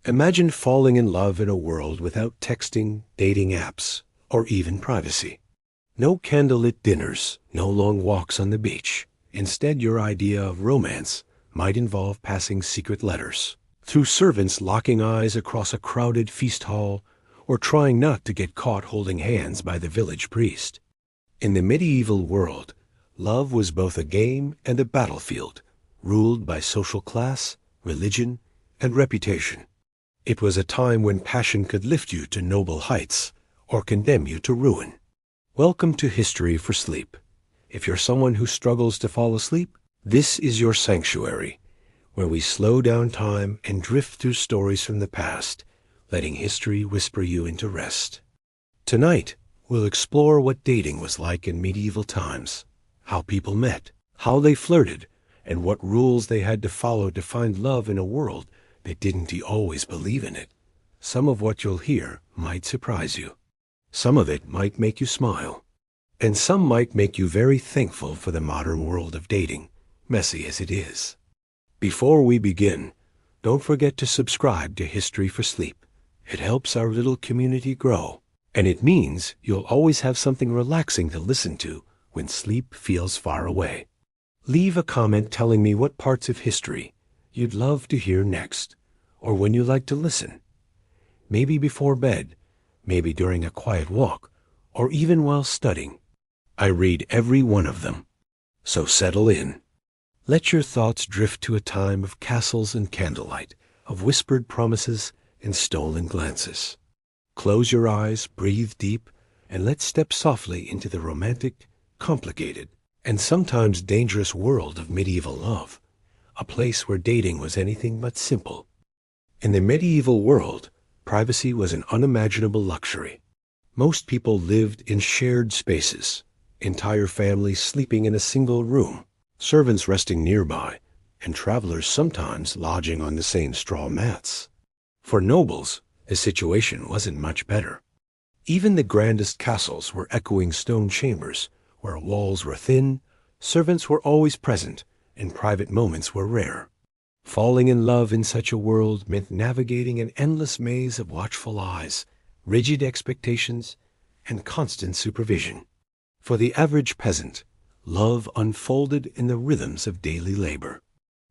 Imagine falling in love in a world without texting, dating apps, or even privacy. No candlelit dinners, no long walks on the beach. Instead, your idea of romance might involve passing secret letters, through servants locking eyes across a crowded feast hall, or trying not to get caught holding hands by the village priest. In the medieval world, love was both a game and a battlefield, ruled by social class, religion, and reputation. It was a time when passion could lift you to noble heights or condemn you to ruin. Welcome to History for Sleep. If you're someone who struggles to fall asleep, this is your sanctuary, where we slow down time and drift through stories from the past, letting history whisper you into rest. Tonight, we'll explore what dating was like in medieval times, how people met, how they flirted, and what rules they had to follow to find love in a world that didn't always believe in it. Some of what you'll hear might surprise you. Some of it might make you smile. And some might make you very thankful for the modern world of dating, messy as it is. Before we begin, don't forget to subscribe to History for Sleep. It helps our little community grow, and it means you'll always have something relaxing to listen to when sleep feels far away. Leave a comment telling me what parts of history you'd love to hear next, or when you like to listen. Maybe before bed, maybe during a quiet walk, or even while studying. I read every one of them. So settle in. Let your thoughts drift to a time of castles and candlelight, of whispered promises and stolen glances. Close your eyes, breathe deep, and let's step softly into the romantic, complicated, and sometimes dangerous world of medieval love, a place where dating was anything but simple. In the medieval world, privacy was an unimaginable luxury. Most people lived in shared spaces, entire families sleeping in a single room, servants resting nearby, and travelers sometimes lodging on the same straw mats. For nobles, the situation wasn't much better. Even the grandest castles were echoing stone chambers, where walls were thin, servants were always present, and private moments were rare. Falling in love in such a world meant navigating an endless maze of watchful eyes, rigid expectations, and constant supervision. For the average peasant, love unfolded in the rhythms of daily labor.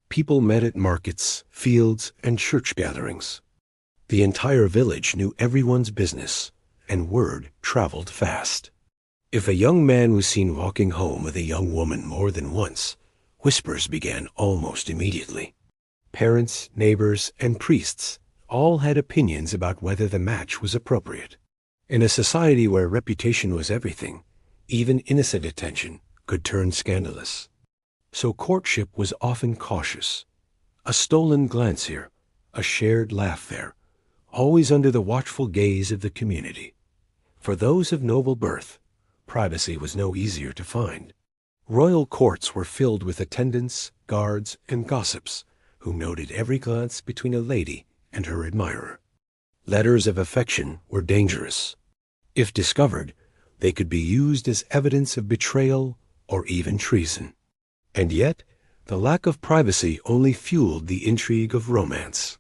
People met at markets, fields, and church gatherings. The entire village knew everyone's business, and word traveled fast. If a young man was seen walking home with a young woman more than once, whispers began almost immediately. Parents, neighbors, and priests all had opinions about whether the match was appropriate. In a society where reputation was everything, even innocent attention could turn scandalous. So courtship was often cautious. A stolen glance here, a shared laugh there, always under the watchful gaze of the community. For those of noble birth, privacy was no easier to find. Royal courts were filled with attendants, guards, and gossips who noted every glance between a lady and her admirer. Letters of affection were dangerous. If discovered, they could be used as evidence of betrayal or even treason. And yet, the lack of privacy only fueled the intrigue of romance.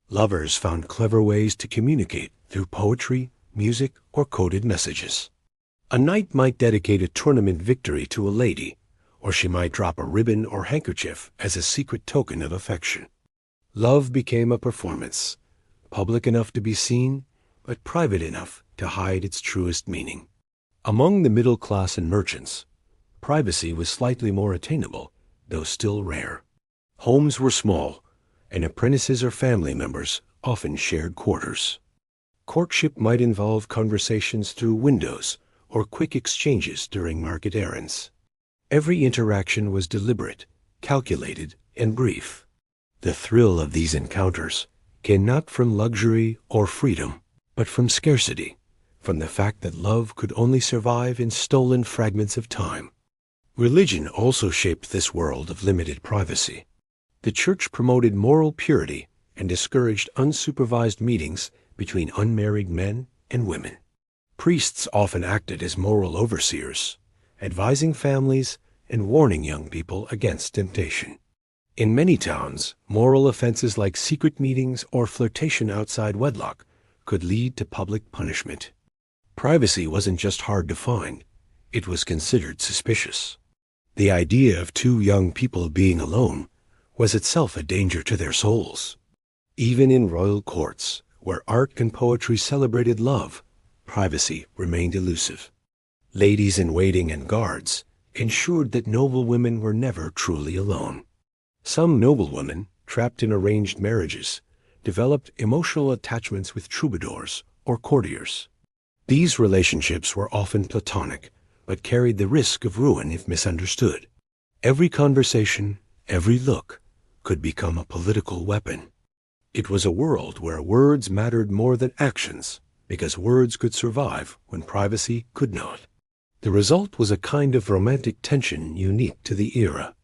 Lovers found clever ways to communicate through poetry, music, or coded messages. A knight might dedicate a tournament victory to a lady, or she might drop a ribbon or handkerchief as a secret token of affection. Love became a performance, public enough to be seen, but private enough to hide its truest meaning. Among the middle class and merchants, privacy was slightly more attainable, though still rare. Homes were small, and apprentices or family members often shared quarters. Courtship might involve conversations through windows or quick exchanges during market errands. Every interaction was deliberate, calculated, and brief. The thrill of these encounters came not from luxury or freedom, but from scarcity, from the fact that love could only survive in stolen fragments of time. Religion also shaped this world of limited privacy. The church promoted moral purity and discouraged unsupervised meetings between unmarried men and women. Priests often acted as moral overseers, advising families and warning young people against temptation. In many towns, moral offenses like secret meetings or flirtation outside wedlock could lead to public punishment. Privacy wasn't just hard to find, it was considered suspicious. The idea of two young people being alone was itself a danger to their souls. Even in royal courts, where art and poetry celebrated love, privacy remained elusive. Ladies-in-waiting and guards ensured that noblewomen were never truly alone. Some noblewomen, trapped in arranged marriages, developed emotional attachments with troubadours or courtiers. These relationships were often platonic, but carried the risk of ruin if misunderstood. Every conversation, every look, could become a political weapon. It was a world where words mattered more than actions, because words could survive when privacy could not. The result was a kind of romantic tension unique to the era.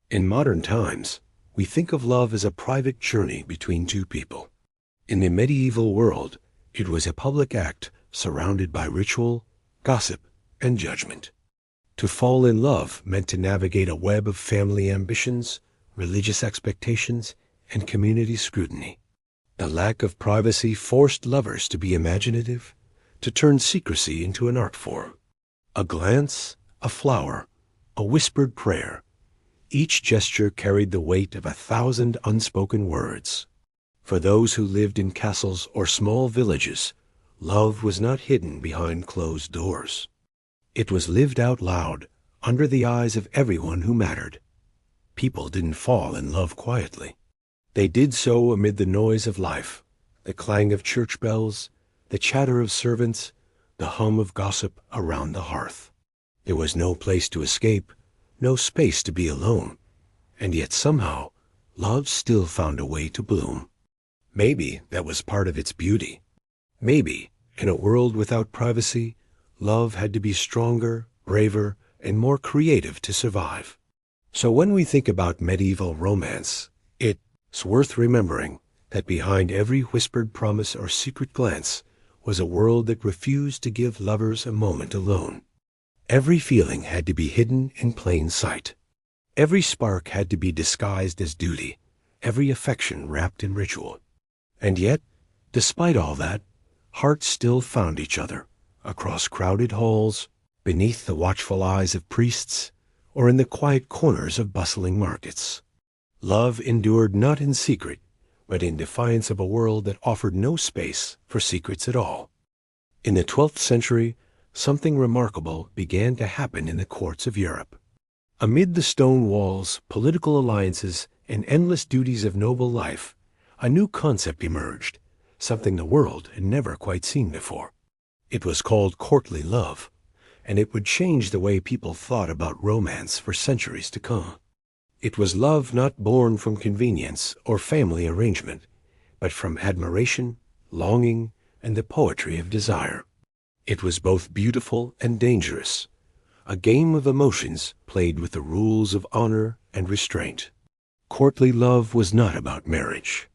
In modern times, we think of love as a private journey between two people. In the medieval world, it was a public act surrounded by ritual, gossip, and judgment. To fall in love meant to navigate a web of family ambitions, religious expectations, and community scrutiny. The lack of privacy forced lovers to be imaginative, to turn secrecy into an art form. A glance, a flower, a whispered prayer. Each gesture carried the weight of 1,000 unspoken words. For those who lived in castles or small villages, love was not hidden behind closed doors. It was lived out loud, under the eyes of everyone who mattered. People didn't fall in love quietly. They did so amid the noise of life, the clang of church bells, the chatter of servants, the hum of gossip around the hearth. There was no place to escape, no space to be alone, and yet somehow love still found a way to bloom. Maybe that was part of its beauty. Maybe, in a world without privacy, love had to be stronger, braver, and more creative to survive. So when we think about medieval romance, it's worth remembering that behind every whispered promise or secret glance was a world that refused to give lovers a moment alone. Every feeling had to be hidden in plain sight. Every spark had to be disguised as duty, every affection wrapped in ritual. And yet, despite all that, hearts still found each other, across crowded halls, beneath the watchful eyes of priests, or in the quiet corners of bustling markets. Love endured not in secret, but in defiance of a world that offered no space for secrets at all. In the 12th century, something remarkable began to happen in the courts of Europe. Amid the stone walls, political alliances, and endless duties of noble life, a new concept emerged, something the world had never quite seen before. It was called courtly love, and it would change the way people thought about romance for centuries to come. It was love not born from convenience or family arrangement, but from admiration, longing, and the poetry of desire. It was both beautiful and dangerous, a game of emotions played with the rules of honor and restraint. Courtly love was not about marriage.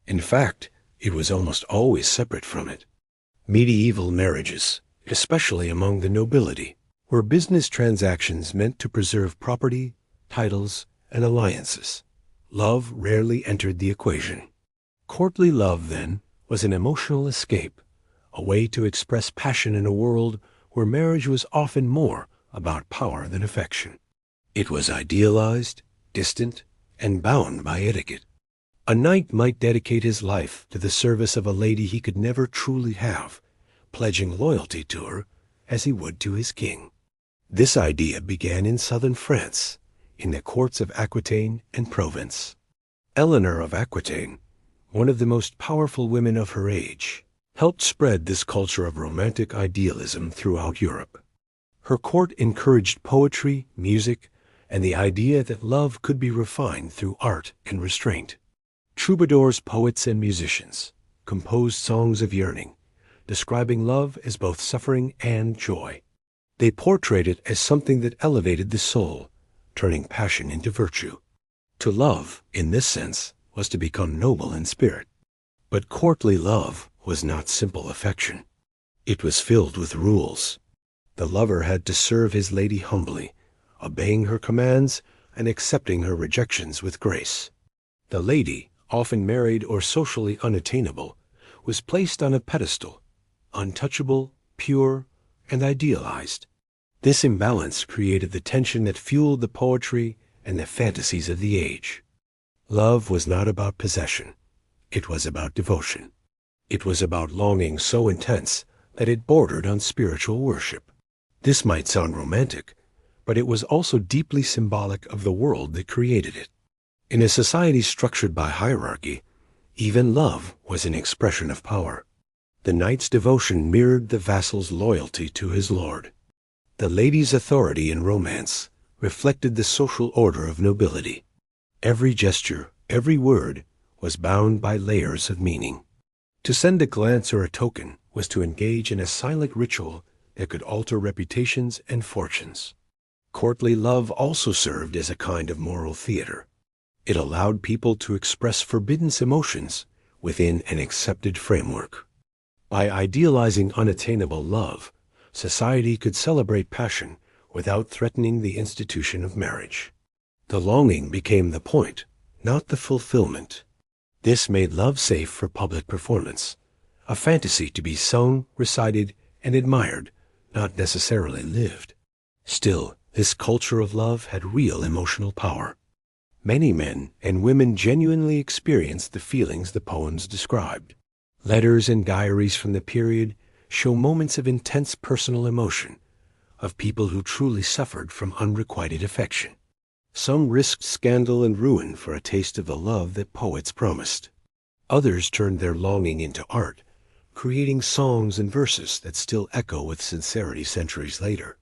In fact, it was almost always separate from it. Medieval marriages, especially among the nobility, were business transactions meant to preserve property, titles, and alliances. Love rarely entered the equation. Courtly love, then, was an emotional escape, a way to express passion in a world where marriage was often more about power than affection. It was idealized, distant, and bound by etiquette. A knight might dedicate his life to the service of a lady he could never truly have, pledging loyalty to her as he would to his king. This idea began in southern France, in the courts of Aquitaine and Provence. Eleanor of Aquitaine, one of the most powerful women of her age, helped spread this culture of romantic idealism throughout Europe. Her court encouraged poetry, music, and the idea that love could be refined through art and restraint. Troubadours, poets, and musicians composed songs of yearning, describing love as both suffering and joy. They portrayed it as something that elevated the soul, turning passion into virtue. To love, in this sense, was to become noble in spirit. But courtly love was not simple affection. It was filled with rules. The lover had to serve his lady humbly, obeying her commands and accepting her rejections with grace. The lady, often married or socially unattainable, was placed on a pedestal, untouchable, pure, and idealized. This imbalance created the tension that fueled the poetry and the fantasies of the age. Love was not about possession. It was about devotion. It was about longing so intense that it bordered on spiritual worship. This might sound romantic, but it was also deeply symbolic of the world that created it. In a society structured by hierarchy, even love was an expression of power. The knight's devotion mirrored the vassal's loyalty to his lord. The lady's authority in romance reflected the social order of nobility. Every gesture, every word, was bound by layers of meaning. To send a glance or a token was to engage in a silent ritual that could alter reputations and fortunes. Courtly love also served as a kind of moral theater. It allowed people to express forbidden emotions within an accepted framework. By idealizing unattainable love, society could celebrate passion without threatening the institution of marriage. The longing became the point, not the fulfillment. This made love safe for public performance, a fantasy to be sung, recited, and admired, not necessarily lived. Still, this culture of love had real emotional power. Many men and women genuinely experienced the feelings the poems described. Letters and diaries from the period show moments of intense personal emotion, of people who truly suffered from unrequited affection. Some risked scandal and ruin for a taste of the love that poets promised. Others turned their longing into art, creating songs and verses that still echo with sincerity centuries later.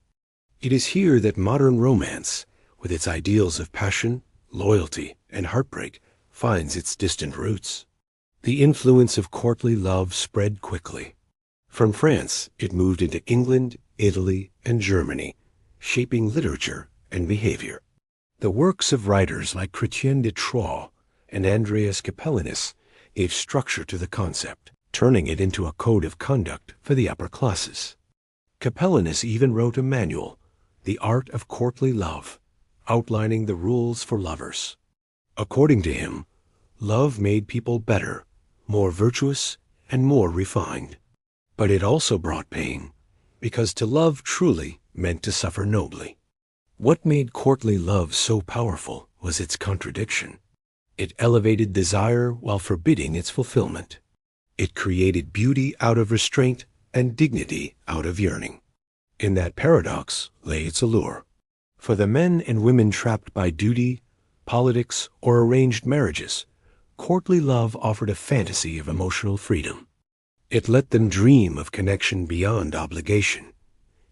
It is here that modern romance, with its ideals of passion, loyalty, and heartbreak, finds its distant roots. The influence of courtly love spread quickly. From France, it moved into England, Italy, and Germany, shaping literature and behavior. The works of writers like Chrétien de Troyes and Andreas Capellanus gave structure to the concept, turning it into a code of conduct for the upper classes. Capellanus even wrote a manual, The Art of Courtly Love, outlining the rules for lovers. According to him, love made people better, more virtuous, and more refined. But it also brought pain, because to love truly meant to suffer nobly. What made courtly love so powerful was its contradiction. It elevated desire while forbidding its fulfillment. It created beauty out of restraint and dignity out of yearning. In that paradox lay its allure. For the men and women trapped by duty, politics, or arranged marriages, courtly love offered a fantasy of emotional freedom. It let them dream of connection beyond obligation,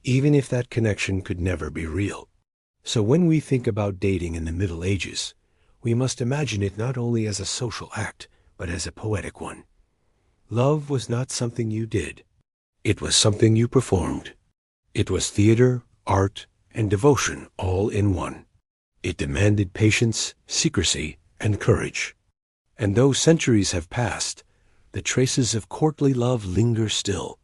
even if that connection could never be real. So when we think about dating in the Middle Ages, we must imagine it not only as a social act, but as a poetic one. Love was not something you did. It was something you performed. It was theater, art, and devotion all in one. It demanded patience, secrecy, and courage. And though centuries have passed, the traces of courtly love linger still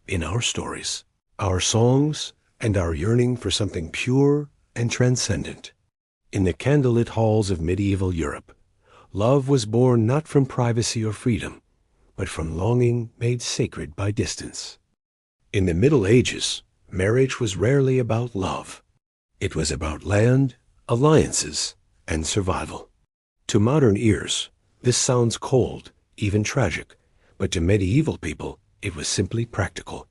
in our stories, our songs, and our yearning for something pure and transcendent. In the candlelit halls of medieval Europe, love was born not from privacy or freedom, but from longing made sacred by distance. In the Middle Ages, marriage was rarely about love. It was about land, alliances, and survival. To modern ears, this sounds cold, even tragic, but to medieval people, it was simply practical.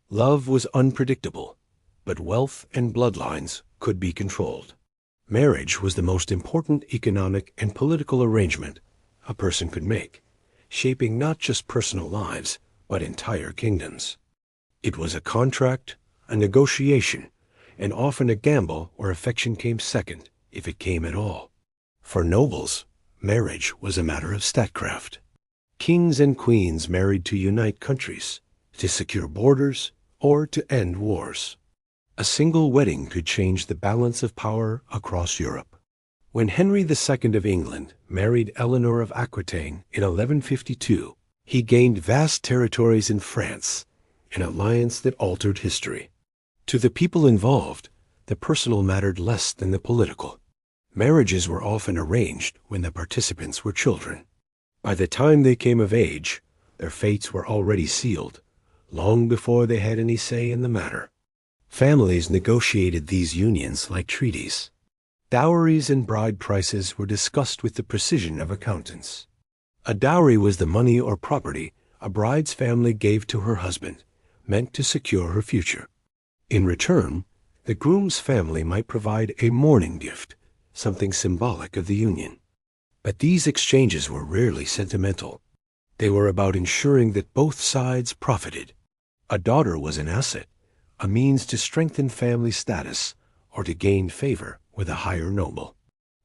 Love was unpredictable, but wealth and bloodlines could be controlled. Marriage was the most important economic and political arrangement a person could make, shaping not just personal lives, but entire kingdoms. It was a contract, a negotiation, and often a gamble where affection came second, if it came at all. For nobles, marriage was a matter of statecraft. Kings and queens married to unite countries, to secure borders, or to end wars. A single wedding could change the balance of power across Europe. When Henry II of England married Eleanor of Aquitaine in 1152, he gained vast territories in France, an alliance that altered history. To the people involved, the personal mattered less than the political. Marriages were often arranged when the participants were children. By the time they came of age, their fates were already sealed, long before they had any say in the matter. Families negotiated these unions like treaties. Dowries and bride prices were discussed with the precision of accountants. A dowry was the money or property a bride's family gave to her husband, meant to secure her future. In return, the groom's family might provide a mourning gift, something symbolic of the union. But these exchanges were rarely sentimental. They were about ensuring that both sides profited. A daughter was an asset, a means to strengthen family status or to gain favor with a higher noble.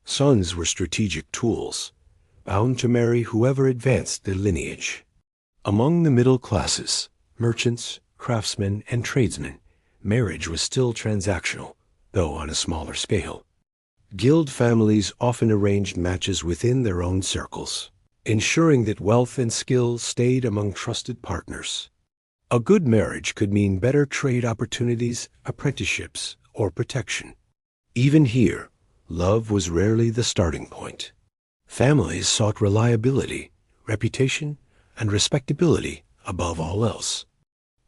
Sons were strategic tools, bound to marry whoever advanced their lineage. Among the middle classes, merchants, craftsmen, and tradesmen, marriage was still transactional, though on a smaller scale. Guild families often arranged matches within their own circles, ensuring that wealth and skill stayed among trusted partners. A good marriage could mean better trade opportunities, apprenticeships, or protection. Even here, love was rarely the starting point. Families sought reliability, reputation, and respectability above all else.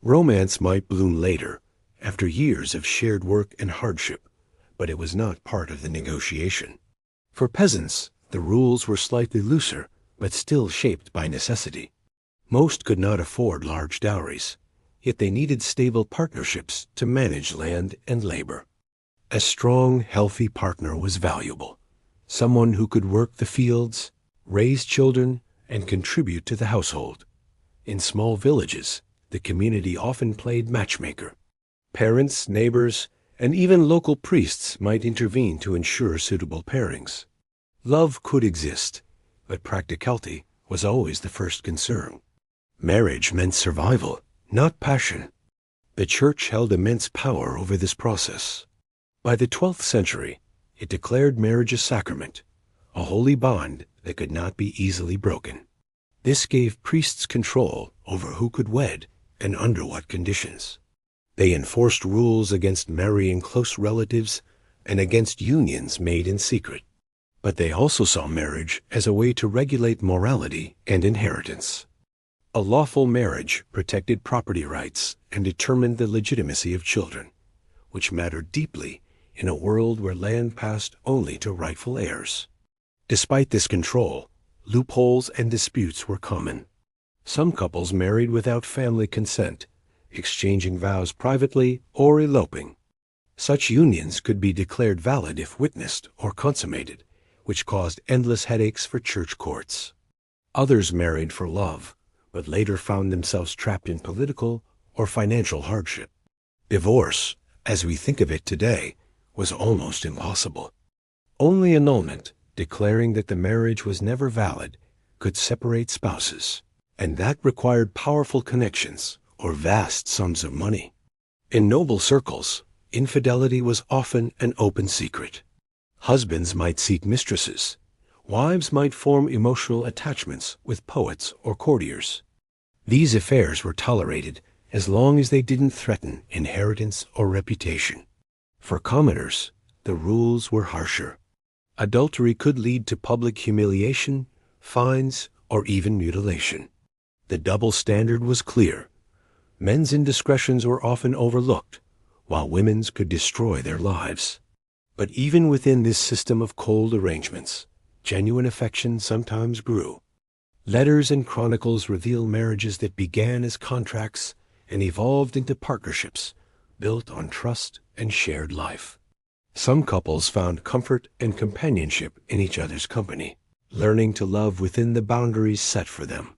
Romance might bloom later, after years of shared work and hardship, but it was not part of the negotiation. For peasants, the rules were slightly looser, but still shaped by necessity. Most could not afford large dowries, yet they needed stable partnerships to manage land and labor. A strong, healthy partner was valuable, someone who could work the fields, raise children, and contribute to the household. In small villages, the community often played matchmaker. Parents, neighbors, and even local priests might intervene to ensure suitable pairings. Love could exist, but practicality was always the first concern. Marriage meant survival, not passion. The Church held immense power over this process. By the 12th century, it declared marriage a sacrament, a holy bond that could not be easily broken. This gave priests control over who could wed and under what conditions. They enforced rules against marrying close relatives and against unions made in secret. But they also saw marriage as a way to regulate morality and inheritance. A lawful marriage protected property rights and determined the legitimacy of children, which mattered deeply in a world where land passed only to rightful heirs. Despite this control, loopholes and disputes were common. Some couples married without family consent, exchanging vows privately or eloping. Such unions could be declared valid if witnessed or consummated, which caused endless headaches for church courts. Others married for love, but later found themselves trapped in political or financial hardship. Divorce, as we think of it today, was almost impossible. Only annulment, declaring that the marriage was never valid, could separate spouses, and that required powerful connections or vast sums of money. In noble circles, infidelity was often an open secret. Husbands might seek mistresses. Wives might form emotional attachments with poets or courtiers. These affairs were tolerated as long as they didn't threaten inheritance or reputation. For commoners, the rules were harsher. Adultery could lead to public humiliation, fines, or even mutilation. The double standard was clear. Men's indiscretions were often overlooked, while women's could destroy their lives. But even within this system of cold arrangements, genuine affection sometimes grew. Letters and chronicles reveal marriages that began as contracts and evolved into partnerships built on trust and shared life. Some couples found comfort and companionship in each other's company, learning to love within the boundaries set for them.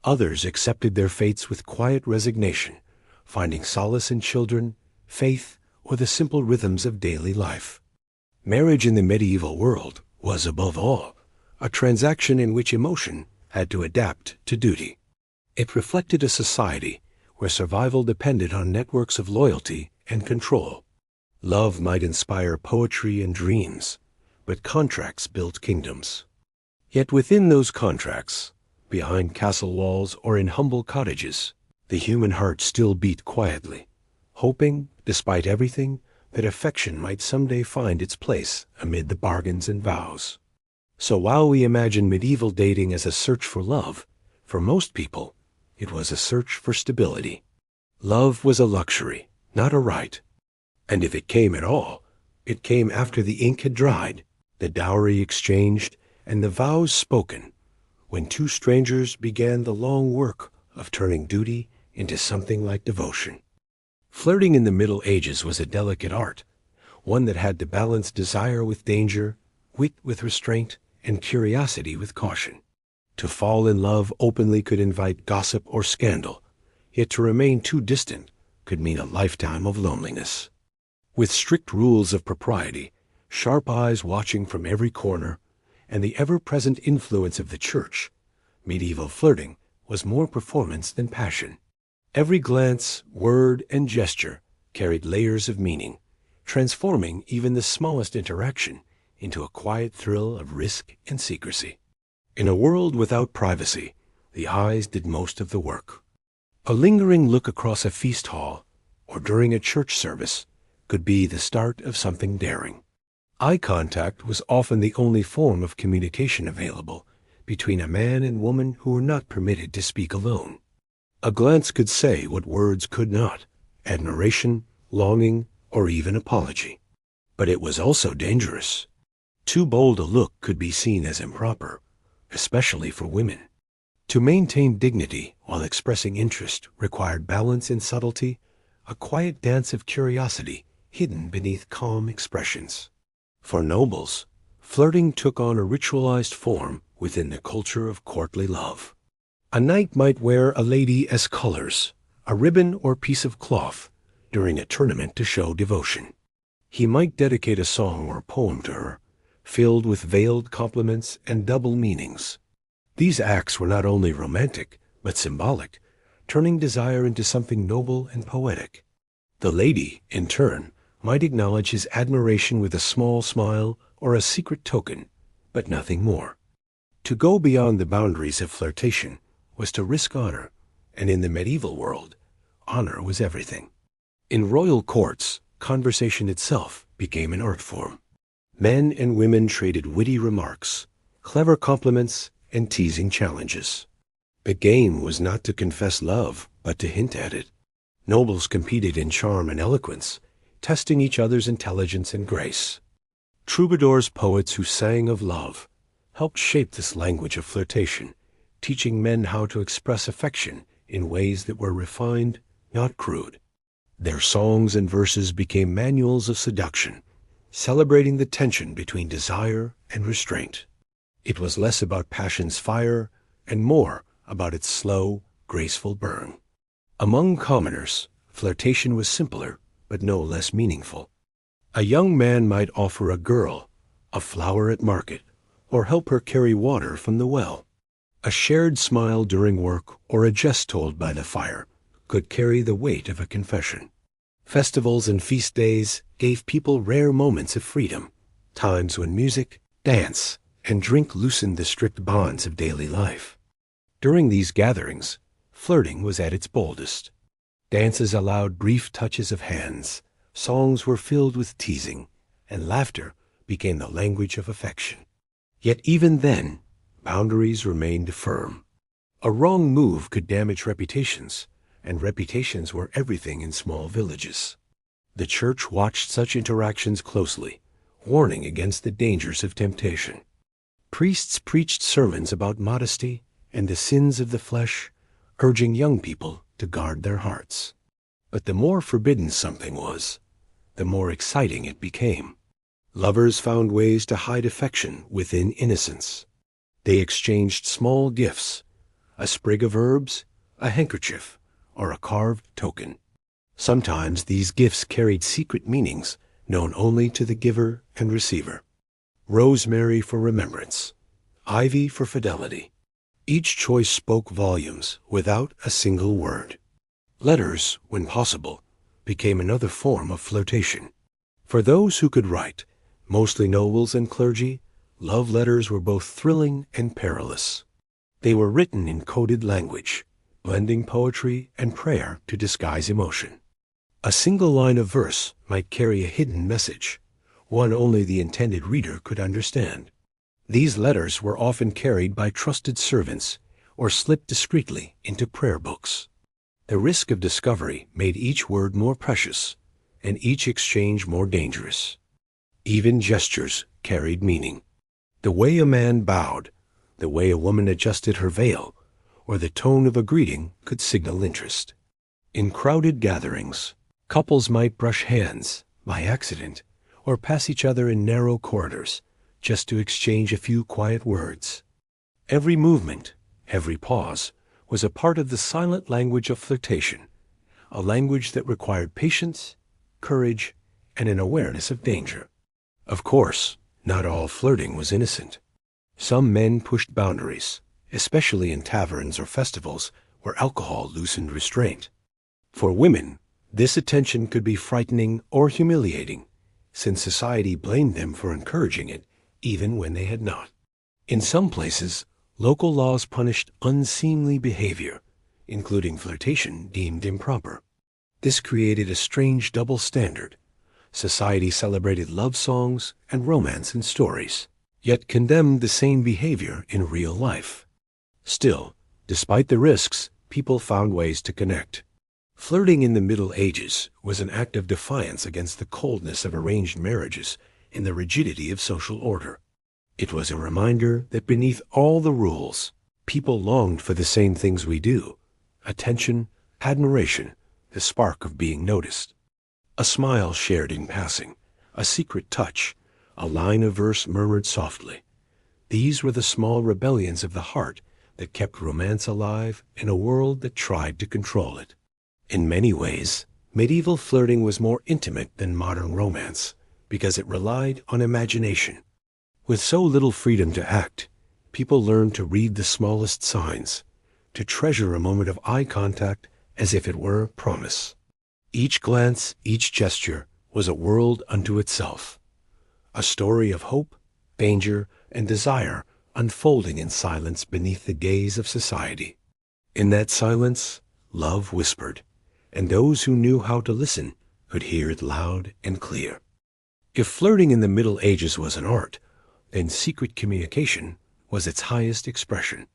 Others accepted their fates with quiet resignation, finding solace in children, faith, or the simple rhythms of daily life. Marriage in the medieval world was, above all, a transaction in which emotion had to adapt to duty. It reflected a society where survival depended on networks of loyalty and control. Love might inspire poetry and dreams, but contracts built kingdoms. Yet within those contracts, behind castle walls or in humble cottages, the human heart still beat quietly, hoping, despite everything, that affection might someday find its place amid the bargains and vows. So while we imagine medieval dating as a search for love, for most people, it was a search for stability. Love was a luxury, not a right. And if it came at all, it came after the ink had dried, the dowry exchanged, and the vows spoken, when two strangers began the long work of turning duty into something like devotion. Flirting in the Middle Ages was a delicate art, one that had to balance desire with danger, wit with restraint, and curiosity with caution. To fall in love openly could invite gossip or scandal, yet to remain too distant could mean a lifetime of loneliness. With strict rules of propriety, sharp eyes watching from every corner, and the ever-present influence of the church, medieval flirting was more performance than passion. Every glance, word, and gesture carried layers of meaning, transforming even the smallest interaction into a quiet thrill of risk and secrecy. In a world without privacy, the eyes did most of the work. A lingering look across a feast hall or during a church service could be the start of something daring. Eye contact was often the only form of communication available between a man and woman who were not permitted to speak alone. A glance could say what words could not: admiration, longing, or even apology. But it was also dangerous. Too bold a look could be seen as improper, especially for women. To maintain dignity while expressing interest required balance and subtlety, a quiet dance of curiosity hidden beneath calm expressions. For nobles, flirting took on a ritualized form within the culture of courtly love. A knight might wear a lady as colors, a ribbon or piece of cloth, during a tournament to show devotion. He might dedicate a song or poem to her, filled with veiled compliments and double meanings. These acts were not only romantic, but symbolic, turning desire into something noble and poetic. The lady, in turn, might acknowledge his admiration with a small smile or a secret token, but nothing more. To go beyond the boundaries of flirtation was to risk honor, and in the medieval world, honor was everything. In royal courts, conversation itself became an art form. Men and women traded witty remarks, clever compliments, and teasing challenges. The game was not to confess love, but to hint at it. Nobles competed in charm and eloquence, testing each other's intelligence and grace. Troubadours, poets who sang of love, helped shape this language of flirtation, teaching men how to express affection in ways that were refined, not crude. Their songs and verses became manuals of seduction, celebrating the tension between desire and restraint. It was less about passion's fire and more about its slow, graceful burn. Among commoners, flirtation was simpler, but no less meaningful. A young man might offer a girl a flower at market, or help her carry water from the well. A shared smile during work or a jest told by the fire could carry the weight of a confession. Festivals and feast days gave people rare moments of freedom, times when music, dance, and drink loosened the strict bonds of daily life. During these gatherings, flirting was at its boldest. Dances allowed brief touches of hands, songs were filled with teasing, and laughter became the language of affection. Yet even then, boundaries remained firm. A wrong move could damage reputations, and reputations were everything in small villages. The church watched such interactions closely, warning against the dangers of temptation. Priests preached sermons about modesty and the sins of the flesh, urging young people to guard their hearts. But the more forbidden something was, the more exciting it became. Lovers found ways to hide affection within innocence. They exchanged small gifts, a sprig of herbs, a handkerchief, or a carved token. Sometimes these gifts carried secret meanings known only to the giver and receiver. Rosemary for remembrance, ivy for fidelity. Each choice spoke volumes without a single word. Letters, when possible, became another form of flirtation. For those who could write, mostly nobles and clergy, love letters were both thrilling and perilous. They were written in coded language, blending poetry and prayer to disguise emotion. A single line of verse might carry a hidden message, one only the intended reader could understand. These letters were often carried by trusted servants or slipped discreetly into prayer books. The risk of discovery made each word more precious and each exchange more dangerous. Even gestures carried meaning. The way a man bowed, the way a woman adjusted her veil, or the tone of a greeting could signal interest. In crowded gatherings, couples might brush hands by accident or pass each other in narrow corridors just to exchange a few quiet words. Every movement, every pause, was a part of the silent language of flirtation, a language that required patience, courage, and an awareness of danger. Of course, not all flirting was innocent. Some men pushed boundaries, especially in taverns or festivals where alcohol loosened restraint. For women, this attention could be frightening or humiliating, since society blamed them for encouraging it even when they had not. In some places, local laws punished unseemly behavior, including flirtation deemed improper. This created a strange double standard. Society celebrated love songs and romance in stories, yet condemned the same behavior in real life. Still, despite the risks, people found ways to connect. Flirting in the Middle Ages was an act of defiance against the coldness of arranged marriages and the rigidity of social order. It was a reminder that beneath all the rules, people longed for the same things we do: attention, admiration, the spark of being noticed. A smile shared in passing, a secret touch, a line of verse murmured softly. These were the small rebellions of the heart that kept romance alive in a world that tried to control it. In many ways, medieval flirting was more intimate than modern romance because it relied on imagination. With so little freedom to act, people learned to read the smallest signs, to treasure a moment of eye contact as if it were a promise. Each glance, each gesture was a world unto itself, a story of hope, danger, and desire unfolding in silence beneath the gaze of society. In that silence, love whispered, and those who knew how to listen could hear it loud and clear. If flirting in the Middle Ages was an art, then secret communication was its highest expression.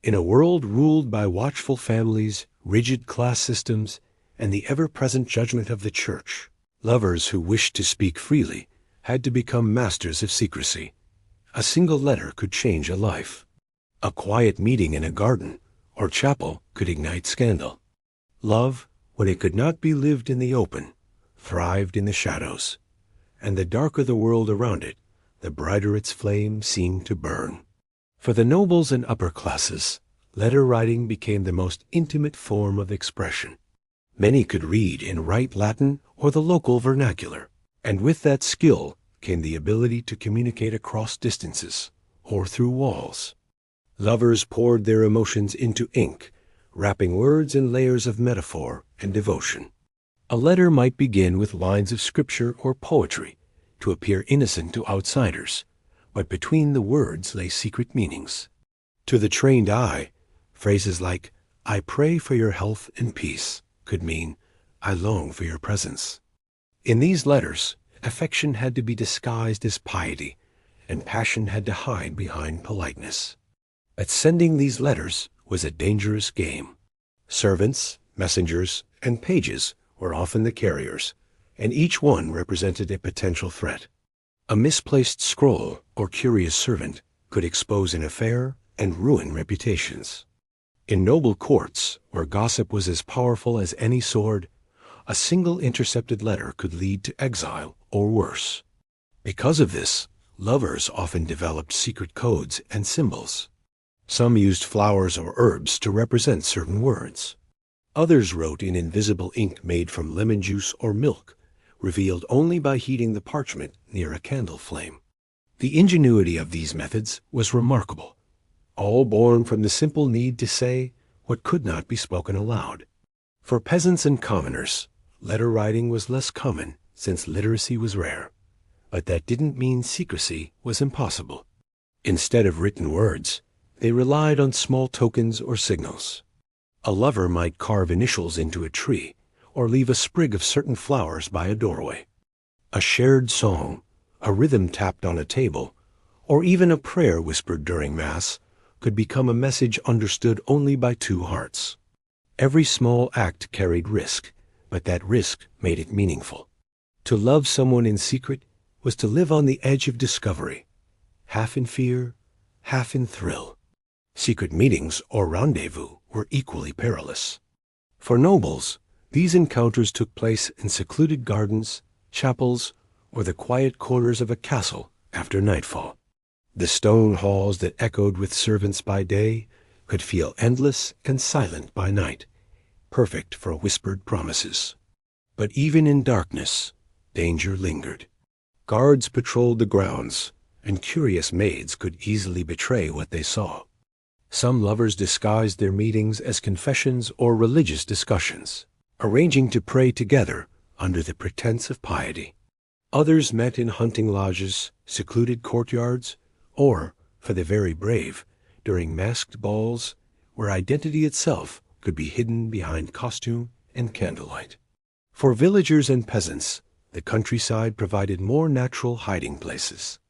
In a world ruled by watchful families, rigid class systems, and the ever-present judgment of the church, lovers who wished to speak freely had to become masters of secrecy. A single letter could change a life. A quiet meeting in a garden or chapel could ignite scandal. Love, when it could not be lived in the open, thrived in the shadows, and the darker the world around it, the brighter its flame seemed to burn. For the nobles and upper classes, letter writing became the most intimate form of expression. Many could read and write Latin or the local vernacular, and with that skill came the ability to communicate across distances or through walls. Lovers poured their emotions into ink, wrapping words in layers of metaphor and devotion. A letter might begin with lines of scripture or poetry to appear innocent to outsiders, but between the words lay secret meanings. To the trained eye, phrases like, "I pray for your health and peace," could mean, "I long for your presence." In these letters, affection had to be disguised as piety, and passion had to hide behind politeness. But sending these letters was a dangerous game. Servants, messengers, and pages were often the carriers, and each one represented a potential threat. A misplaced scroll or curious servant could expose an affair and ruin reputations. In noble courts, where gossip was as powerful as any sword, a single intercepted letter could lead to exile or worse. Because of this, lovers often developed secret codes and symbols. Some used flowers or herbs to represent certain words. Others wrote in invisible ink made from lemon juice or milk, revealed only by heating the parchment near a candle flame. The ingenuity of these methods was remarkable, all born from the simple need to say what could not be spoken aloud. For peasants and commoners, letter writing was less common since literacy was rare, but that didn't mean secrecy was impossible. Instead of written words, they relied on small tokens or signals. A lover might carve initials into a tree or leave a sprig of certain flowers by a doorway. A shared song, a rhythm tapped on a table, or even a prayer whispered during Mass could become a message understood only by two hearts. Every small act carried risk, but that risk made it meaningful. To love someone in secret was to live on the edge of discovery, half in fear, half in thrill. Secret meetings or rendezvous were equally perilous. For nobles, these encounters took place in secluded gardens, chapels, or the quiet corners of a castle after nightfall. The stone halls that echoed with servants by day could feel endless and silent by night, perfect for whispered promises. But even in darkness, danger lingered. Guards patrolled the grounds, and curious maids could easily betray what they saw. Some lovers disguised their meetings as confessions or religious discussions, arranging to pray together under the pretense of piety. Others met in hunting lodges, secluded courtyards, or, for the very brave, during masked balls where identity itself could be hidden behind costume and candlelight. For villagers and peasants, the countryside provided more natural hiding places.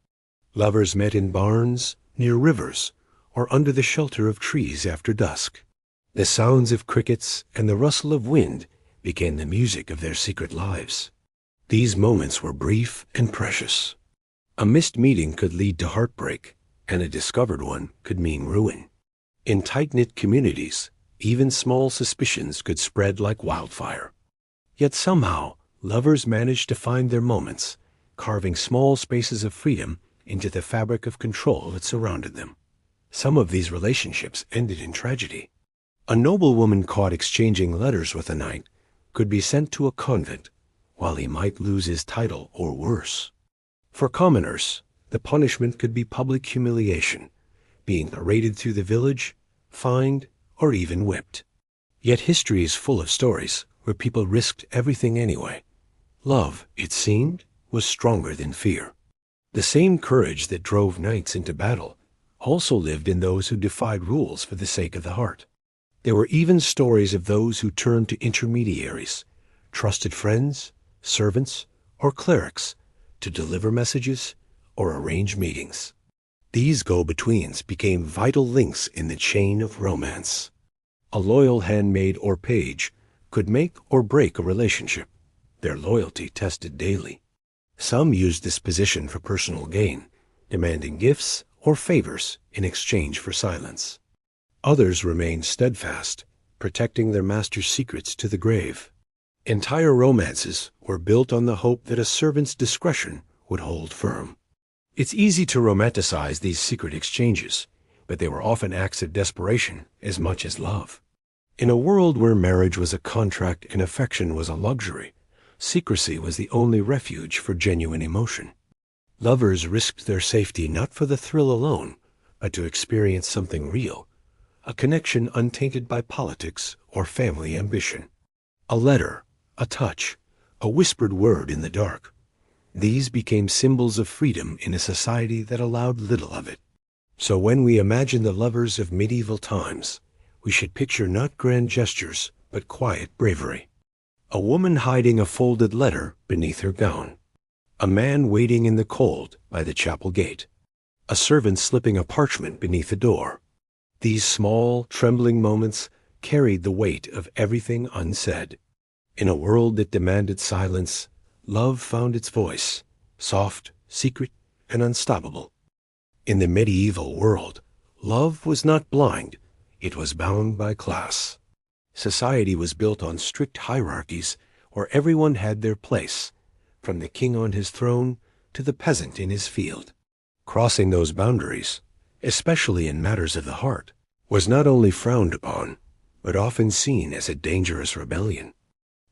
Lovers met in barns, near rivers, or under the shelter of trees after dusk. The sounds of crickets and the rustle of wind became the music of their secret lives. These moments were brief and precious. A missed meeting could lead to heartbreak, and a discovered one could mean ruin. In tight-knit communities, even small suspicions could spread like wildfire. Yet somehow, lovers managed to find their moments, carving small spaces of freedom into the fabric of control that surrounded them. Some of these relationships ended in tragedy. A noblewoman caught exchanging letters with a knight could be sent to a convent, while he might lose his title or worse. For commoners, the punishment could be public humiliation, being paraded through the village, fined, or even whipped. Yet history is full of stories where people risked everything anyway. Love, it seemed, was stronger than fear. The same courage that drove knights into battle also lived in those who defied rules for the sake of the heart. There were even stories of those who turned to intermediaries, trusted friends, servants, or clerics to deliver messages or arrange meetings. These go-betweens became vital links in the chain of romance. A loyal handmaid or page could make or break a relationship, their loyalty tested daily. Some used this position for personal gain, demanding gifts or favors in exchange for silence. Others remained steadfast, protecting their master's secrets to the grave. Entire romances were built on the hope that a servant's discretion would hold firm. It's easy to romanticize these secret exchanges, but they were often acts of desperation as much as love. In a world where marriage was a contract and affection was a luxury, secrecy was the only refuge for genuine emotion. Lovers risked their safety not for the thrill alone, but to experience something real, a connection untainted by politics or family ambition. A letter, a touch, a whispered word in the dark. These became symbols of freedom in a society that allowed little of it. So when we imagine the lovers of medieval times, we should picture not grand gestures, but quiet bravery. A woman hiding a folded letter beneath her gown. A man waiting in the cold by the chapel gate. A servant slipping a parchment beneath a door. These small, trembling moments carried the weight of everything unsaid. In a world that demanded silence, love found its voice, soft, secret, and unstoppable. In the medieval world, love was not blind, it was bound by class. Society was built on strict hierarchies where everyone had their place, from the king on his throne to the peasant in his field. Crossing those boundaries, especially in matters of the heart, was not only frowned upon, but often seen as a dangerous rebellion.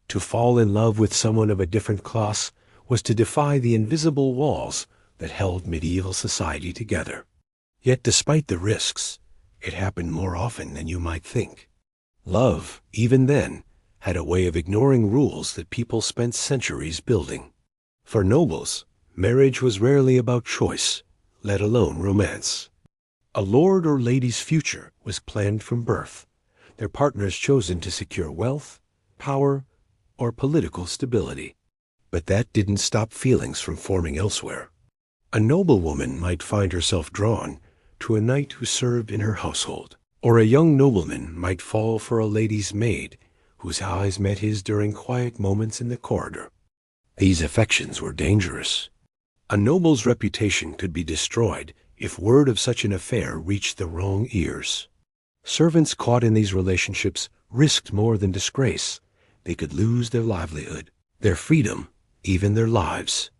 To fall in love with someone of a different class was to defy the invisible walls that held medieval society together. Yet despite the risks, it happened more often than you might think. Love, even then, had a way of ignoring rules that people spent centuries building. For nobles, marriage was rarely about choice, let alone romance. A lord or lady's future was planned from birth, their partners chosen to secure wealth, power, or political stability. But that didn't stop feelings from forming elsewhere. A noblewoman might find herself drawn to a knight who served in her household, or a young nobleman might fall for a lady's maid whose eyes met his during quiet moments in the corridor. These affections were dangerous. A noble's reputation could be destroyed if word of such an affair reached the wrong ears. Servants caught in these relationships risked more than disgrace. They could lose their livelihood, their freedom, even their lives.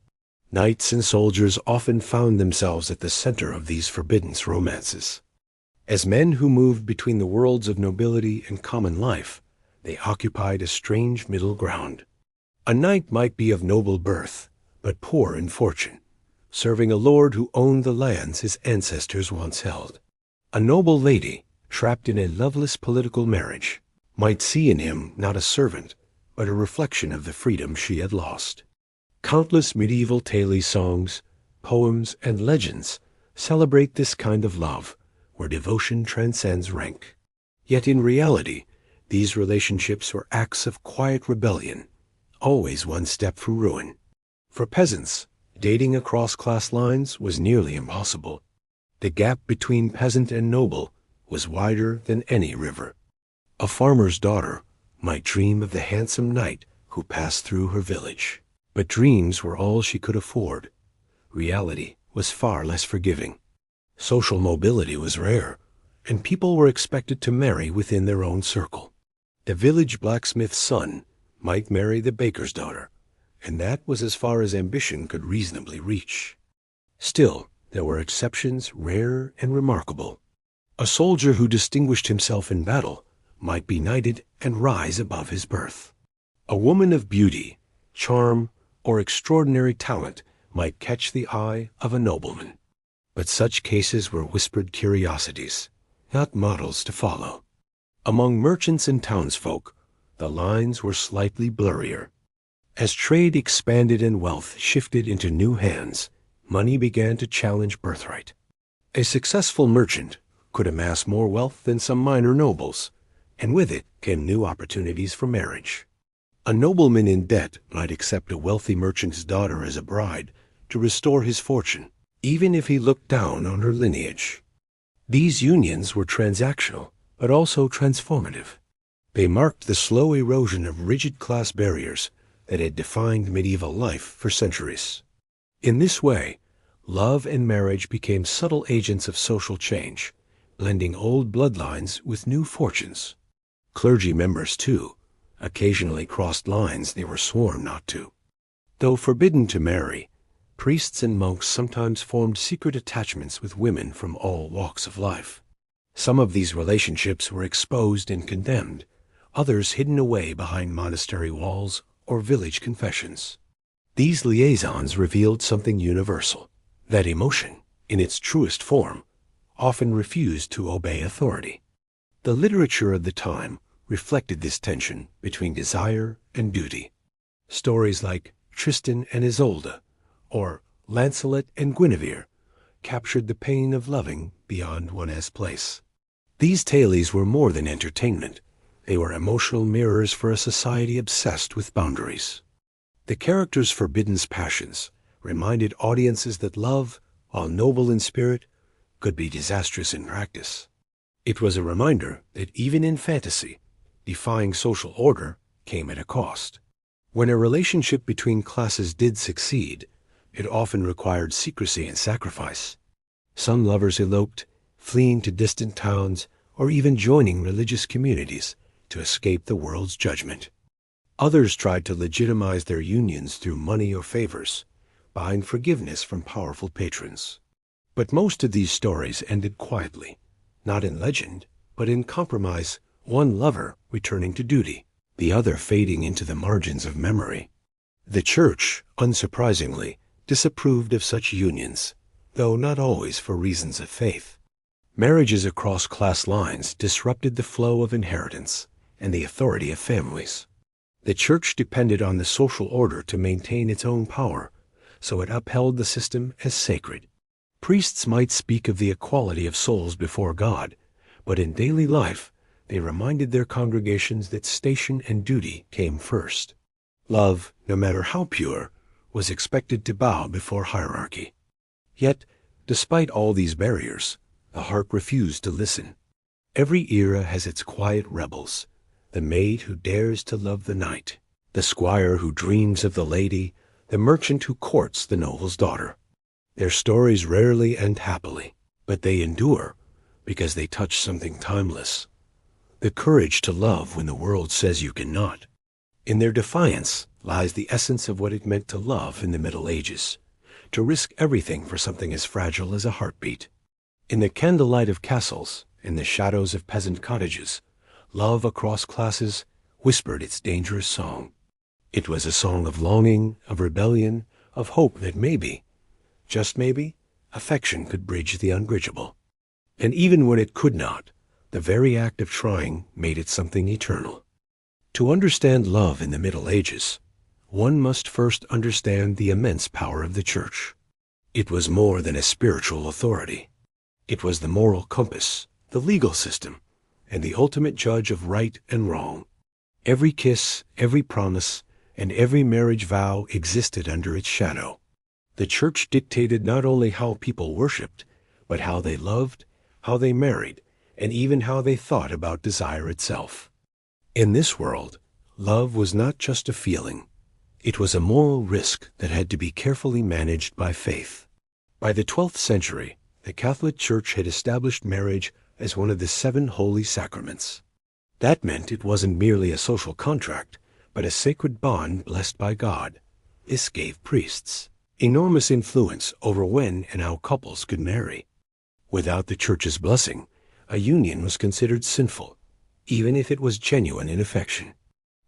Knights and soldiers often found themselves at the center of these forbidden romances. As men who moved between the worlds of nobility and common life, they occupied a strange middle ground. A knight might be of noble birth, but poor in fortune, serving a lord who owned the lands his ancestors once held. A noble lady, trapped in a loveless political marriage, might see in him not a servant, but a reflection of the freedom she had lost. Countless medieval tale songs, poems, and legends celebrate this kind of love, where devotion transcends rank. Yet in reality, these relationships were acts of quiet rebellion, always one step from ruin. For peasants, dating across class lines was nearly impossible. The gap between peasant and noble was wider than any river. A farmer's daughter might dream of the handsome knight who passed through her village. But dreams were all she could afford. Reality was far less forgiving. Social mobility was rare, and people were expected to marry within their own circle. The village blacksmith's son might marry the baker's daughter, and that was as far as ambition could reasonably reach. Still, there were exceptions rare and remarkable. A soldier who distinguished himself in battle might be knighted and rise above his birth. A woman of beauty, charm, or extraordinary talent might catch the eye of a nobleman. But such cases were whispered curiosities, not models to follow. Among merchants and townsfolk, the lines were slightly blurrier. As trade expanded and wealth shifted into new hands, money began to challenge birthright. A successful merchant could amass more wealth than some minor nobles, and with it came new opportunities for marriage. A nobleman in debt might accept a wealthy merchant's daughter as a bride to restore his fortune, even if he looked down on her lineage. These unions were transactional, but also transformative. They marked the slow erosion of rigid class barriers that had defined medieval life for centuries. In this way, love and marriage became subtle agents of social change, blending old bloodlines with new fortunes. Clergy members, too, occasionally crossed lines they were sworn not to. Though forbidden to marry, priests and monks sometimes formed secret attachments with women from all walks of life. Some of these relationships were exposed and condemned, others hidden away behind monastery walls or village confessions. These liaisons revealed something universal, that emotion, in its truest form, often refused to obey authority. The literature of the time reflected this tension between desire and duty. Stories like Tristan and Isolde, or Lancelot and Guinevere, captured the pain of loving beyond one's place. These tales were more than entertainment. They were emotional mirrors for a society obsessed with boundaries. The characters' forbidden passions reminded audiences that love, while noble in spirit, could be disastrous in practice. It was a reminder that even in fantasy, defying social order came at a cost. When a relationship between classes did succeed, it often required secrecy and sacrifice. Some lovers eloped, fleeing to distant towns or even joining religious communities to escape the world's judgment. Others tried to legitimize their unions through money or favors, buying forgiveness from powerful patrons. But most of these stories ended quietly, not in legend, but in compromise, one lover returning to duty, the other fading into the margins of memory. The Church, unsurprisingly, disapproved of such unions, though not always for reasons of faith. Marriages across class lines disrupted the flow of inheritance and the authority of families. The Church depended on the social order to maintain its own power, so it upheld the system as sacred. Priests might speak of the equality of souls before God, but in daily life, they reminded their congregations that station and duty came first. Love, no matter how pure, was expected to bow before hierarchy. Yet, despite all these barriers, the heart refused to listen. Every era has its quiet rebels, the maid who dares to love the knight, the squire who dreams of the lady, the merchant who courts the noble's daughter. Their stories rarely end happily, but they endure because they touch something timeless. The courage to love when the world says you cannot. In their defiance lies the essence of what it meant to love in the Middle Ages, to risk everything for something as fragile as a heartbeat. In the candlelight of castles, in the shadows of peasant cottages, love across classes whispered its dangerous song. It was a song of longing, of rebellion, of hope that maybe, just maybe, affection could bridge the unbridgeable. And even when it could not, the very act of trying made it something eternal. To understand love in the Middle Ages, one must first understand the immense power of the Church. It was more than a spiritual authority. It was the moral compass, the legal system, and the ultimate judge of right and wrong. Every kiss, every promise, and every marriage vow existed under its shadow. The Church dictated not only how people worshipped, but how they loved, how they married, and even how they thought about desire itself. In this world, love was not just a feeling. It was a moral risk that had to be carefully managed by faith. By the 12th century, the Catholic Church had established marriage as one of the 7 holy sacraments. That meant it wasn't merely a social contract, but a sacred bond blessed by God. This gave priests enormous influence over when and how couples could marry. Without the Church's blessing, a union was considered sinful, even if it was genuine in affection.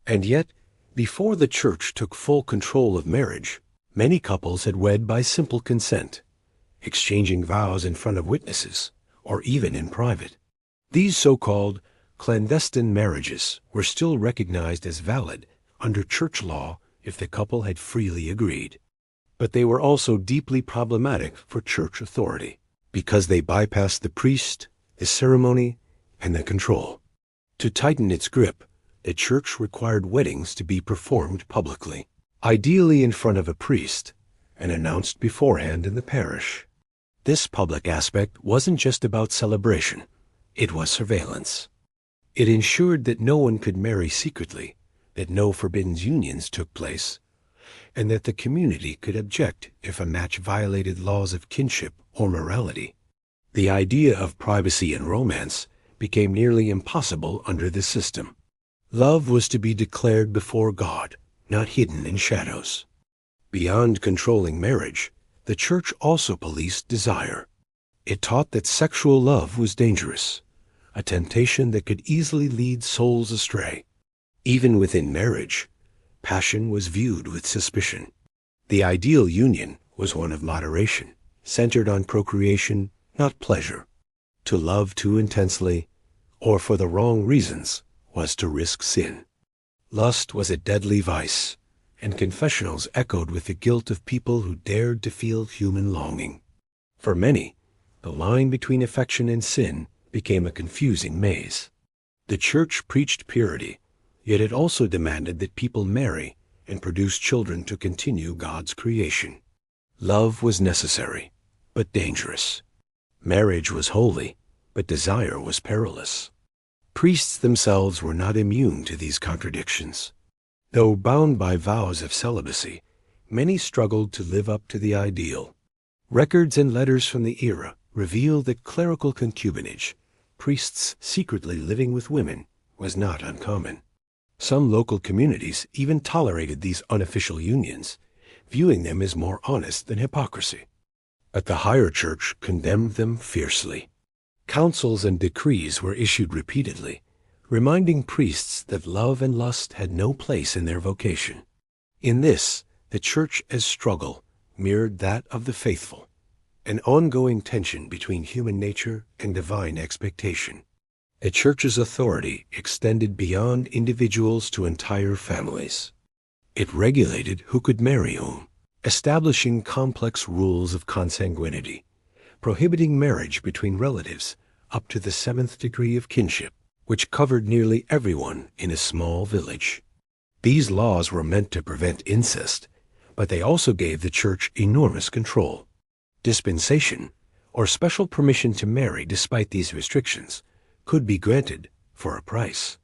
And yet, before the Church took full control of marriage, many couples had wed by simple consent, exchanging vows in front of witnesses, or even in private. These so-called clandestine marriages were still recognized as valid under church law if the couple had freely agreed. But they were also deeply problematic for church authority, because they bypassed the priest, the ceremony, and the control. To tighten its grip, the Church required weddings to be performed publicly, ideally in front of a priest, and announced beforehand in the parish. This public aspect wasn't just about celebration, it was surveillance. It ensured that no one could marry secretly, that no forbidden unions took place, and that the community could object if a match violated laws of kinship or morality. The idea of privacy in romance became nearly impossible under this system. Love was to be declared before God, not hidden in shadows. Beyond controlling marriage, the Church also policed desire. It taught that sexual love was dangerous, a temptation that could easily lead souls astray. Even within marriage, passion was viewed with suspicion. The ideal union was one of moderation, centered on procreation, not pleasure. To love too intensely, or for the wrong reasons, was to risk sin. Lust was a deadly vice, and confessionals echoed with the guilt of people who dared to feel human longing. For many, the line between affection and sin became a confusing maze. The Church preached purity, yet it also demanded that people marry and produce children to continue God's creation. Love was necessary, but dangerous. Marriage was holy, but desire was perilous. Priests themselves were not immune to these contradictions. Though bound by vows of celibacy, many struggled to live up to the ideal. Records and letters from the era reveal that clerical concubinage, priests secretly living with women, was not uncommon. Some local communities even tolerated these unofficial unions, viewing them as more honest than hypocrisy. But the higher church condemned them fiercely. Councils and decrees were issued repeatedly, reminding priests that love and lust had no place in their vocation. In this, the church as struggle mirrored that of the faithful, an ongoing tension between human nature and divine expectation. The church's authority extended beyond individuals to entire families. It regulated who could marry whom, establishing complex rules of consanguinity, prohibiting marriage between relatives up to the 7th degree of kinship, which covered nearly everyone in a small village. These laws were meant to prevent incest, but they also gave the church enormous control. Dispensation, or special permission to marry despite these restrictions, could be granted for a price.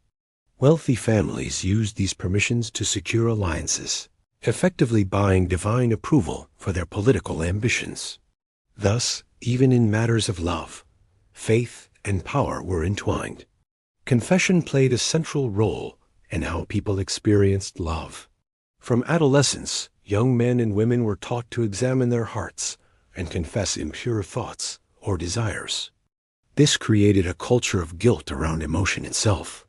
Wealthy families used these permissions to secure alliances, effectively buying divine approval for their political ambitions. Thus, even in matters of love, faith and power were entwined. Confession played a central role in how people experienced love. From adolescence, young men and women were taught to examine their hearts and confess impure thoughts or desires. This created a culture of guilt around emotion itself.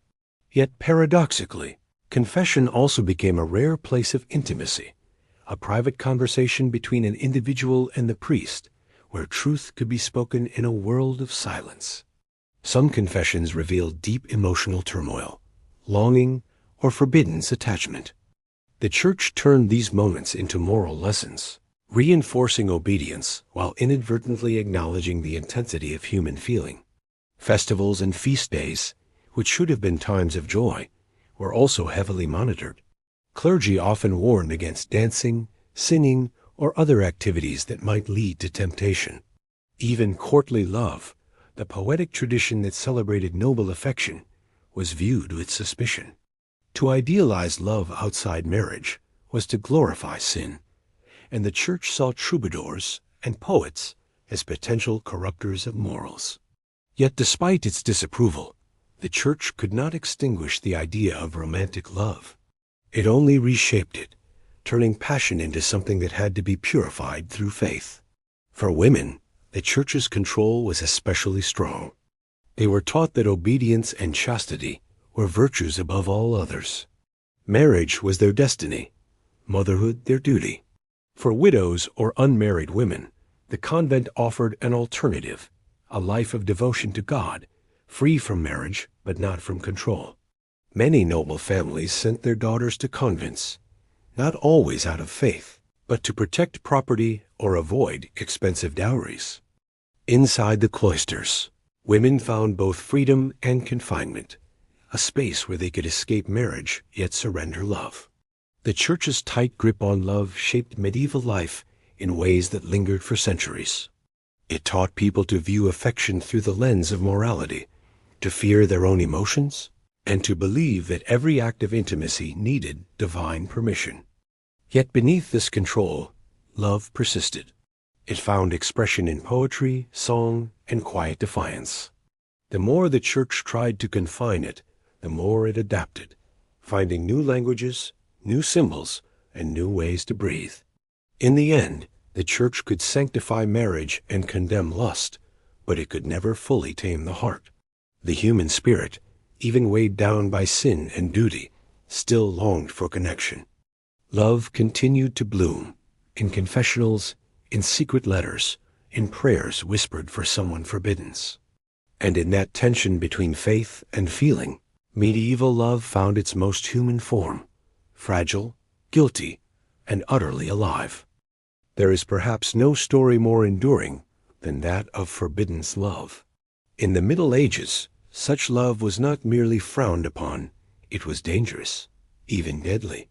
Yet paradoxically, confession also became a rare place of intimacy, a private conversation between an individual and the priest, where truth could be spoken in a world of silence. Some confessions revealed deep emotional turmoil, longing, or forbidden attachment. The church turned these moments into moral lessons, reinforcing obedience while inadvertently acknowledging the intensity of human feeling. Festivals and feast days, which should have been times of joy, were also heavily monitored. Clergy often warned against dancing, singing, or other activities that might lead to temptation. Even courtly love, the poetic tradition that celebrated noble affection, was viewed with suspicion. To idealize love outside marriage was to glorify sin, and the church saw troubadours and poets as potential corrupters of morals. Yet despite its disapproval, the church could not extinguish the idea of romantic love. It only reshaped it, turning passion into something that had to be purified through faith. For women, the church's control was especially strong. They were taught that obedience and chastity were virtues above all others. Marriage was their destiny, motherhood their duty. For widows or unmarried women, the convent offered an alternative, a life of devotion to God, free from marriage but not from control. Many noble families sent their daughters to convents, not always out of faith, but to protect property or avoid expensive dowries. Inside the cloisters, women found both freedom and confinement, a space where they could escape marriage yet surrender love. The church's tight grip on love shaped medieval life in ways that lingered for centuries. It taught people to view affection through the lens of morality, to fear their own emotions, and to believe that every act of intimacy needed divine permission. Yet beneath this control, love persisted. It found expression in poetry, song, and quiet defiance. The more the church tried to confine it, the more it adapted, finding new languages, new symbols, and new ways to breathe. In the end, the church could sanctify marriage and condemn lust, but it could never fully tame the heart. The human spirit, even weighed down by sin and duty, still longed for connection. Love continued to bloom, in confessionals, in secret letters, in prayers whispered for someone forbidden. And in that tension between faith and feeling, medieval love found its most human form, fragile, guilty, and utterly alive. There is perhaps no story more enduring than that of forbidden love. In the Middle Ages, such love was not merely frowned upon, it was dangerous, even deadly.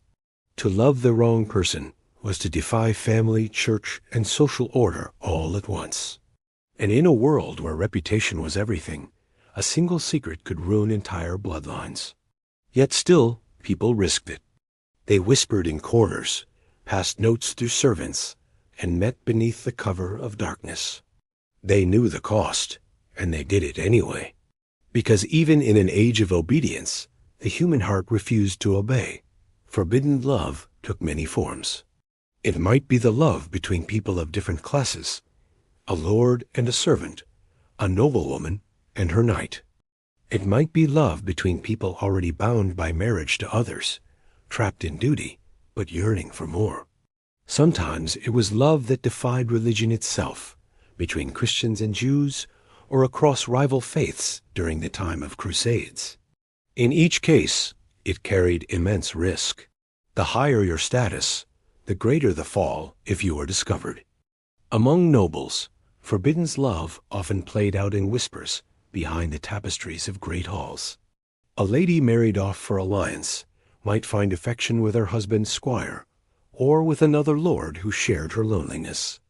To love the wrong person was to defy family, church, and social order all at once. And in a world where reputation was everything, a single secret could ruin entire bloodlines. Yet still, people risked it. They whispered in corners, passed notes through servants, and met beneath the cover of darkness. They knew the cost, and they did it anyway. Because even in an age of obedience, the human heart refused to obey. Forbidden love took many forms. It might be the love between people of different classes, a lord and a servant, a noblewoman and her knight. It might be love between people already bound by marriage to others, trapped in duty, but yearning for more. Sometimes it was love that defied religion itself, between Christians and Jews, or across rival faiths during the time of crusades. In each case, it carried immense risk. The higher your status, the greater the fall if you were discovered. Among nobles, forbidden love often played out in whispers behind the tapestries of great halls. A lady married off for alliance might find affection with her husband's squire, or with another lord who shared her loneliness.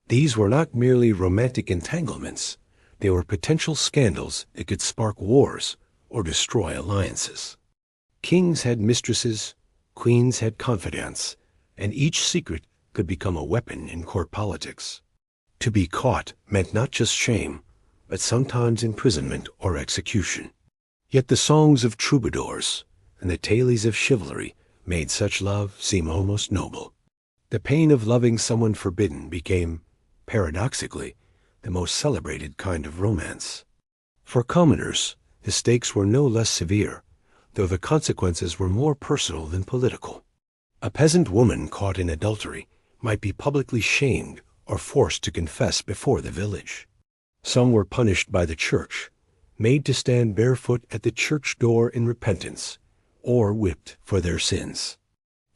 These were not merely romantic entanglements, they were potential scandals that could spark wars or destroy alliances. Kings had mistresses, queens had confidants, and each secret could become a weapon in court politics. To be caught meant not just shame, but sometimes imprisonment or execution. Yet the songs of troubadours and the tales of chivalry made such love seem almost noble. The pain of loving someone forbidden became, paradoxically, the most celebrated kind of romance. For commoners, the stakes were no less severe, though the consequences were more personal than political. A peasant woman caught in adultery might be publicly shamed or forced to confess before the village. Some were punished by the church, made to stand barefoot at the church door in repentance, or whipped for their sins.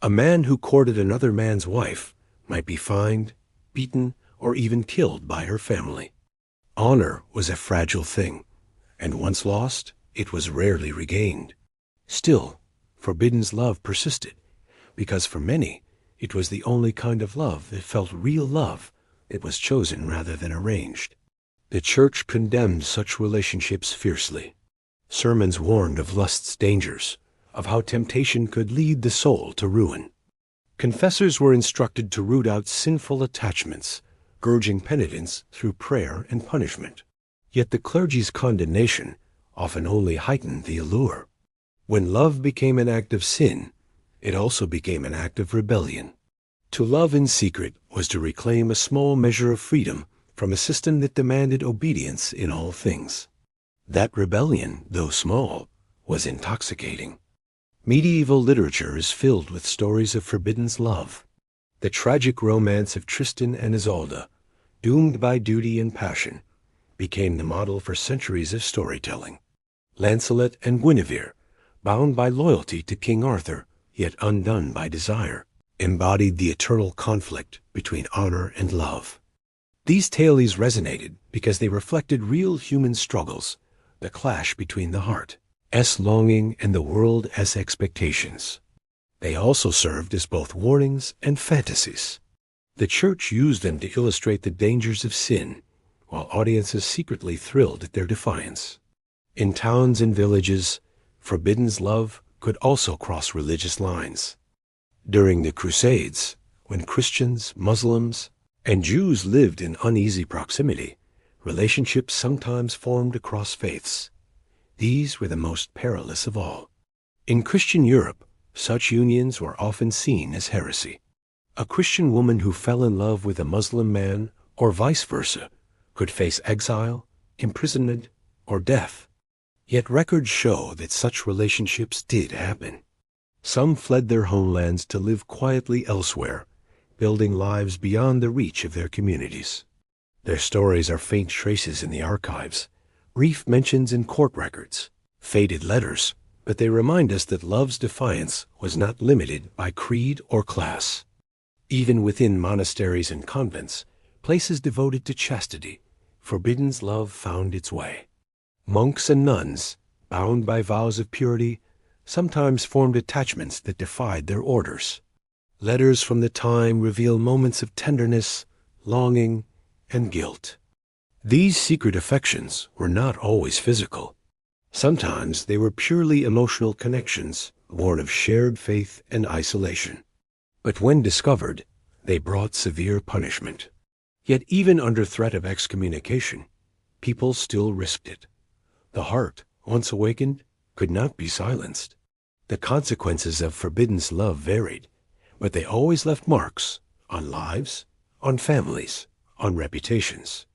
A man who courted another man's wife might be fined, beaten, or even killed by her family. Honor was a fragile thing, and once lost, it was rarely regained. Still, forbidden's love persisted, because for many, it was the only kind of love that felt real love. It was chosen rather than arranged. The church condemned such relationships fiercely. Sermons warned of lust's dangers, of how temptation could lead the soul to ruin. Confessors were instructed to root out sinful attachments, urging penitence through prayer and punishment. Yet the clergy's condemnation often only heightened the allure. When love became an act of sin, it also became an act of rebellion. To love in secret was to reclaim a small measure of freedom from a system that demanded obedience in all things. That rebellion, though small, was intoxicating. Medieval literature is filled with stories of forbidden's love. The tragic romance of Tristan and Isolde, doomed by duty and passion, became the model for centuries of storytelling. Lancelot and Guinevere, bound by loyalty to King Arthur, yet undone by desire, embodied the eternal conflict between honor and love. These tales resonated because they reflected real human struggles, the clash between the heart's longing and the world's expectations. They also served as both warnings and fantasies. The church used them to illustrate the dangers of sin, while audiences secretly thrilled at their defiance. In towns and villages, forbidden's love could also cross religious lines. During the Crusades, when Christians, Muslims, and Jews lived in uneasy proximity, relationships sometimes formed across faiths. These were the most perilous of all. In Christian Europe, such unions were often seen as heresy. A Christian woman who fell in love with a Muslim man, or vice versa, could face exile, imprisonment, or death. Yet records show that such relationships did happen. Some fled their homelands to live quietly elsewhere, building lives beyond the reach of their communities. Their stories are faint traces in the archives, brief mentions in court records, faded letters, but they remind us that love's defiance was not limited by creed or class. Even within monasteries and convents, places devoted to chastity, forbidden's love found its way. Monks and nuns, bound by vows of purity, sometimes formed attachments that defied their orders. Letters from the time reveal moments of tenderness, longing, and guilt. These secret affections were not always physical. Sometimes they were purely emotional connections, born of shared faith and isolation. But when discovered, they brought severe punishment. Yet even under threat of excommunication, people still risked it. The heart, once awakened, could not be silenced. The consequences of forbidden's love varied, but they always left marks on lives, on families, on reputations.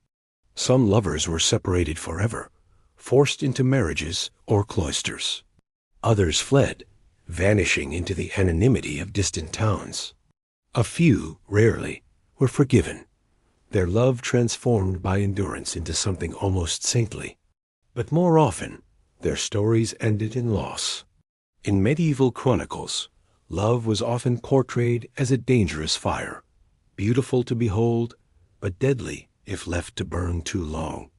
Some lovers were separated forever, forced into marriages or cloisters. Others fled, vanishing into the anonymity of distant towns. A few, rarely, were forgiven, their love transformed by endurance into something almost saintly. But more often, their stories ended in loss. In medieval chronicles, love was often portrayed as a dangerous fire, beautiful to behold, but deadly if left to burn too long.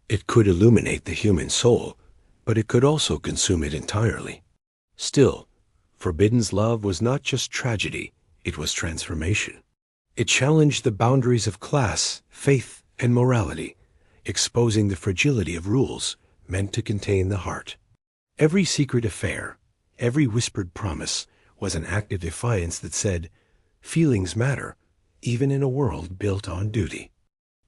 It could illuminate the human soul, but it could also consume it entirely. Still, Forbidden's love was not just tragedy, it was transformation. It challenged the boundaries of class, faith, and morality, exposing the fragility of rules meant to contain the heart. Every secret affair, every whispered promise, was an act of defiance that said, feelings matter, even in a world built on duty.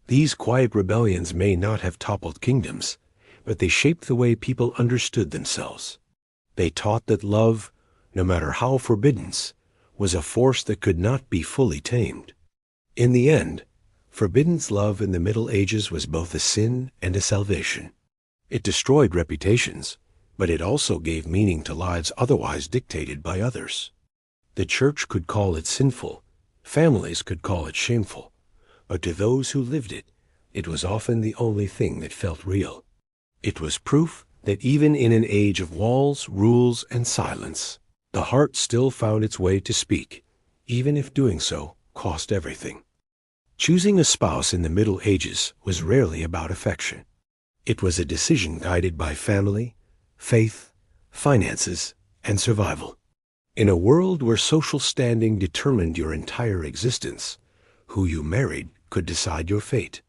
These quiet rebellions may not have toppled kingdoms, but they shaped the way people understood themselves. They taught that love, no matter how forbidden, was a force that could not be fully tamed. In the end, forbidden's love in the Middle Ages was both a sin and a salvation. It destroyed reputations, but it also gave meaning to lives otherwise dictated by others. The church could call it sinful, families could call it shameful, but to those who lived it, it was often the only thing that felt real. It was proof that even in an age of walls, rules, and silence, the heart still found its way to speak, even if doing so cost everything. Choosing a spouse in the Middle Ages was rarely about affection. It was a decision guided by family, faith, finances, and survival. In a world where social standing determined your entire existence, who you married could decide your fate.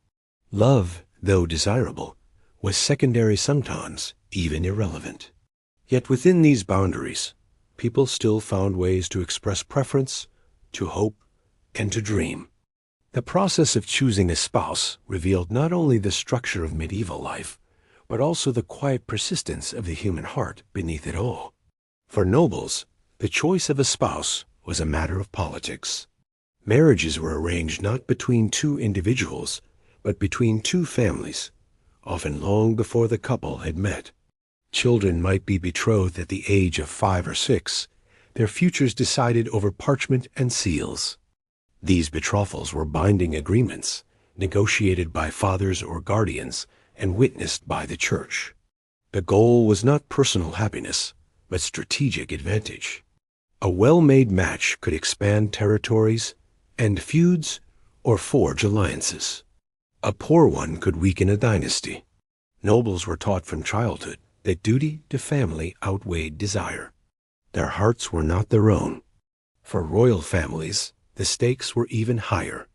Love, though desirable, was secondary, sometimes even irrelevant. Yet within these boundaries, people still found ways to express preference, to hope, and to dream. The process of choosing a spouse revealed not only the structure of medieval life, but also the quiet persistence of the human heart beneath it all. For nobles, the choice of a spouse was a matter of politics. Marriages were arranged not between two individuals, but between two families, often long before the couple had met. Children might be betrothed at the age of 5 or 6, their futures decided over parchment and seals. These betrothals were binding agreements, negotiated by fathers or guardians, and witnessed by the church. The goal was not personal happiness, but strategic advantage. A well-made match could expand territories, end feuds, or forge alliances. A poor one could weaken a dynasty. Nobles were taught from childhood that duty to family outweighed desire. Their hearts were not their own. For royal families, the stakes were even higher.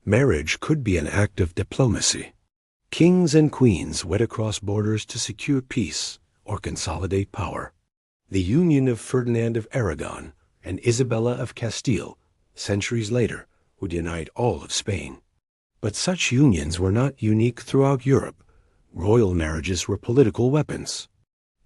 Marriage could be an act of diplomacy. Kings and queens went across borders to secure peace or consolidate power. The union of Ferdinand of Aragon and Isabella of Castile, centuries later, would unite all of Spain. But such unions were not unique throughout Europe. Royal marriages were political weapons.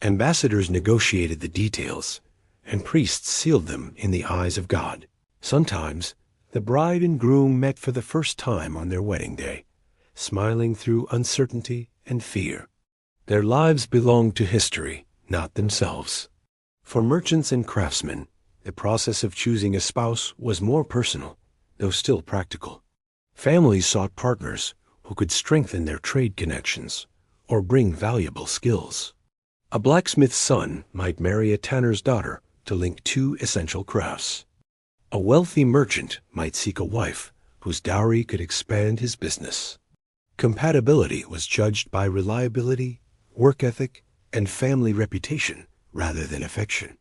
Ambassadors negotiated the details, and priests sealed them in the eyes of God. Sometimes, the bride and groom met for the first time on their wedding day, smiling through uncertainty and fear. Their lives belonged to history, not themselves. For merchants and craftsmen, the process of choosing a spouse was more personal, though still practical. Families sought partners who could strengthen their trade connections or bring valuable skills. A blacksmith's son might marry a tanner's daughter to link two essential crafts. A wealthy merchant might seek a wife whose dowry could expand his business. Compatibility was judged by reliability, work ethic, and family reputation rather than affection.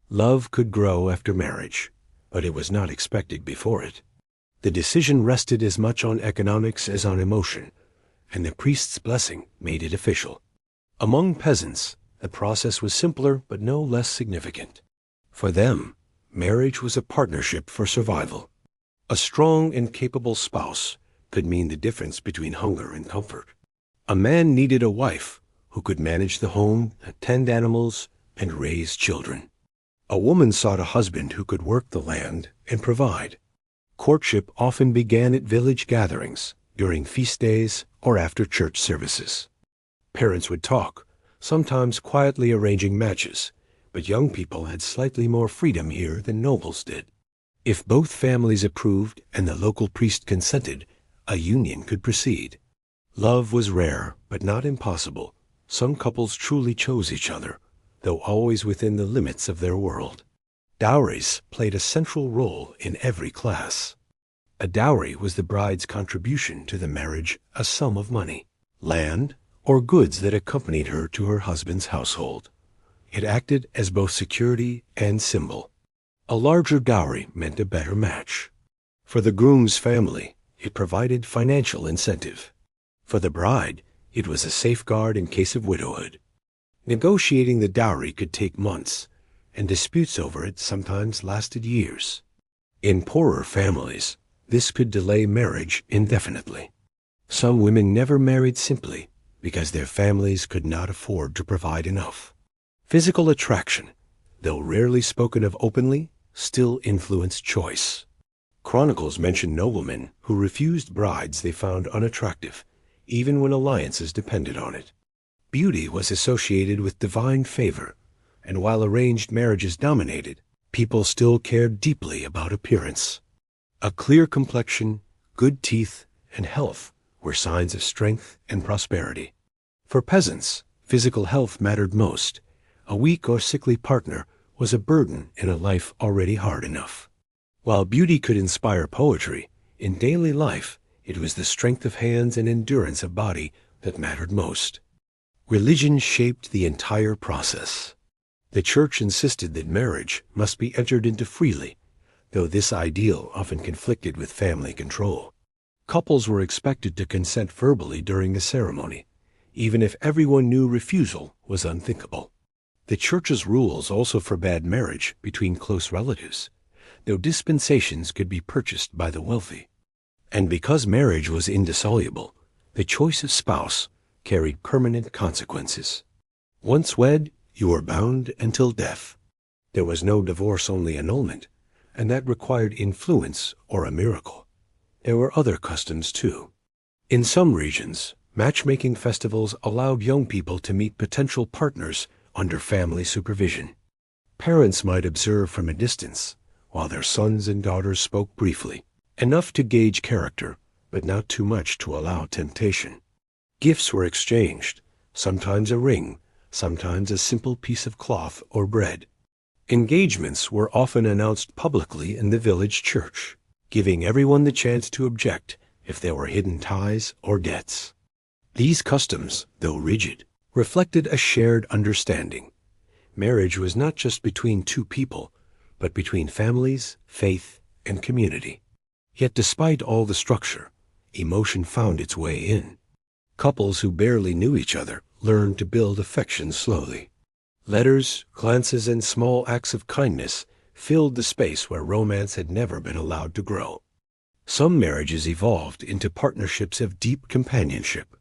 Love could grow after marriage, but it was not expected before it. The decision rested as much on economics as on emotion, and the priest's blessing made it official. Among peasants, the process was simpler but no less significant. For them, marriage was a partnership for survival. A strong and capable spouse could mean the difference between hunger and comfort. A man needed a wife who could manage the home, tend animals, and raise children. A woman sought a husband who could work the land and provide. Courtship often began at village gatherings, during feast days, or after church services. Parents would talk, sometimes quietly arranging matches, but young people had slightly more freedom here than nobles did. If both families approved and the local priest consented, a union could proceed. Love was rare, but not impossible. Some couples truly chose each other, though always within the limits of their world. Dowries played a central role in every class. A dowry was the bride's contribution to the marriage, a sum of money, land, or goods that accompanied her to her husband's household. It acted as both security and symbol. A larger dowry meant a better match. For the groom's family, it provided financial incentive. For the bride, it was a safeguard in case of widowhood. Negotiating the dowry could take months, and disputes over it sometimes lasted years. In poorer families, this could delay marriage indefinitely. Some women never married simply because their families could not afford to provide enough. Physical attraction, though rarely spoken of openly, still influenced choice. Chronicles mention noblemen who refused brides they found unattractive, even when alliances depended on it. Beauty was associated with divine favor, and while arranged marriages dominated, people still cared deeply about appearance. A clear complexion, good teeth, and health were signs of strength and prosperity. For peasants, physical health mattered most. A weak or sickly partner was a burden in a life already hard enough. While beauty could inspire poetry, in daily life it was the strength of hands and endurance of body that mattered most. Religion shaped the entire process. The church insisted that marriage must be entered into freely, though this ideal often conflicted with family control. Couples were expected to consent verbally during the ceremony, even if everyone knew refusal was unthinkable. The church's rules also forbade marriage between close relatives, though dispensations could be purchased by the wealthy. And because marriage was indissoluble, the choice of spouse carried permanent consequences. Once wed, you were bound until death. There was no divorce-only annulment, and that required influence or a miracle. There were other customs, too. In some regions, matchmaking festivals allowed young people to meet potential partners under family supervision. Parents might observe from a distance, while their sons and daughters spoke briefly, enough to gauge character, but not too much to allow temptation. Gifts were exchanged, sometimes a ring, sometimes a simple piece of cloth or bread. Engagements were often announced publicly in the village church, giving everyone the chance to object if there were hidden ties or debts. These customs, though rigid, reflected a shared understanding. Marriage was not just between two people, but between families, faith, and community. Yet despite all the structure, emotion found its way in. Couples who barely knew each other learned to build affection slowly. Letters, glances, and small acts of kindness filled the space where romance had never been allowed to grow. Some marriages evolved into partnerships of deep companionship.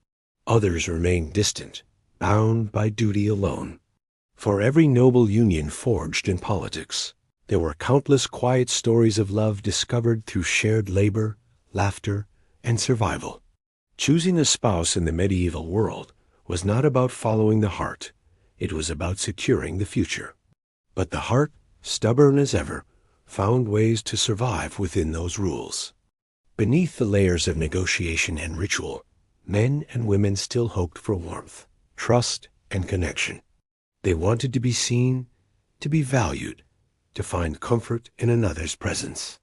Others remained distant, bound by duty alone. For every noble union forged in politics, there were countless quiet stories of love discovered through shared labor, laughter, and survival. Choosing a spouse in the medieval world was not about following the heart. It was about securing the future. But the heart, stubborn as ever, found ways to survive within those rules. Beneath the layers of negotiation and ritual, men and women still hoped for warmth, trust, and connection. They wanted to be seen, to be valued, to find comfort in another's presence.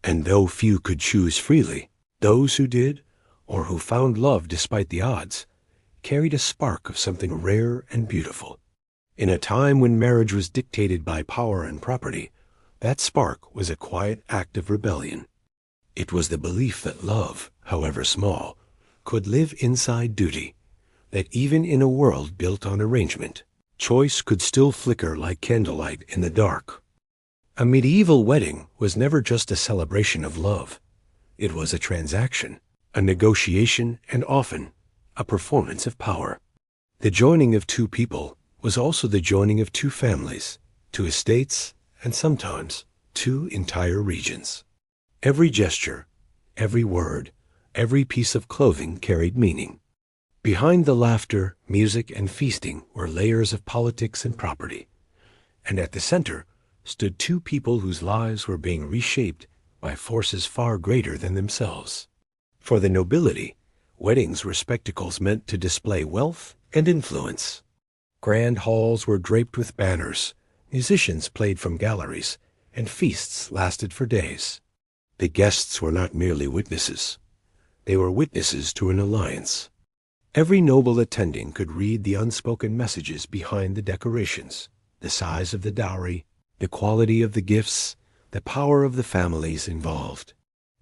And though few could choose freely, those who did, or who found love despite the odds, carried a spark of something rare and beautiful. In a time when marriage was dictated by power and property, that spark was a quiet act of rebellion. It was the belief that love, however small, could live inside duty, that even in a world built on arrangement, choice could still flicker like candlelight in the dark. A medieval wedding was never just a celebration of love. It was a transaction, a negotiation, and often a performance of power. The joining of two people was also the joining of two families, two estates, and sometimes two entire regions. Every gesture, every word, every piece of clothing carried meaning. Behind the laughter, music, and feasting were layers of politics and property. And at the center stood two people whose lives were being reshaped by forces far greater than themselves. For the nobility, weddings were spectacles meant to display wealth and influence. Grand halls were draped with banners, musicians played from galleries, and feasts lasted for days. The guests were not merely witnesses. They were witnesses to an alliance. Every noble attending could read the unspoken messages behind the decorations, the size of the dowry, the quality of the gifts, the power of the families involved.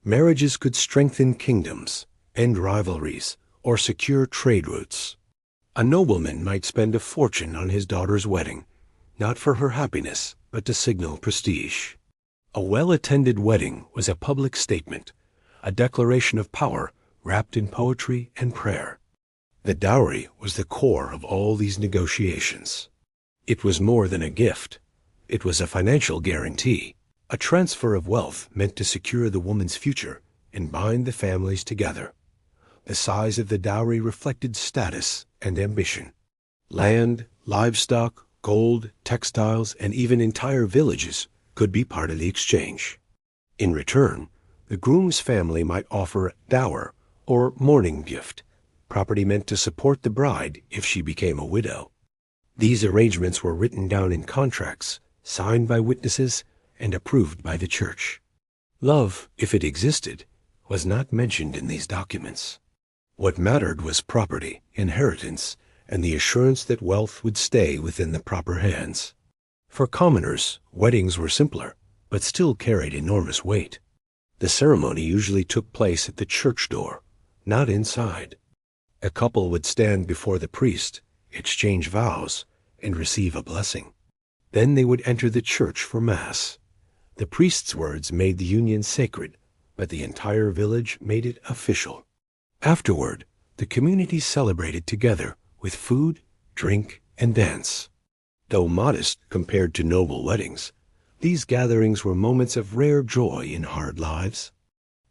Marriages could strengthen kingdoms, end rivalries, or secure trade routes. A nobleman might spend a fortune on his daughter's wedding, not for her happiness, but to signal prestige. A well-attended wedding was a public statement, a declaration of power wrapped in poetry and prayer. The dowry was the core of all these negotiations. It was more than a gift. It was a financial guarantee, a transfer of wealth meant to secure the woman's future and bind the families together. The size of the dowry reflected status and ambition. Land, livestock, gold, textiles, and even entire villages could be part of the exchange. In return, the groom's family might offer a dower or mourning gift, property meant to support the bride if she became a widow. These arrangements were written down in contracts, signed by witnesses, and approved by the church. Love, if it existed, was not mentioned in these documents. What mattered was property, inheritance, and the assurance that wealth would stay within the proper hands. For commoners, weddings were simpler, but still carried enormous weight. The ceremony usually took place at the church door, not inside. A couple would stand before the priest, exchange vows, and receive a blessing. Then they would enter the church for Mass. The priest's words made the union sacred, but the entire village made it official. Afterward, the community celebrated together with food, drink, and dance. Though modest compared to noble weddings, these gatherings were moments of rare joy in hard lives.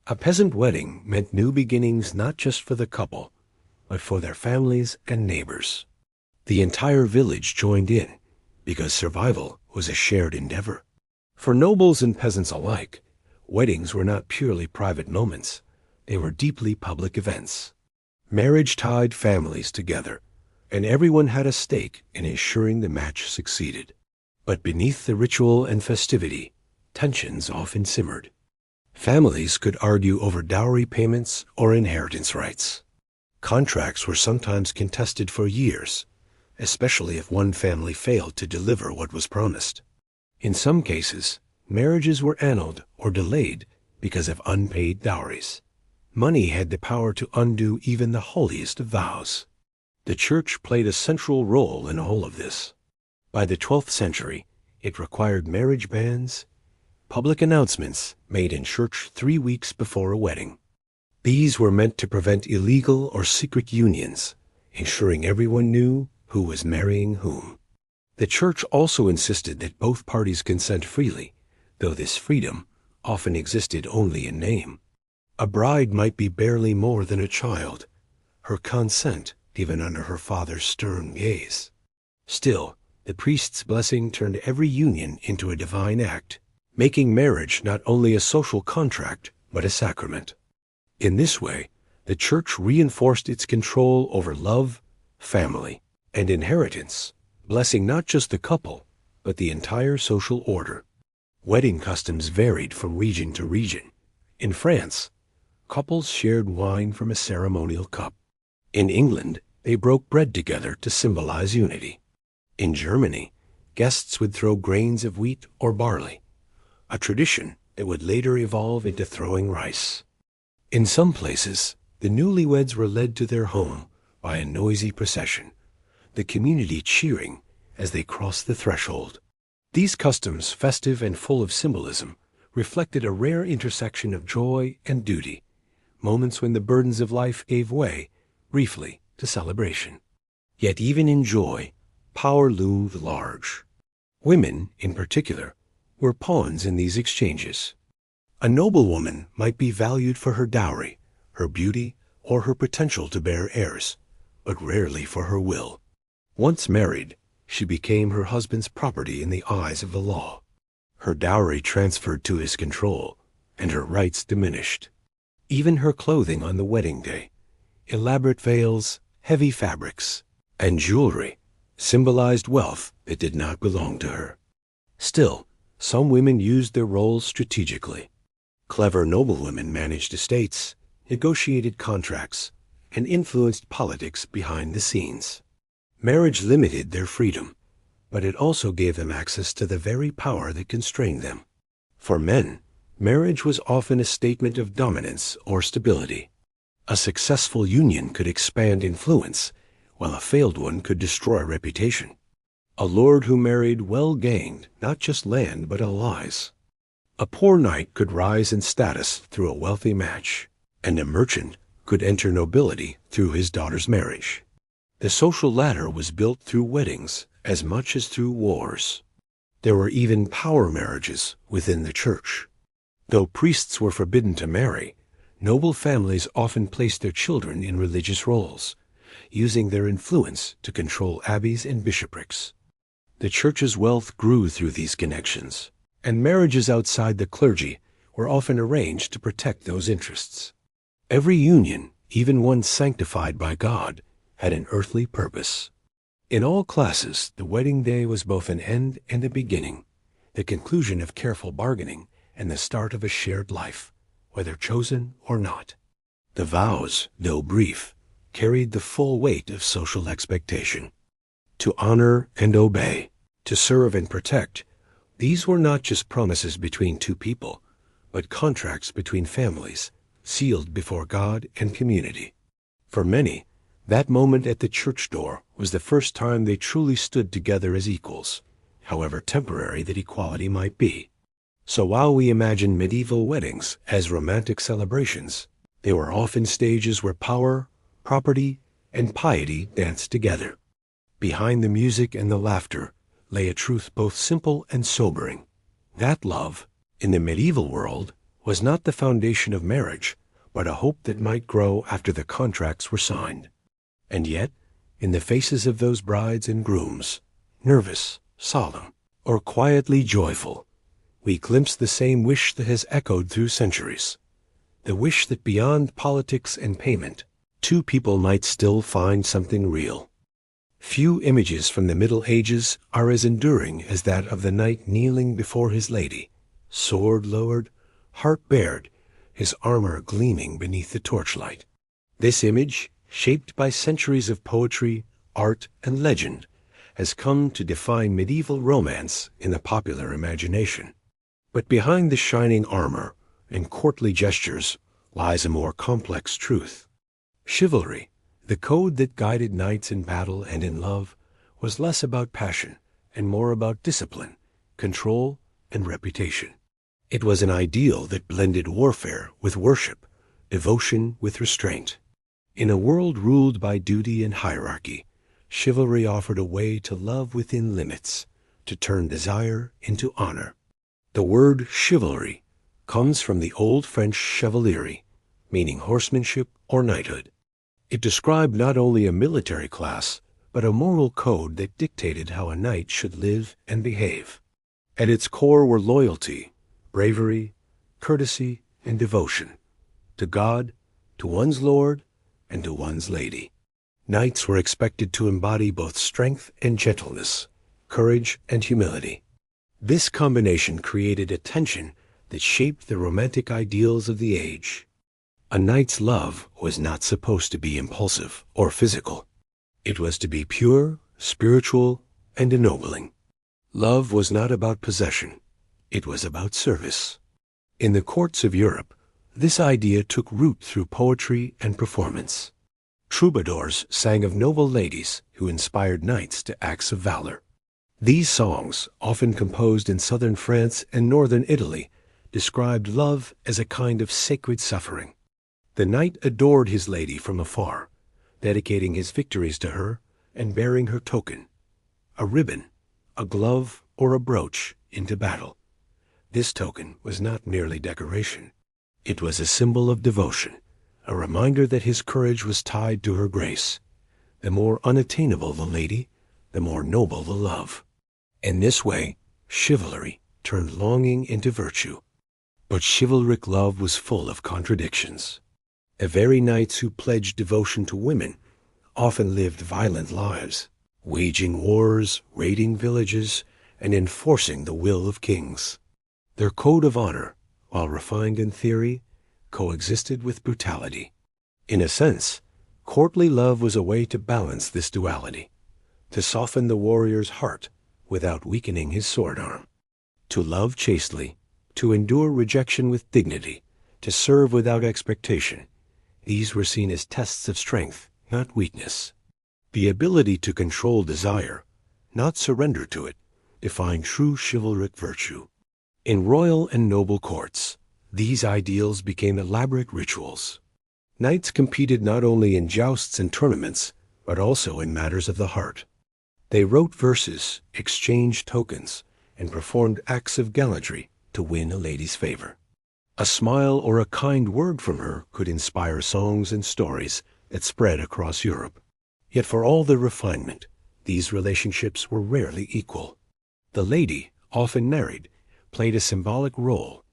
A peasant wedding meant new beginnings not just for the couple, but for their families and neighbors. The entire village joined in, because survival was a shared endeavor. For nobles and peasants alike, weddings were not purely private moments. They were deeply public events. Marriage tied families together, and everyone had a stake in ensuring the match succeeded. But beneath the ritual and festivity, tensions often simmered. Families could argue over dowry payments or inheritance rights. Contracts were sometimes contested for years, especially if one family failed to deliver what was promised. In some cases, marriages were annulled or delayed because of unpaid dowries. Money had the power to undo even the holiest of vows. The church played a central role in all of this. By the 12th century, it required marriage bans, public announcements made in church 3 weeks before a wedding. These were meant to prevent illegal or secret unions, ensuring everyone knew who was marrying whom. The church also insisted that both parties consent freely, though this freedom often existed only in name. A bride might be barely more than a child, her consent given under her father's stern gaze. Still, the priest's blessing turned every union into a divine act, making marriage not only a social contract, but a sacrament. In this way, the church reinforced its control over love, family, and inheritance, blessing not just the couple, but the entire social order. Wedding customs varied from region to region. In France, couples shared wine from a ceremonial cup. In England, they broke bread together to symbolize unity. In Germany, guests would throw grains of wheat or barley, a tradition that would later evolve into throwing rice. In some places, the newlyweds were led to their home by a noisy procession, the community cheering as they crossed the threshold. These customs, festive and full of symbolism, reflected a rare intersection of joy and duty, moments when the burdens of life gave way, briefly, to celebration. Yet even in joy, power loomed large. Women, in particular, were pawns in these exchanges. A noblewoman might be valued for her dowry, her beauty, or her potential to bear heirs, but rarely for her will. Once married, she became her husband's property in the eyes of the law. Her dowry transferred to his control, and her rights diminished. Even her clothing on the wedding day, elaborate veils, heavy fabrics, and jewelry, symbolized wealth that did not belong to her. Still, some women used their roles strategically. Clever noblewomen managed estates, negotiated contracts, and influenced politics behind the scenes. Marriage limited their freedom, but it also gave them access to the very power that constrained them. For men, marriage was often a statement of dominance or stability. A successful union could expand influence, while a failed one could destroy reputation. A lord who married well gained not just land but allies. A poor knight could rise in status through a wealthy match, and a merchant could enter nobility through his daughter's marriage. The social ladder was built through weddings as much as through wars. There were even power marriages within the church. Though priests were forbidden to marry, noble families often placed their children in religious roles, using their influence to control abbeys and bishoprics. The church's wealth grew through these connections, and marriages outside the clergy were often arranged to protect those interests. Every union, even one sanctified by God, had an earthly purpose. In all classes, the wedding day was both an end and a beginning, the conclusion of careful bargaining and the start of a shared life, whether chosen or not. The vows, though brief, carried the full weight of social expectation. To honor and obey, to serve and protect, these were not just promises between two people, but contracts between families, sealed before God and community. For many, that moment at the church door was the first time they truly stood together as equals, however temporary that equality might be. So while we imagine medieval weddings as romantic celebrations, they were often stages where power, property, and piety danced together. Behind the music and the laughter lay a truth both simple and sobering. That love, in the medieval world, was not the foundation of marriage, but a hope that might grow after the contracts were signed. And yet, in the faces of those brides and grooms, nervous, solemn, or quietly joyful, we glimpse the same wish that has echoed through centuries. The wish that beyond politics and payment, two people might still find something real. Few images from the Middle Ages are as enduring as that of the knight kneeling before his lady, sword lowered, heart bared, his armor gleaming beneath the torchlight. This image, shaped by centuries of poetry, art, and legend, has come to define medieval romance in the popular imagination. But behind the shining armor and courtly gestures lies a more complex truth. Chivalry, the code that guided knights in battle and in love, was less about passion and more about discipline, control, and reputation. It was an ideal that blended warfare with worship, devotion with restraint. In a world ruled by duty and hierarchy, chivalry offered a way to love within limits, to turn desire into honor. The word chivalry comes from the Old French chevalerie, meaning horsemanship or knighthood. It described not only a military class, but a moral code that dictated how a knight should live and behave. At its core were loyalty, bravery, courtesy, and devotion to God, to one's lord, and to one's lady. Knights were expected to embody both strength and gentleness, courage and humility. This combination created a tension that shaped the romantic ideals of the age. A knight's love was not supposed to be impulsive or physical. It was to be pure, spiritual, and ennobling. Love was not about possession. It was about service. In the courts of Europe, this idea took root through poetry and performance. Troubadours sang of noble ladies who inspired knights to acts of valor. These songs, often composed in southern France and northern Italy, described love as a kind of sacred suffering. The knight adored his lady from afar, dedicating his victories to her and bearing her token, a ribbon, a glove, or a brooch, into battle. This token was not merely decoration. It was a symbol of devotion, a reminder that his courage was tied to her grace. The more unattainable the lady, the more noble the love. In this way, chivalry turned longing into virtue. But chivalric love was full of contradictions. The very knights who pledged devotion to women often lived violent lives, waging wars, raiding villages, and enforcing the will of kings. Their code of honor, while refined in theory, coexisted with brutality. In a sense, courtly love was a way to balance this duality, to soften the warrior's heart without weakening his sword arm. To love chastely, to endure rejection with dignity, to serve without expectation. These were seen as tests of strength, not weakness. The ability to control desire, not surrender to it, defined true chivalric virtue. In royal and noble courts, these ideals became elaborate rituals. Knights competed not only in jousts and tournaments, but also in matters of the heart. They wrote verses, exchanged tokens, and performed acts of gallantry to win a lady's favor. A smile or a kind word from her could inspire songs and stories that spread across Europe. Yet for all their refinement, these relationships were rarely equal. The lady, often married, played a symbolic role,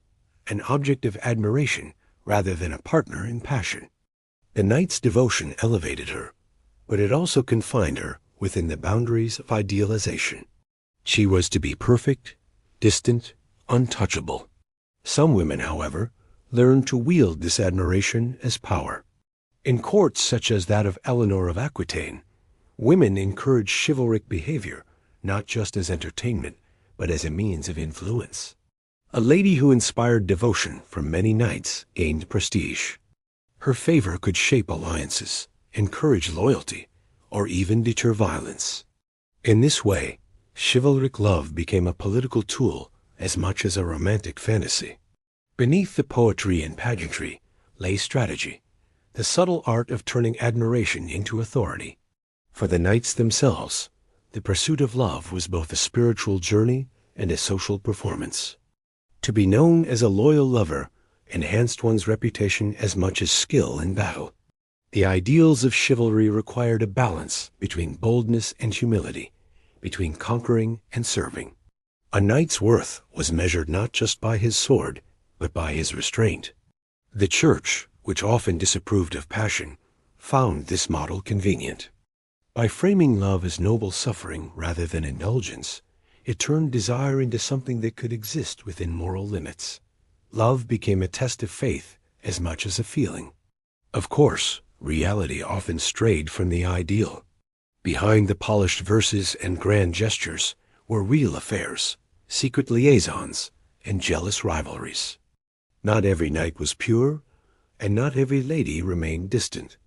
an object of admiration rather than a partner in passion. The knight's devotion elevated her, but it also confined her within the boundaries of idealization. She was to be perfect, distant, untouchable. Some women, however, learned to wield this admiration as power. In courts such as that of Eleanor of Aquitaine, women encouraged chivalric behavior, not just as entertainment, but as a means of influence. A lady who inspired devotion from many knights gained prestige. Her favor could shape alliances, encourage loyalty, or even deter violence. In this way, chivalric love became a political tool as much as a romantic fantasy. Beneath the poetry and pageantry lay strategy, the subtle art of turning admiration into authority. For the knights themselves, the pursuit of love was both a spiritual journey and a social performance. To be known as a loyal lover enhanced one's reputation as much as skill in battle. The ideals of chivalry required a balance between boldness and humility, between conquering and serving. A knight's worth was measured not just by his sword, but by his restraint. The Church, which often disapproved of passion, found this model convenient. By framing love as noble suffering rather than indulgence, it turned desire into something that could exist within moral limits. Love became a test of faith as much as a feeling. Of course, reality often strayed from the ideal. Behind the polished verses and grand gestures were real affairs, secret liaisons, and jealous rivalries. Not every knight was pure, and not every lady remained distant.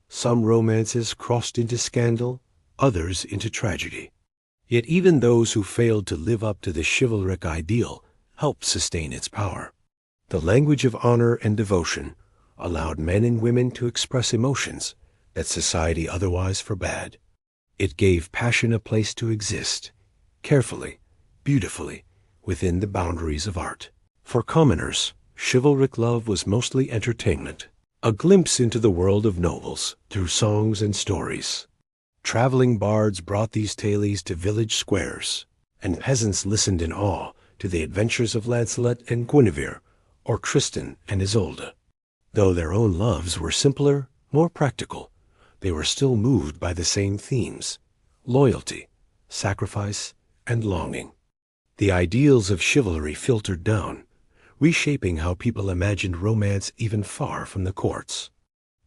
Some romances crossed into scandal, others into tragedy. Yet even those who failed to live up to the chivalric ideal helped sustain its power. The language of honor and devotion allowed men and women to express emotions that society otherwise forbade. It gave passion a place to exist, carefully, beautifully, within the boundaries of art. For commoners, chivalric love was mostly entertainment, a glimpse into the world of nobles through songs and stories. Traveling bards brought these tales to village squares, and peasants listened in awe to the adventures of Lancelot and Guinevere, or Tristan and Isolde. Though their own loves were simpler, more practical, they were still moved by the same themes: loyalty, sacrifice, and longing. The ideals of chivalry filtered down, reshaping how people imagined romance even far from the courts.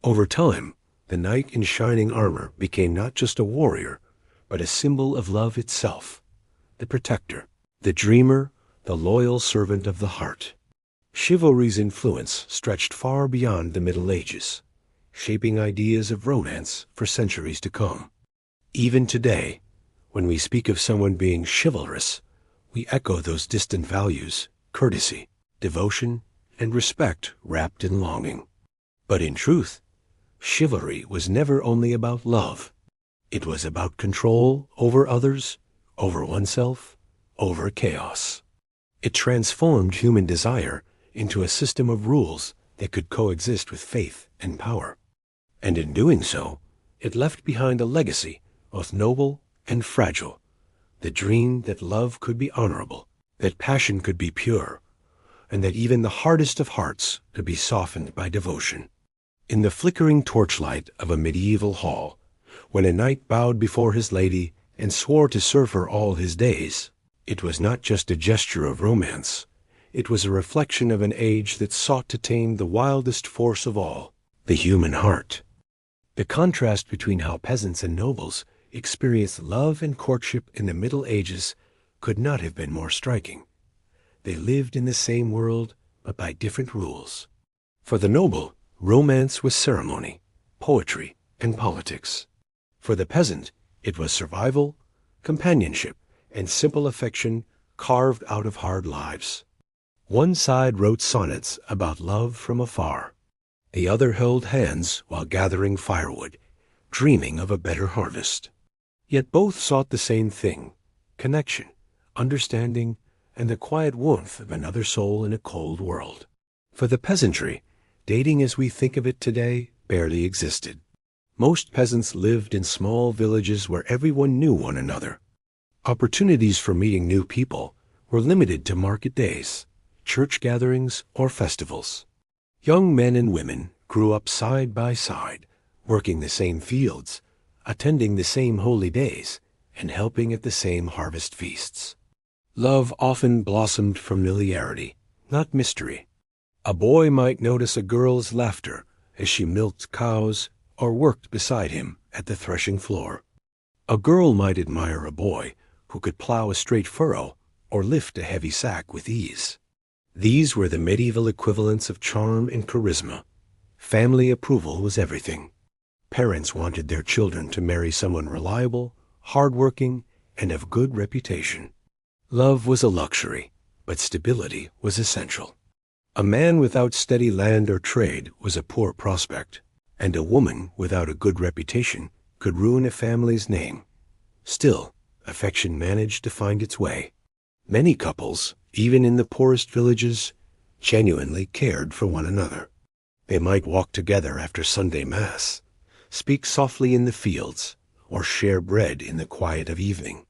Over time, the knight in shining armor became not just a warrior, but a symbol of love itself, the protector, the dreamer, the loyal servant of the heart. Chivalry's influence stretched far beyond the Middle Ages, shaping ideas of romance for centuries to come. Even today, when we speak of someone being chivalrous, we echo those distant values: courtesy, devotion, and respect wrapped in longing. But in truth, chivalry was never only about love. It was about control over others, over oneself, over chaos. It transformed human desire into a system of rules that could coexist with faith and power. And in doing so, it left behind a legacy, both noble and fragile: the dream that love could be honorable, that passion could be pure, and that even the hardest of hearts could be softened by devotion. In the flickering torchlight of a medieval hall, when a knight bowed before his lady and swore to serve her all his days, it was not just a gesture of romance. It was a reflection of an age that sought to tame the wildest force of all, the human heart. The contrast between how peasants and nobles experienced love and courtship in the Middle Ages could not have been more striking. They lived in the same world, but by different rules. For the noble, romance was ceremony, poetry, and politics. For the peasant, it was survival, companionship, and simple affection carved out of hard lives. One side wrote sonnets about love from afar. The other held hands while gathering firewood, dreaming of a better harvest. Yet both sought the same thing: connection, understanding, and the quiet warmth of another soul in a cold world. For the peasantry, dating as we think of it today barely existed. Most peasants lived in small villages where everyone knew one another. Opportunities for meeting new people were limited to market days, church gatherings, or festivals. Young men and women grew up side by side, working the same fields, attending the same holy days, and helping at the same harvest feasts. Love often blossomed from familiarity, not mystery. A boy might notice a girl's laughter as she milked cows or worked beside him at the threshing floor. A girl might admire a boy who could plow a straight furrow or lift a heavy sack with ease. These were the medieval equivalents of charm and charisma. Family approval was everything. Parents wanted their children to marry someone reliable, hardworking, and of good reputation. Love was a luxury, but stability was essential. A man without steady land or trade was a poor prospect, and a woman without a good reputation could ruin a family's name. Still, affection managed to find its way. Many couples, even in the poorest villages, genuinely cared for one another. They might walk together after Sunday Mass, speak softly in the fields, or share bread in the quiet of evening.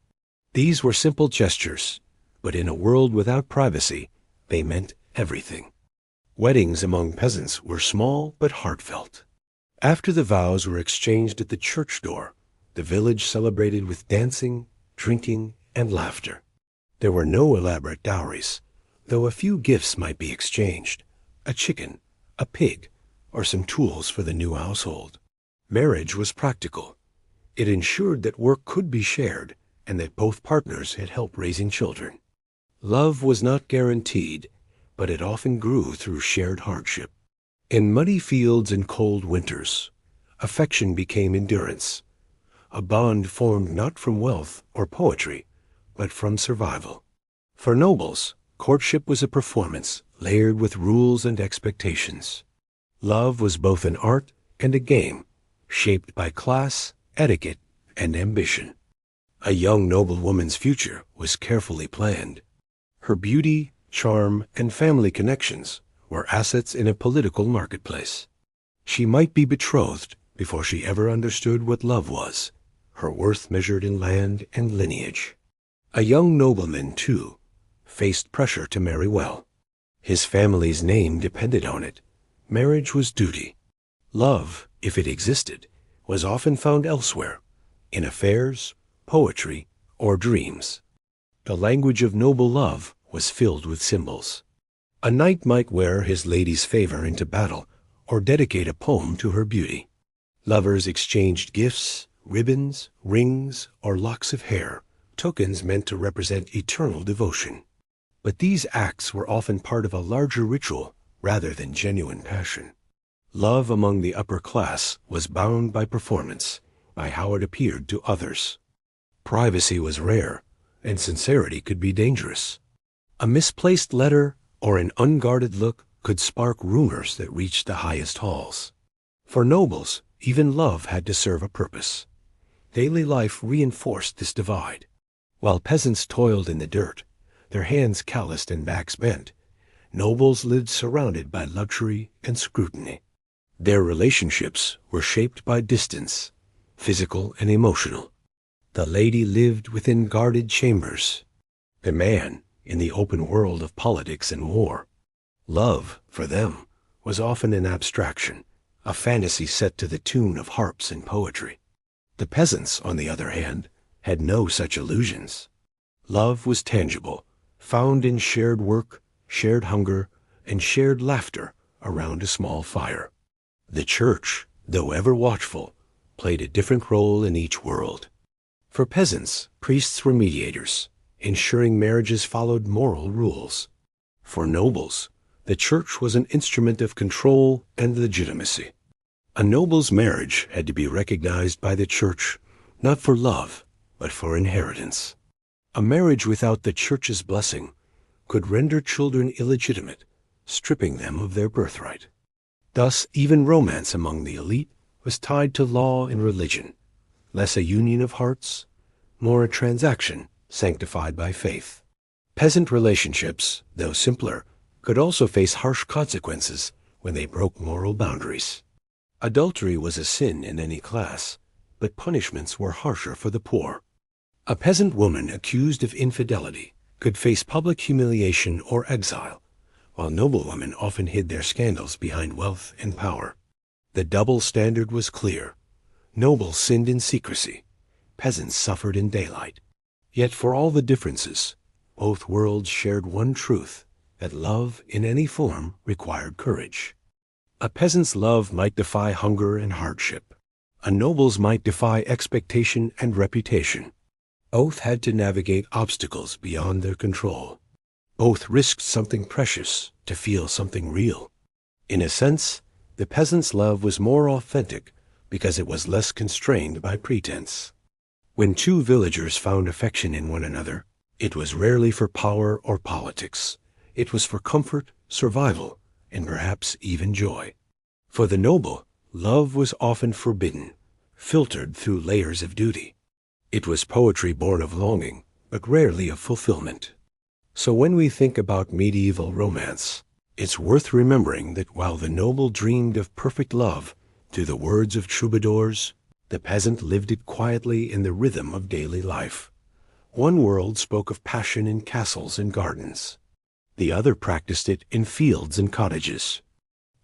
These were simple gestures, but in a world without privacy, they meant everything. Weddings among peasants were small but heartfelt. After the vows were exchanged at the church door, the village celebrated with dancing, drinking, and laughter. There were no elaborate dowries, though a few gifts might be exchanged: a chicken, a pig, or some tools for the new household. Marriage was practical. It ensured that work could be shared and that both partners had help raising children. Love was not guaranteed, but it often grew through shared hardship. In muddy fields and cold winters, affection became endurance, a bond formed not from wealth or poetry, but from survival. For nobles, courtship was a performance layered with rules and expectations. Love was both an art and a game, shaped by class, etiquette, and ambition. A young noblewoman's future was carefully planned. Her beauty, charm, and family connections were assets in a political marketplace. She might be betrothed before she ever understood what love was, her worth measured in land and lineage. A young nobleman, too, faced pressure to marry well. His family's name depended on it. Marriage was duty. Love, if it existed, was often found elsewhere, in affairs, poetry, or dreams. The language of noble love was filled with symbols. A knight might wear his lady's favor into battle or dedicate a poem to her beauty. Lovers exchanged gifts, ribbons, rings, or locks of hair, tokens meant to represent eternal devotion. But these acts were often part of a larger ritual rather than genuine passion. Love among the upper class was bound by performance, by how it appeared to others. Privacy was rare, and sincerity could be dangerous. A misplaced letter or an unguarded look could spark rumors that reached the highest halls. For nobles, even love had to serve a purpose. Daily life reinforced this divide. While peasants toiled in the dirt, their hands calloused and backs bent, nobles lived surrounded by luxury and scrutiny. Their relationships were shaped by distance, physical and emotional. The lady lived within guarded chambers, the man in the open world of politics and war. Love, for them, was often an abstraction, a fantasy set to the tune of harps and poetry. The peasants, on the other hand, had no such illusions. Love was tangible, found in shared work, shared hunger, and shared laughter around a small fire. The church, though ever watchful, played a different role in each world. For peasants, priests were mediators, ensuring marriages followed moral rules. For nobles, the church was an instrument of control and legitimacy. A noble's marriage had to be recognized by the church, not for love, but for inheritance. A marriage without the church's blessing could render children illegitimate, stripping them of their birthright. Thus, even romance among the elite was tied to law and religion, less a union of hearts, more a transaction sanctified by faith. Peasant relationships, though simpler, could also face harsh consequences when they broke moral boundaries. Adultery was a sin in any class, but punishments were harsher for the poor. A peasant woman accused of infidelity could face public humiliation or exile, while noblewomen often hid their scandals behind wealth and power. The double standard was clear. Nobles sinned in secrecy, peasants suffered in daylight. Yet for all the differences, both worlds shared one truth, that love in any form required courage. A peasant's love might defy hunger and hardship. A noble's might defy expectation and reputation. Both had to navigate obstacles beyond their control. Both risked something precious to feel something real. In a sense, the peasant's love was more authentic because it was less constrained by pretense. When two villagers found affection in one another, it was rarely for power or politics. It was for comfort, survival, and perhaps even joy. For the noble, love was often forbidden, filtered through layers of duty. It was poetry born of longing, but rarely of fulfillment. So when we think about medieval romance, it's worth remembering that while the noble dreamed of perfect love through the words of troubadours, the peasant lived it quietly in the rhythm of daily life. One world spoke of passion in castles and gardens. The other practiced it in fields and cottages.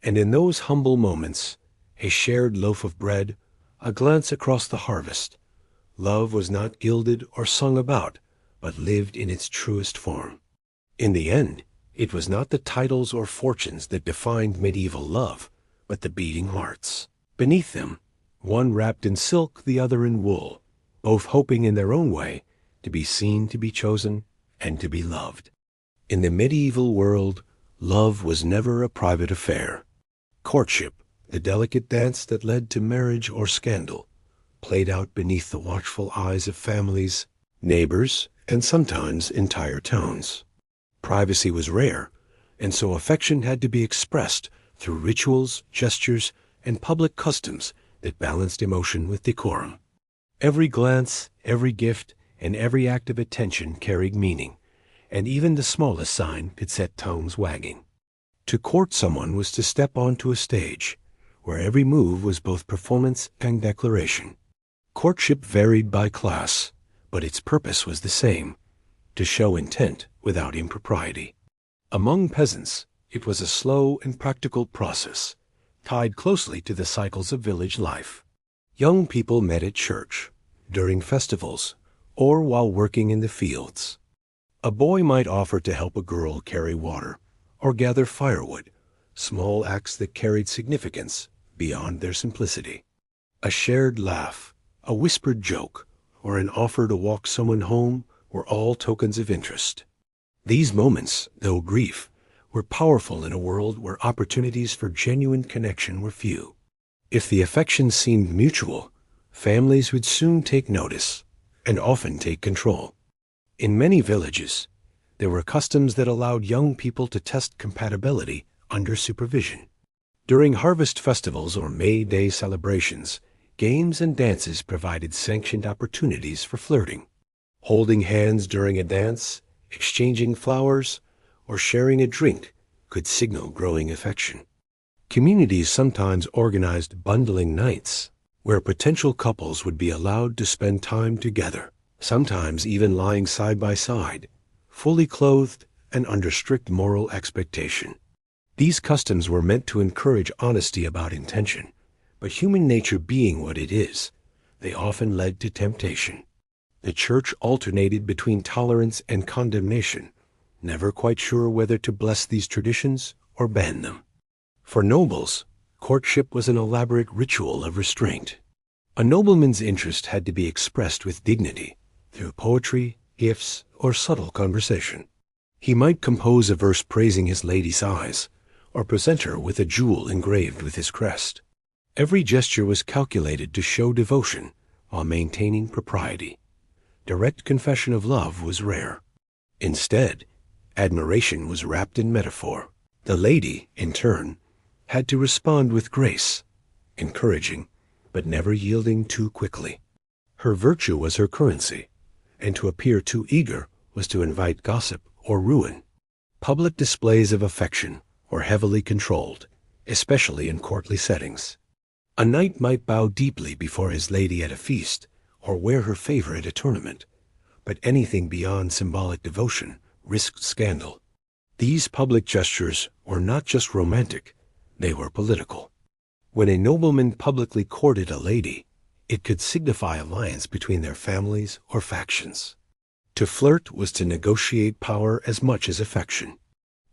And in those humble moments, a shared loaf of bread, a glance across the harvest, love was not gilded or sung about, but lived in its truest form. In the end, it was not the titles or fortunes that defined medieval love, but the beating hearts. Beneath them, one wrapped in silk, the other in wool, both hoping in their own way to be seen, to be chosen, and to be loved. In the medieval world, love was never a private affair. Courtship, the delicate dance that led to marriage or scandal, played out beneath the watchful eyes of families, neighbors, and sometimes entire towns. Privacy was rare, and so affection had to be expressed through rituals, gestures, and public customs that balanced emotion with decorum. Every glance, every gift, and every act of attention carried meaning, and even the smallest sign could set tongues wagging. To court someone was to step onto a stage, where every move was both performance and declaration. Courtship varied by class, but its purpose was the same, to show intent without impropriety. Among peasants, it was a slow and practical process, tied closely to the cycles of village life. Young people met at church, during festivals, or while working in the fields. A boy might offer to help a girl carry water or gather firewood, small acts that carried significance beyond their simplicity. A shared laugh, a whispered joke, or an offer to walk someone home were all tokens of interest. These moments, though brief, were powerful in a world where opportunities for genuine connection were few. If the affection seemed mutual, families would soon take notice, and often take control. In many villages, there were customs that allowed young people to test compatibility under supervision. During harvest festivals or May Day celebrations, games and dances provided sanctioned opportunities for flirting. Holding hands during a dance, exchanging flowers, or sharing a drink could signal growing affection. Communities sometimes organized bundling nights, where potential couples would be allowed to spend time together, sometimes even lying side by side, fully clothed and under strict moral expectation. These customs were meant to encourage honesty about intention, but human nature being what it is, they often led to temptation. The church alternated between tolerance and condemnation, never quite sure whether to bless these traditions or ban them. For nobles, courtship was an elaborate ritual of restraint. A nobleman's interest had to be expressed with dignity through poetry, gifts, or subtle conversation. He might compose a verse praising his lady's eyes, or present her with a jewel engraved with his crest. Every gesture was calculated to show devotion while maintaining propriety. Direct confession of love was rare. Instead, admiration was wrapped in metaphor. The lady, in turn, had to respond with grace, encouraging, but never yielding too quickly. Her virtue was her currency, and to appear too eager was to invite gossip or ruin. Public displays of affection were heavily controlled, especially in courtly settings. A knight might bow deeply before his lady at a feast, or wear her favor at a tournament, but anything beyond symbolic devotion risked scandal. These public gestures were not just romantic, they were political. When a nobleman publicly courted a lady, it could signify alliance between their families or factions. To flirt was to negotiate power as much as affection.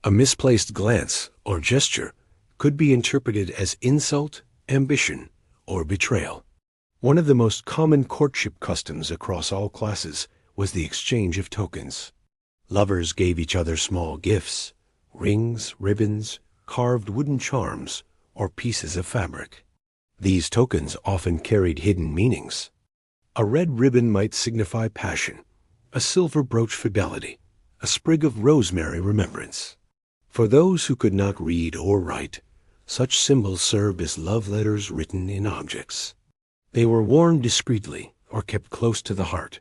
A misplaced glance or gesture could be interpreted as insult, ambition, or betrayal. One of the most common courtship customs across all classes was the exchange of tokens. Lovers gave each other small gifts, rings, ribbons, carved wooden charms, or pieces of fabric. These tokens often carried hidden meanings. A red ribbon might signify passion, a silver brooch fidelity, a sprig of rosemary remembrance. For those who could not read or write, such symbols served as love letters written in objects. They were worn discreetly or kept close to the heart,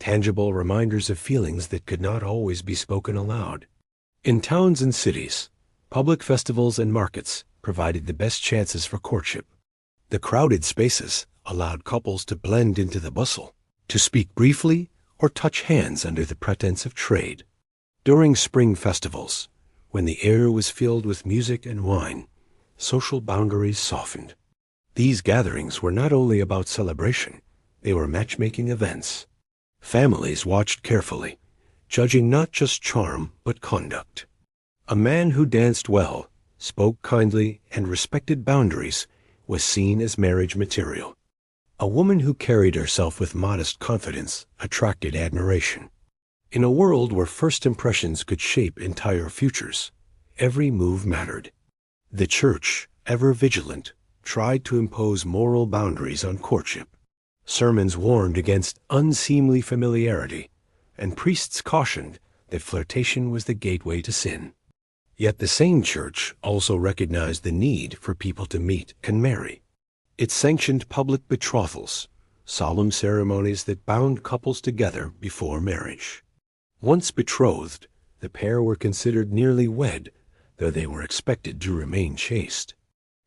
tangible reminders of feelings that could not always be spoken aloud. In towns and cities, public festivals and markets provided the best chances for courtship. The crowded spaces allowed couples to blend into the bustle, to speak briefly or touch hands under the pretense of trade. During spring festivals, when the air was filled with music and wine, social boundaries softened. These gatherings were not only about celebration, they were matchmaking events. Families watched carefully, judging not just charm but conduct. A man who danced well, spoke kindly, and respected boundaries was seen as marriage material. A woman who carried herself with modest confidence attracted admiration. In a world where first impressions could shape entire futures, every move mattered. The church, ever vigilant, tried to impose moral boundaries on courtship. Sermons warned against unseemly familiarity, and priests cautioned that flirtation was the gateway to sin. Yet the same church also recognized the need for people to meet and marry. It sanctioned public betrothals, solemn ceremonies that bound couples together before marriage. Once betrothed, the pair were considered nearly wed, though they were expected to remain chaste.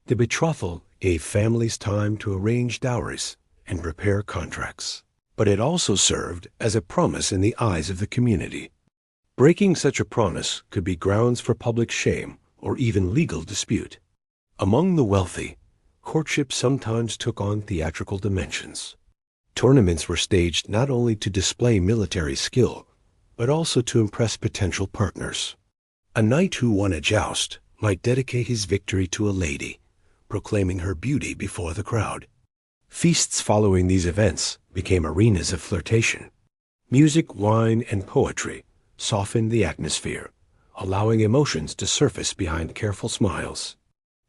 The betrothal gave families time to arrange dowries and prepare contracts, but it also served as a promise in the eyes of the community. Breaking such a promise could be grounds for public shame or even legal dispute. Among the wealthy, courtship sometimes took on theatrical dimensions. Tournaments were staged not only to display military skill, but also to impress potential partners. A knight who won a joust might dedicate his victory to a lady, proclaiming her beauty before the crowd. Feasts following these events became arenas of flirtation. Music, wine, and poetry softened the atmosphere, allowing emotions to surface behind careful smiles.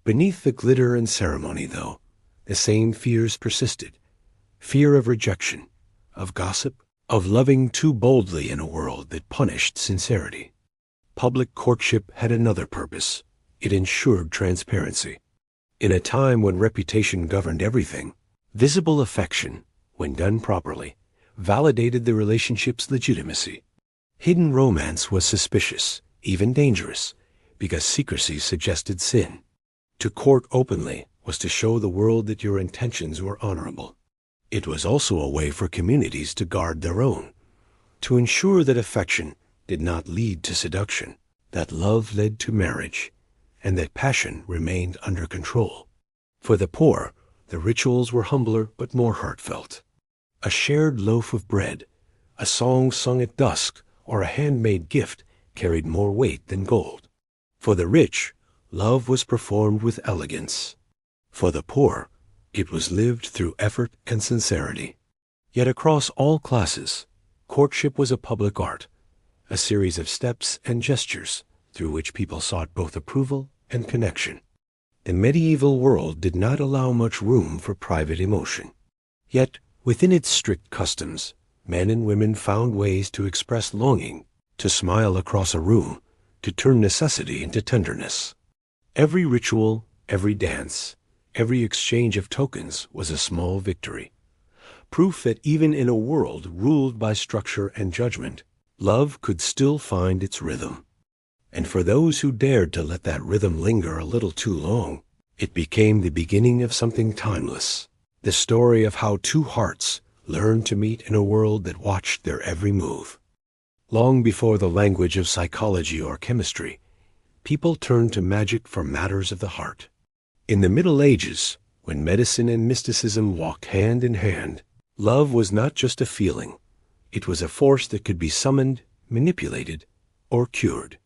Beneath the glitter and ceremony, though, the same fears persisted. Fear of rejection, of gossip, of loving too boldly in a world that punished sincerity. Public courtship had another purpose. It ensured transparency. In a time when reputation governed everything, visible affection, when done properly, validated the relationship's legitimacy. Hidden romance was suspicious, even dangerous, because secrecy suggested sin. To court openly was to show the world that your intentions were honorable. It was also a way for communities to guard their own, to ensure that affection did not lead to seduction, that love led to marriage, and that passion remained under control. For the poor, the rituals were humbler but more heartfelt. A shared loaf of bread, a song sung at dusk, or a handmade gift carried more weight than gold. For the rich, love was performed with elegance. For the poor, it was lived through effort and sincerity. Yet across all classes, courtship was a public art, a series of steps and gestures through which people sought both approval and connection. The medieval world did not allow much room for private emotion. Yet, within its strict customs, men and women found ways to express longing, to smile across a room, to turn necessity into tenderness. Every ritual, every dance, every exchange of tokens was a small victory. Proof that even in a world ruled by structure and judgment, love could still find its rhythm. And for those who dared to let that rhythm linger a little too long, it became the beginning of something timeless, the story of how two hearts learned to meet in a world that watched their every move. Long before the language of psychology or chemistry, people turned to magic for matters of the heart. In the Middle Ages, when medicine and mysticism walked hand in hand, love was not just a feeling. It was a force that could be summoned, manipulated, or cured.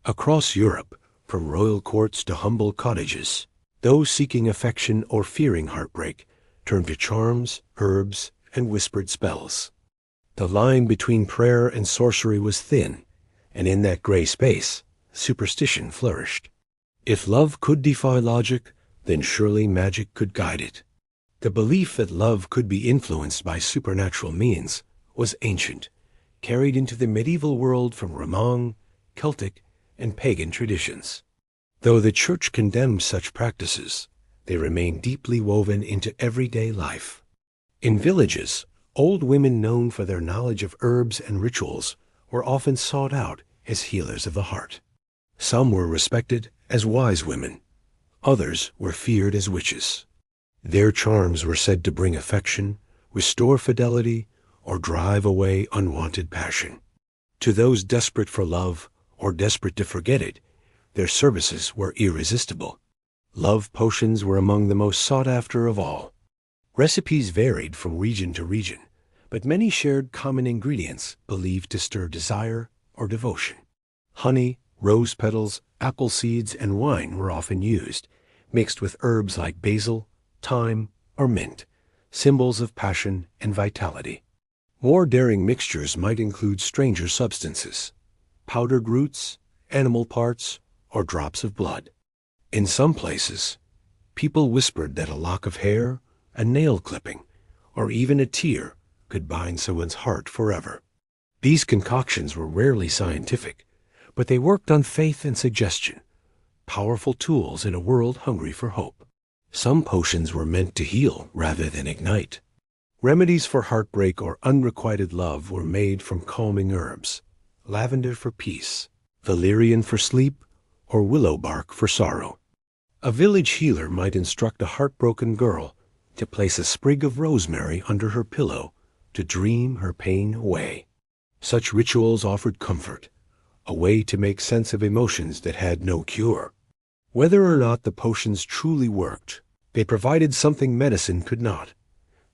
Across Europe, from royal courts to humble cottages, those seeking affection or fearing heartbreak turned to charms, herbs, and whispered spells. The line between prayer and sorcery was thin, and in that gray space, superstition flourished. If love could defy logic, then surely magic could guide it. The belief that love could be influenced by supernatural means was ancient, carried into the medieval world from Roman, Celtic, and pagan traditions. Though the Church condemned such practices, they remained deeply woven into everyday life. In villages, old women known for their knowledge of herbs and rituals were often sought out as healers of the heart. Some were respected as wise women. Others were feared as witches. Their charms were said to bring affection, restore fidelity, or drive away unwanted passion. To those desperate for love or desperate to forget it, their services were irresistible. Love potions were among the most sought after of all. Recipes varied from region to region, but many shared common ingredients believed to stir desire or devotion. Honey, rose petals, apple seeds, and wine were often used, mixed with herbs like basil, thyme, or mint, symbols of passion and vitality. More daring mixtures might include stranger substances, powdered roots, animal parts, or drops of blood. In some places, people whispered that a lock of hair, a nail clipping, or even a tear could bind someone's heart forever. These concoctions were rarely scientific, but they worked on faith and suggestion, powerful tools in a world hungry for hope. Some potions were meant to heal rather than ignite. Remedies for heartbreak or unrequited love were made from calming herbs, lavender for peace, valerian for sleep, or willow bark for sorrow. A village healer might instruct a heartbroken girl to place a sprig of rosemary under her pillow to dream her pain away. Such rituals offered comfort, a way to make sense of emotions that had no cure. Whether or not the potions truly worked, they provided something medicine could not: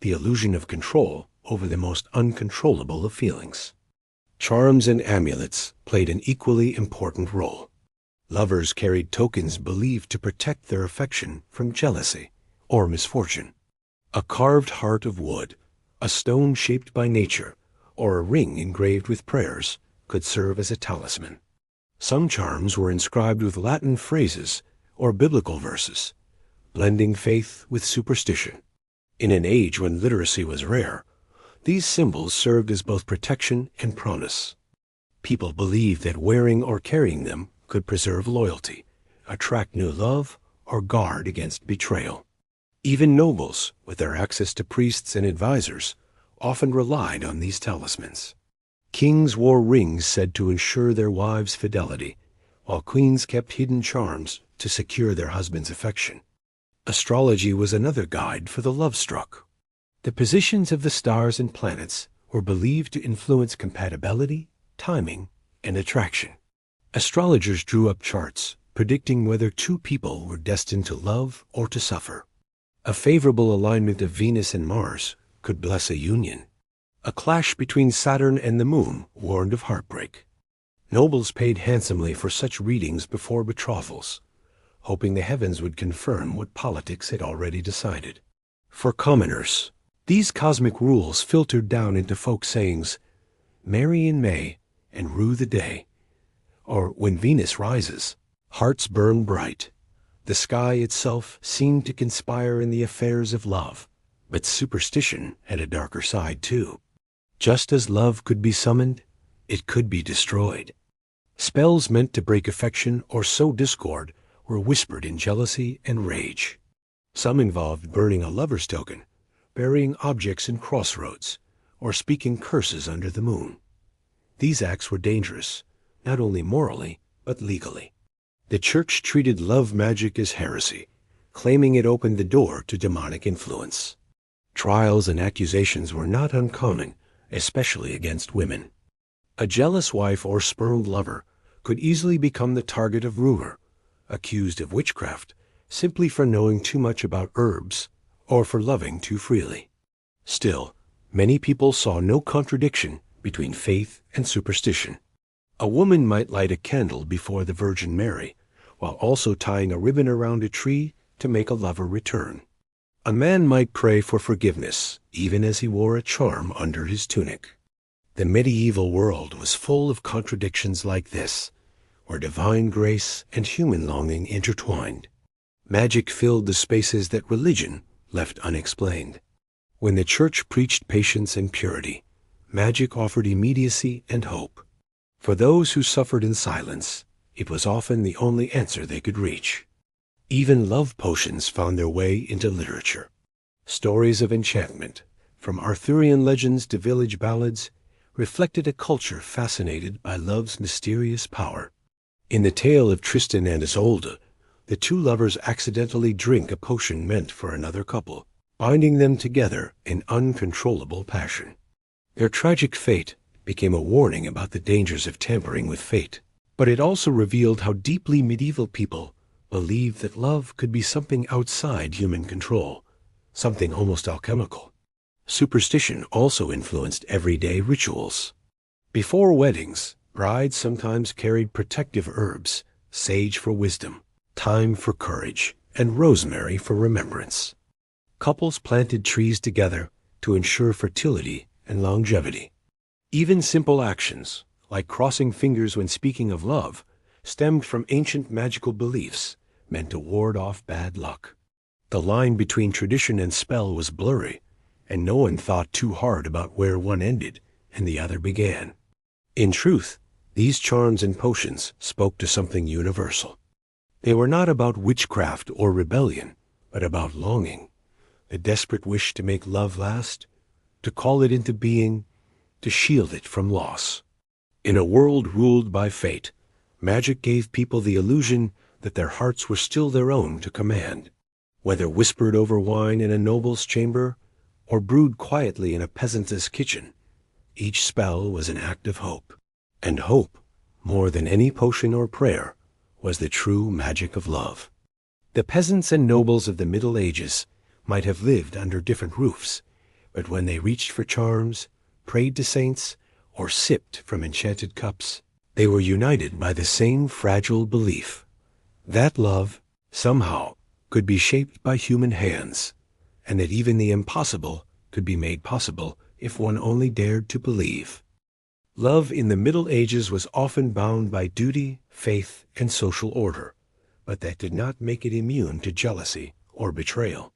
the illusion of control over the most uncontrollable of feelings. Charms and amulets played an equally important role. Lovers carried tokens believed to protect their affection from jealousy or misfortune. A carved heart of wood, a stone shaped by nature, or a ring engraved with prayers could serve as a talisman. Some charms were inscribed with Latin phrases or biblical verses, blending faith with superstition. In an age when literacy was rare, these symbols served as both protection and promise. People believed that wearing or carrying them could preserve loyalty, attract new love, or guard against betrayal. Even nobles, with their access to priests and advisors, often relied on these talismans. Kings wore rings said to ensure their wives' fidelity, while queens kept hidden charms to secure their husband's affection. Astrology was another guide for the love-struck. The positions of the stars and planets were believed to influence compatibility, timing, and attraction. Astrologers drew up charts predicting whether two people were destined to love or to suffer. A favorable alignment of Venus and Mars could bless a union. A clash between Saturn and the Moon warned of heartbreak. Nobles paid handsomely for such readings before betrothals, hoping the heavens would confirm what politics had already decided. For commoners, these cosmic rules filtered down into folk sayings: "Marry in May and rue the day. Or when Venus rises, hearts burn bright. The sky itself seemed to conspire in the affairs of love, but superstition had a darker side too. Just as love could be summoned, it could be destroyed. Spells meant to break affection or sow discord were whispered in jealousy and rage. Some involved burning a lover's token, burying objects in crossroads, or speaking curses under the moon. These acts were dangerous, not only morally, but legally. The church treated love magic as heresy, claiming it opened the door to demonic influence. Trials and accusations were not uncommon, especially against women. A jealous wife or spurned lover could easily become the target of rumor, accused of witchcraft simply for knowing too much about herbs or for loving too freely. Still, many people saw no contradiction between faith and superstition. A woman might light a candle before the Virgin Mary, while also tying a ribbon around a tree to make a lover return. A man might pray for forgiveness, even as he wore a charm under his tunic. The medieval world was full of contradictions like this, where divine grace and human longing intertwined. Magic filled the spaces that religion left unexplained. When the church preached patience and purity, magic offered immediacy and hope. For those who suffered in silence, it was often the only answer they could reach. Even love potions found their way into literature. Stories of enchantment, from Arthurian legends to village ballads, reflected a culture fascinated by love's mysterious power. In the tale of Tristan and Isolde, the two lovers accidentally drink a potion meant for another couple, binding them together in uncontrollable passion. Their tragic fate became a warning about the dangers of tampering with fate, but it also revealed how deeply medieval people believed that love could be something outside human control, something almost alchemical. Superstition also influenced everyday rituals. Before weddings, brides sometimes carried protective herbs, sage for wisdom, thyme for courage, and rosemary for remembrance. Couples planted trees together to ensure fertility and longevity. Even simple actions, like crossing fingers when speaking of love, stemmed from ancient magical beliefs meant to ward off bad luck. The line between tradition and spell was blurry, and no one thought too hard about where one ended and the other began. In truth, these charms and potions spoke to something universal. They were not about witchcraft or rebellion, but about longing, the desperate wish to make love last, to call it into being, to shield it from loss. In a world ruled by fate, magic gave people the illusion that their hearts were still their own to command. Whether whispered over wine in a noble's chamber, or brewed quietly in a peasant's kitchen, each spell was an act of hope. And hope, more than any potion or prayer, was the true magic of love. The peasants and nobles of the Middle Ages might have lived under different roofs, but when they reached for charms, prayed to saints, or sipped from enchanted cups, they were united by the same fragile belief that love, somehow, could be shaped by human hands, and that even the impossible could be made possible if one only dared to believe. Love in the Middle Ages was often bound by duty, faith, and social order, but that did not make it immune to jealousy or betrayal.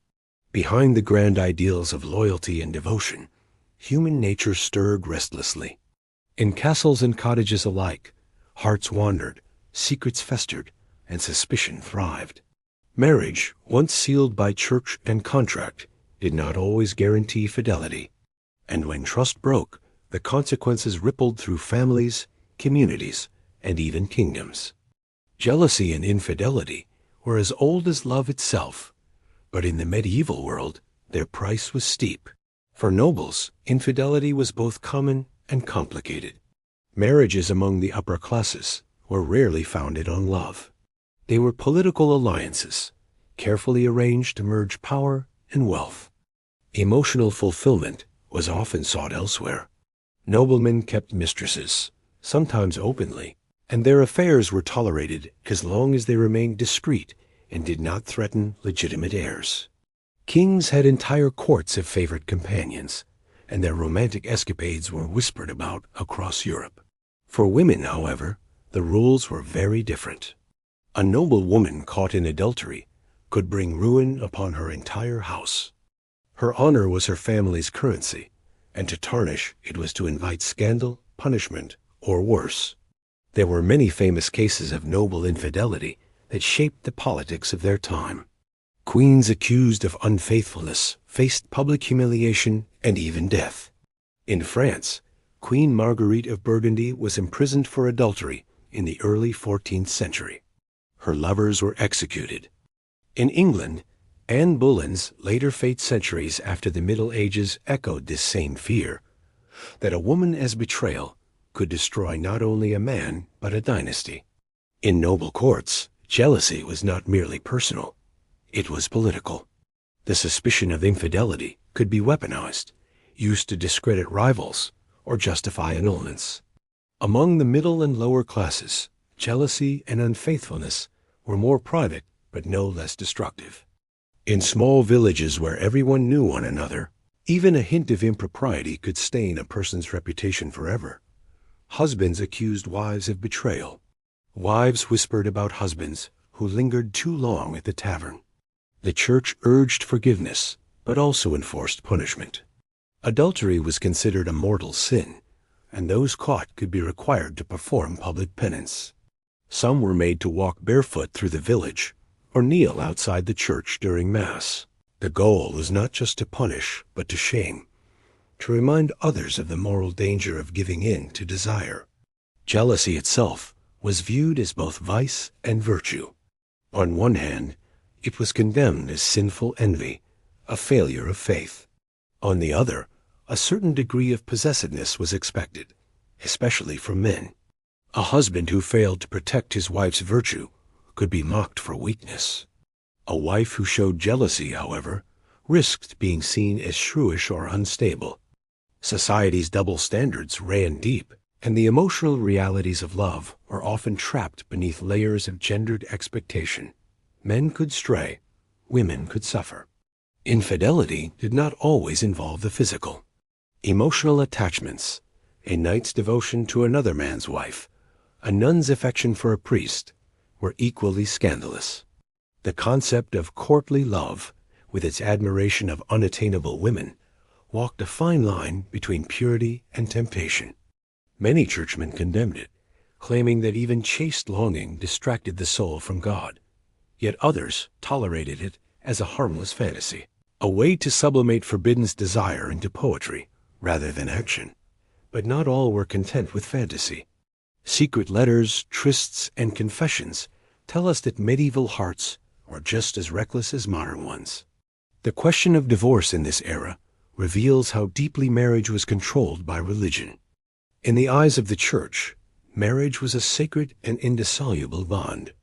Behind the grand ideals of loyalty and devotion, human nature stirred restlessly. In castles and cottages alike, hearts wandered, secrets festered, and suspicion thrived. Marriage, once sealed by church and contract, did not always guarantee fidelity. And when trust broke, the consequences rippled through families, communities, and even kingdoms. Jealousy and infidelity were as old as love itself, but in the medieval world, their price was steep. For nobles, infidelity was both common and complicated. Marriages among the upper classes were rarely founded on love. They were political alliances, carefully arranged to merge power and wealth. Emotional fulfillment was often sought elsewhere. Noblemen kept mistresses, sometimes openly, and their affairs were tolerated as long as they remained discreet and did not threaten legitimate heirs. Kings had entire courts of favorite companions, and their romantic escapades were whispered about across Europe. For women, however, the rules were very different. A noble woman caught in adultery could bring ruin upon her entire house. Her honor was her family's currency, and to tarnish it was to invite scandal, punishment, or worse. There were many famous cases of noble infidelity that shaped the politics of their time. Queens accused of unfaithfulness faced public humiliation and even death. In France, Queen Marguerite of Burgundy was imprisoned for adultery in the early 14th century. Her lovers were executed. In England, Anne Boleyn's later fate centuries after the Middle Ages echoed this same fear, that a woman as betrayal could destroy not only a man but a dynasty. In noble courts, jealousy was not merely personal, it was political. The suspicion of infidelity could be weaponized, used to discredit rivals or justify annulments. Among the middle and lower classes, jealousy and unfaithfulness were more private but no less destructive. In small villages where everyone knew one another, even a hint of impropriety could stain a person's reputation forever. Husbands accused wives of betrayal. Wives whispered about husbands who lingered too long at the tavern. The church urged forgiveness, but also enforced punishment. Adultery was considered a mortal sin, and those caught could be required to perform public penance. Some were made to walk barefoot through the village or kneel outside the church during Mass. The goal was not just to punish, but to shame, to remind others of the moral danger of giving in to desire. Jealousy itself was viewed as both vice and virtue. On one hand, it was condemned as sinful envy, a failure of faith. On the other, a certain degree of possessiveness was expected, especially from men. A husband who failed to protect his wife's virtue could be mocked for weakness. A wife who showed jealousy, however, risked being seen as shrewish or unstable. Society's double standards ran deep, and the emotional realities of love were often trapped beneath layers of gendered expectation. Men could stray, women could suffer. Infidelity did not always involve the physical. Emotional attachments, a knight's devotion to another man's wife, a nun's affection for a priest, were equally scandalous. The concept of courtly love, with its admiration of unattainable women, walked a fine line between purity and temptation. Many churchmen condemned it, claiming that even chaste longing distracted the soul from God. Yet others tolerated it as a harmless fantasy, a way to sublimate forbidden desire into poetry rather than action. But not all were content with fantasy. Secret letters, trysts, and confessions tell us that medieval hearts were just as reckless as modern ones. The question of divorce in this era reveals how deeply marriage was controlled by religion. In the eyes of the church, marriage was a sacred and indissoluble bond.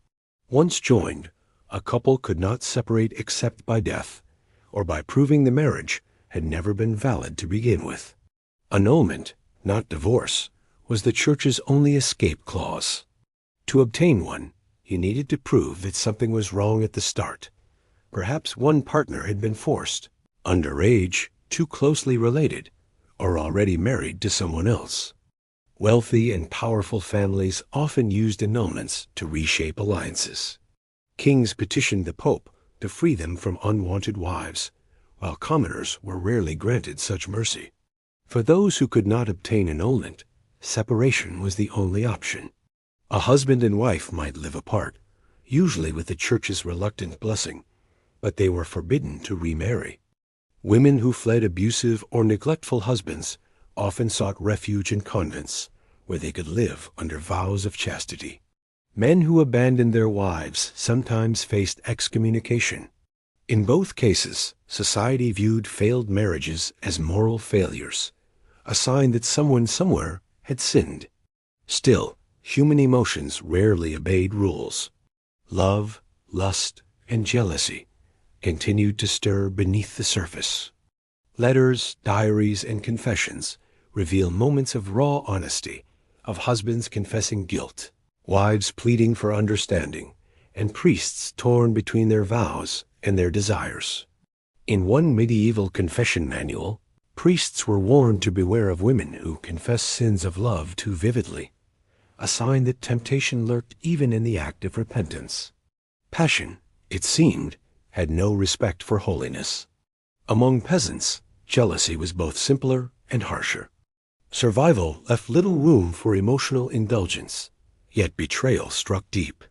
Once joined, a couple could not separate except by death, or by proving the marriage had never been valid to begin with. Annulment, not divorce, was the church's only escape clause. To obtain one, you needed to prove that something was wrong at the start. Perhaps one partner had been forced, underage, too closely related, or already married to someone else. Wealthy and powerful families often used annulments to reshape alliances. Kings petitioned the Pope to free them from unwanted wives, while commoners were rarely granted such mercy. For those who could not obtain annulment, separation was the only option. A husband and wife might live apart, usually with the church's reluctant blessing, but they were forbidden to remarry. Women who fled abusive or neglectful husbands often sought refuge in convents, where they could live under vows of chastity. Men who abandoned their wives sometimes faced excommunication. In both cases, society viewed failed marriages as moral failures, a sign that someone somewhere had sinned. Still, human emotions rarely obeyed rules. Love, lust, and jealousy continued to stir beneath the surface. Letters, diaries, and confessions reveal moments of raw honesty, of husbands confessing guilt, wives pleading for understanding, and priests torn between their vows and their desires. In one medieval confession manual, priests were warned to beware of women who confess sins of love too vividly. a sign that temptation lurked even in the act of repentance. Passion, it seemed, had no respect for holiness. Among peasants, jealousy was both simpler and harsher. Survival left little room for emotional indulgence, yet betrayal struck deep.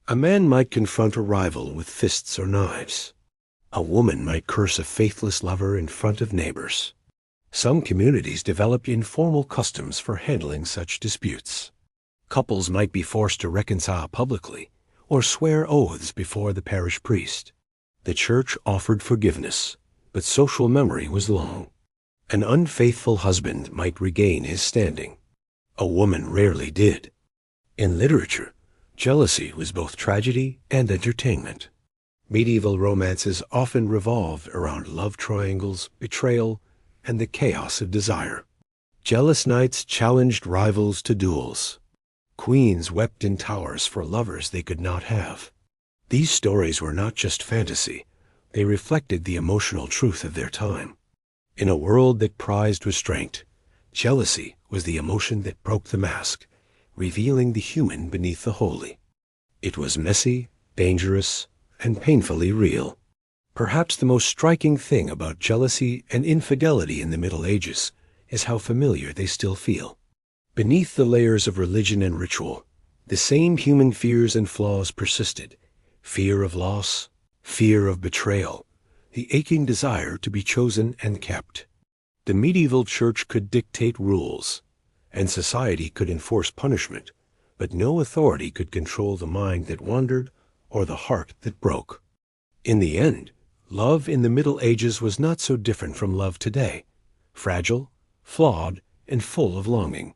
A man might confront a rival with fists or knives. A woman might curse a faithless lover in front of neighbors. Some communities developed informal customs for handling such disputes. Couples might be forced to reconcile publicly or swear oaths before the parish priest. The church offered forgiveness, but social memory was long. An unfaithful husband might regain his standing. A woman rarely did. In literature, jealousy was both tragedy and entertainment. Medieval romances often revolved around love triangles, betrayal, and the chaos of desire. Jealous knights challenged rivals to duels. Queens wept in towers for lovers they could not have. These stories were not just fantasy, they reflected the emotional truth of their time. In a world that prized restraint, jealousy was the emotion that broke the mask, revealing the human beneath the holy. It was messy, dangerous, and painfully real. Perhaps the most striking thing about jealousy and infidelity in the Middle Ages is how familiar they still feel. Beneath the layers of religion and ritual, the same human fears and flaws persisted: fear of loss, fear of betrayal, the aching desire to be chosen and kept. The medieval church could dictate rules, and society could enforce punishment, but no authority could control the mind that wandered or the heart that broke. In the end, love in the Middle Ages was not so different from love today: fragile, flawed, and full of longing.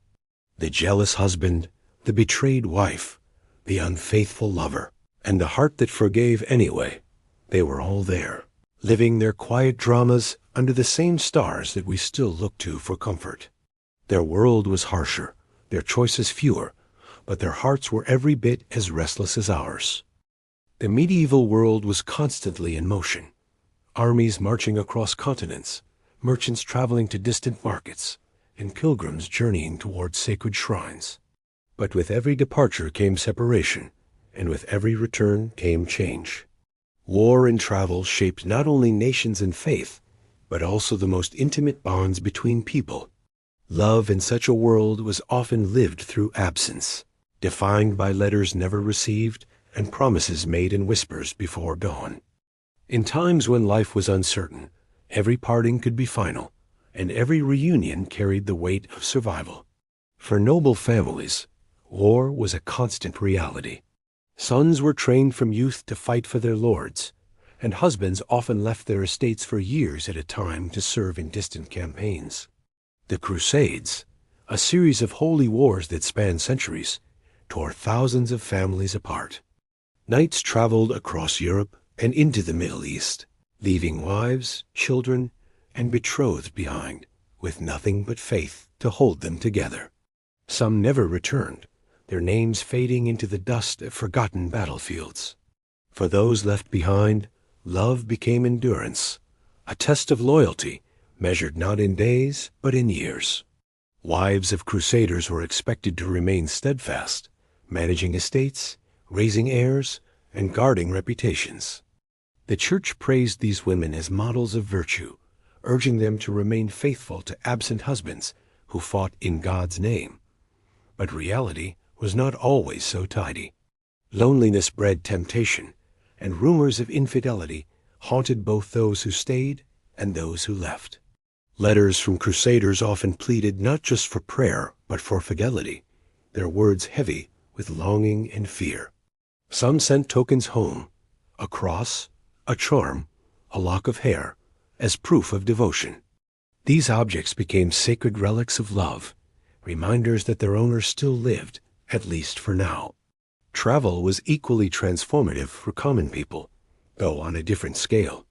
The jealous husband, the betrayed wife, the unfaithful lover, and the heart that forgave anyway, they were all there, living their quiet dramas under the same stars that we still look to for comfort. Their world was harsher, their choices fewer, but their hearts were every bit as restless as ours. The medieval world was constantly in motion. Armies marching across continents, merchants traveling to distant markets, and pilgrims journeying towards sacred shrines. But with every departure came separation, and with every return came change. War and travel shaped not only nations and faith, but also the most intimate bonds between people. Love in such a world was often lived through absence, defined by letters never received and promises made in whispers before dawn. In times when life was uncertain, every parting could be final, and every reunion carried the weight of survival. For noble families, war was a constant reality. Sons were trained from youth to fight for their lords, and husbands often left their estates for years at a time to serve in distant campaigns. The Crusades, a series of holy wars that spanned centuries, tore thousands of families apart. Knights traveled across Europe and into the Middle East, leaving wives, children, and betrothed behind, with nothing but faith to hold them together. Some never returned, their names fading into the dust of forgotten battlefields. For those left behind, love became endurance, a test of loyalty measured not in days but in years. Wives of crusaders were expected to remain steadfast, managing estates, raising heirs, and guarding reputations. The church praised these women as models of virtue, urging them to remain faithful to absent husbands who fought in God's name. But reality was not always so tidy. Loneliness bred temptation, and rumors of infidelity haunted both those who stayed and those who left. Letters from crusaders often pleaded not just for prayer, but for fidelity, their words heavy with longing and fear. Some sent tokens home, a cross, a charm, a lock of hair, as proof of devotion. These objects became sacred relics of love, reminders that their owners still lived, at least for now. Travel was equally transformative for common people, though on a different scale.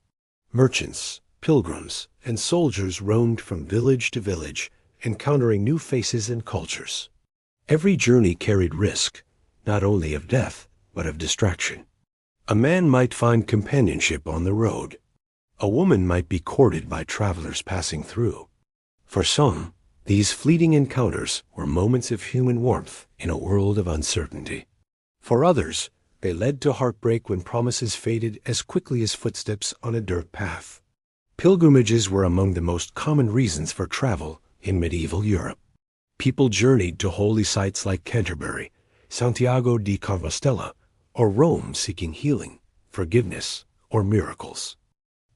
Merchants, pilgrims, and soldiers roamed from village to village, encountering new faces and cultures. Every journey carried risk, not only of death, but of distraction. A man might find companionship on the road. A woman might be courted by travelers passing through. For some, These fleeting encounters were moments of human warmth in a world of uncertainty. For others, they led to heartbreak when promises faded as quickly as footsteps on a dirt path. Pilgrimages were among the most common reasons for travel in medieval Europe. People journeyed to holy sites like Canterbury, Santiago de Compostela, or Rome seeking healing, forgiveness, or miracles.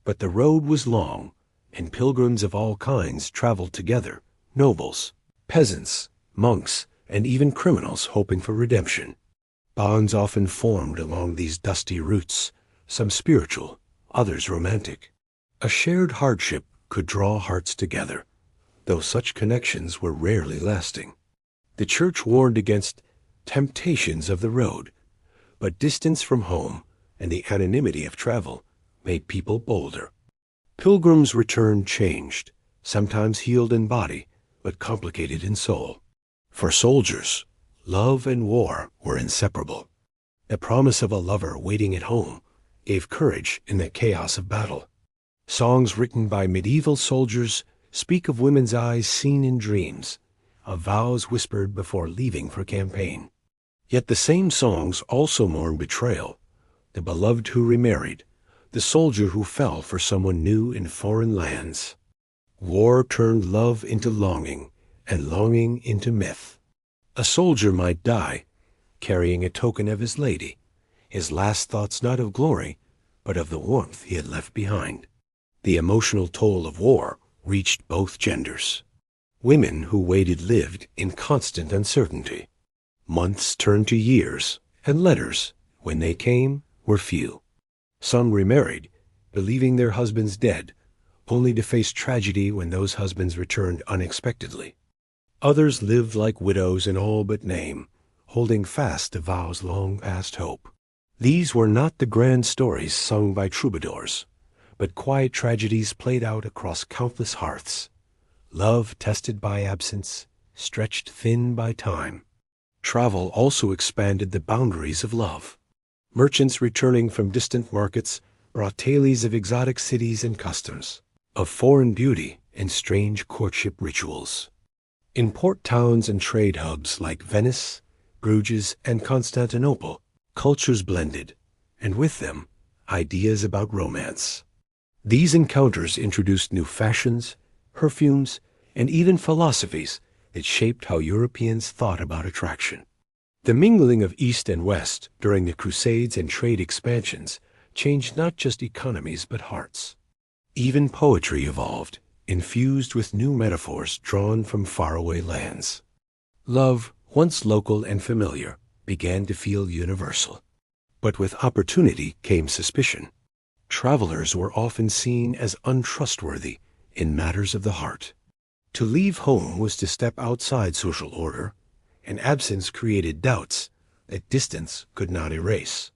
But the road was long, and pilgrims of all kinds traveled together, nobles, peasants, monks, and even criminals hoping for redemption. Bonds often formed along these dusty routes, some spiritual, others romantic. A shared hardship could draw hearts together, though such connections were rarely lasting. The Church warned against temptations of the road, but distance from home and the anonymity of travel made people bolder. Pilgrims returned changed, sometimes healed in body, but complicated in soul. For soldiers, love and war were inseparable. The promise of a lover waiting at home gave courage in the chaos of battle. Songs written by medieval soldiers speak of women's eyes seen in dreams, of vows whispered before leaving for campaign. Yet the same songs also mourn betrayal, the beloved who remarried, the soldier who fell for someone new in foreign lands. War turned love into longing, and longing into myth. A soldier might die, carrying a token of his lady, his last thoughts not of glory, but of the warmth he had left behind. The emotional toll of war reached both genders. Women who waited lived in constant uncertainty. Months turned to years, and letters, when they came, were few. Some remarried, believing their husbands dead, only to face tragedy when those husbands returned unexpectedly. Others lived like widows in all but name, holding fast to vows long past hope. These were not the grand stories sung by troubadours, but quiet tragedies played out across countless hearths. Love tested by absence, stretched thin by time. Travel also expanded the boundaries of love. Merchants returning from distant markets brought tales of exotic cities and customs, of foreign beauty and strange courtship rituals. In port towns and trade hubs like Venice, Bruges, and Constantinople, cultures blended, and with them, ideas about romance. These encounters introduced new fashions, perfumes, and even philosophies that shaped how Europeans thought about attraction. The mingling of East and West during the Crusades and trade expansions changed not just economies but hearts. Even poetry evolved, infused with new metaphors drawn from faraway lands. Love, once local and familiar, began to feel universal. But with opportunity came suspicion. Travelers were often seen as untrustworthy in matters of the heart. To leave home was to step outside social order, and absence created doubts that distance could not erase.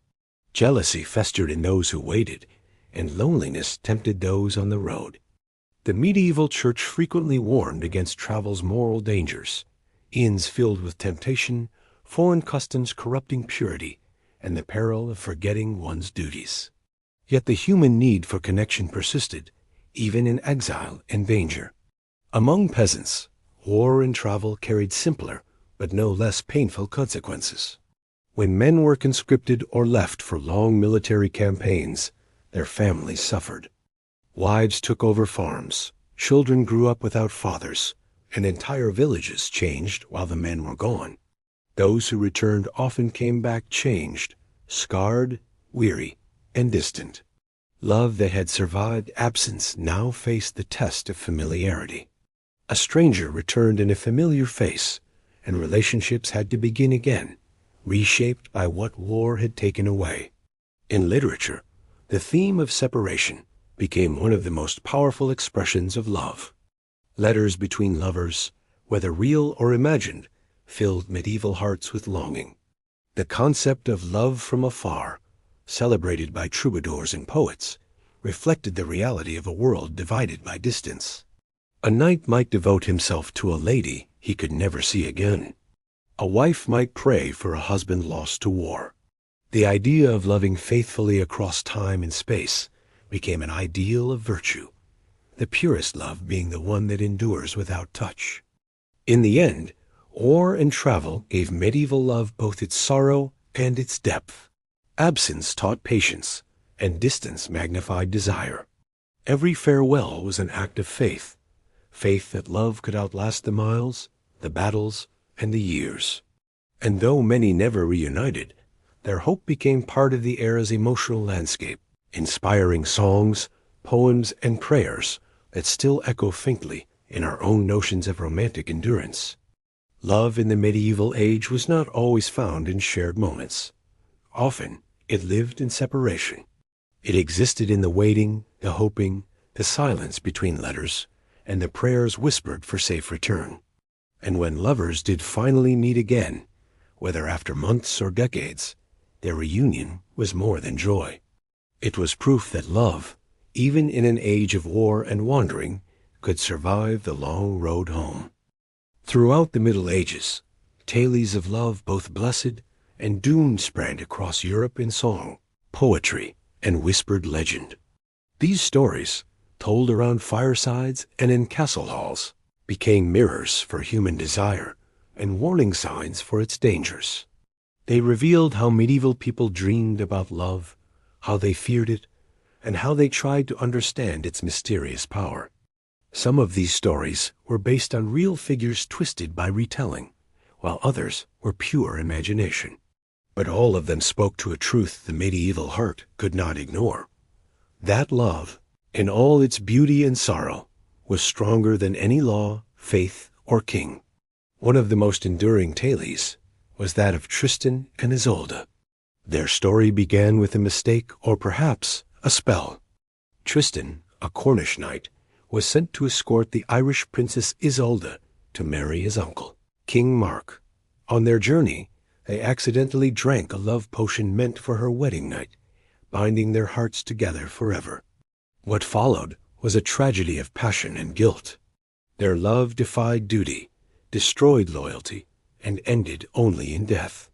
Jealousy festered in those who waited, and loneliness tempted those on the road. The medieval church frequently warned against travel's moral dangers, inns filled with temptation, foreign customs corrupting purity, and the peril of forgetting one's duties. Yet the human need for connection persisted, even in exile and danger. Among peasants, war and travel carried simpler but no less painful consequences. When men were conscripted or left for long military campaigns, their families suffered. Wives took over farms, children grew up without fathers, and entire villages changed while the men were gone. Those who returned often came back changed, scarred, weary, and distant. Love that had survived absence now faced the test of familiarity. A stranger returned in a familiar face, and relationships had to begin again, reshaped by what war had taken away. In literature, the theme of separation became one of the most powerful expressions of love. Letters between lovers, whether real or imagined, filled medieval hearts with longing. The concept of love from afar, celebrated by troubadours and poets, reflected the reality of a world divided by distance. A knight might devote himself to a lady he could never see again. A wife might pray for a husband lost to war. The idea of loving faithfully across time and space became an ideal of virtue, the purest love being the one that endures without touch. In the end, war and travel gave medieval love both its sorrow and its depth. Absence taught patience, and distance magnified desire. Every farewell was an act of faith, faith that love could outlast the miles, the battles, and the years. And though many never reunited, their hope became part of the era's emotional landscape, inspiring songs, poems, and prayers that still echo faintly in our own notions of romantic endurance. Love in the medieval age was not always found in shared moments. Often, it lived in separation. It existed in the waiting, the hoping, the silence between letters, and the prayers whispered for safe return. And when lovers did finally meet again, whether after months or decades, their reunion was more than joy. It was proof that love, even in an age of war and wandering, could survive the long road home. Throughout the Middle Ages, tales of love both blessed and doomed spread across Europe in song, poetry, and whispered legend. These stories, told around firesides and in castle halls, became mirrors for human desire and warning signs for its dangers. They revealed how medieval people dreamed about love, how they feared it, and how they tried to understand its mysterious power. Some of these stories were based on real figures twisted by retelling, while others were pure imagination. But all of them spoke to a truth the medieval heart could not ignore. That love, in all its beauty and sorrow, was stronger than any law, faith, or king. One of the most enduring tales was that of Tristan and Isolde. Their story began with a mistake or perhaps a spell. Tristan, a Cornish knight, was sent to escort the Irish princess Isolde to marry his uncle, King Mark. On their journey, they accidentally drank a love potion meant for her wedding night, binding their hearts together forever. What followed was a tragedy of passion and guilt. Their love defied duty, destroyed loyalty, and ended only in death.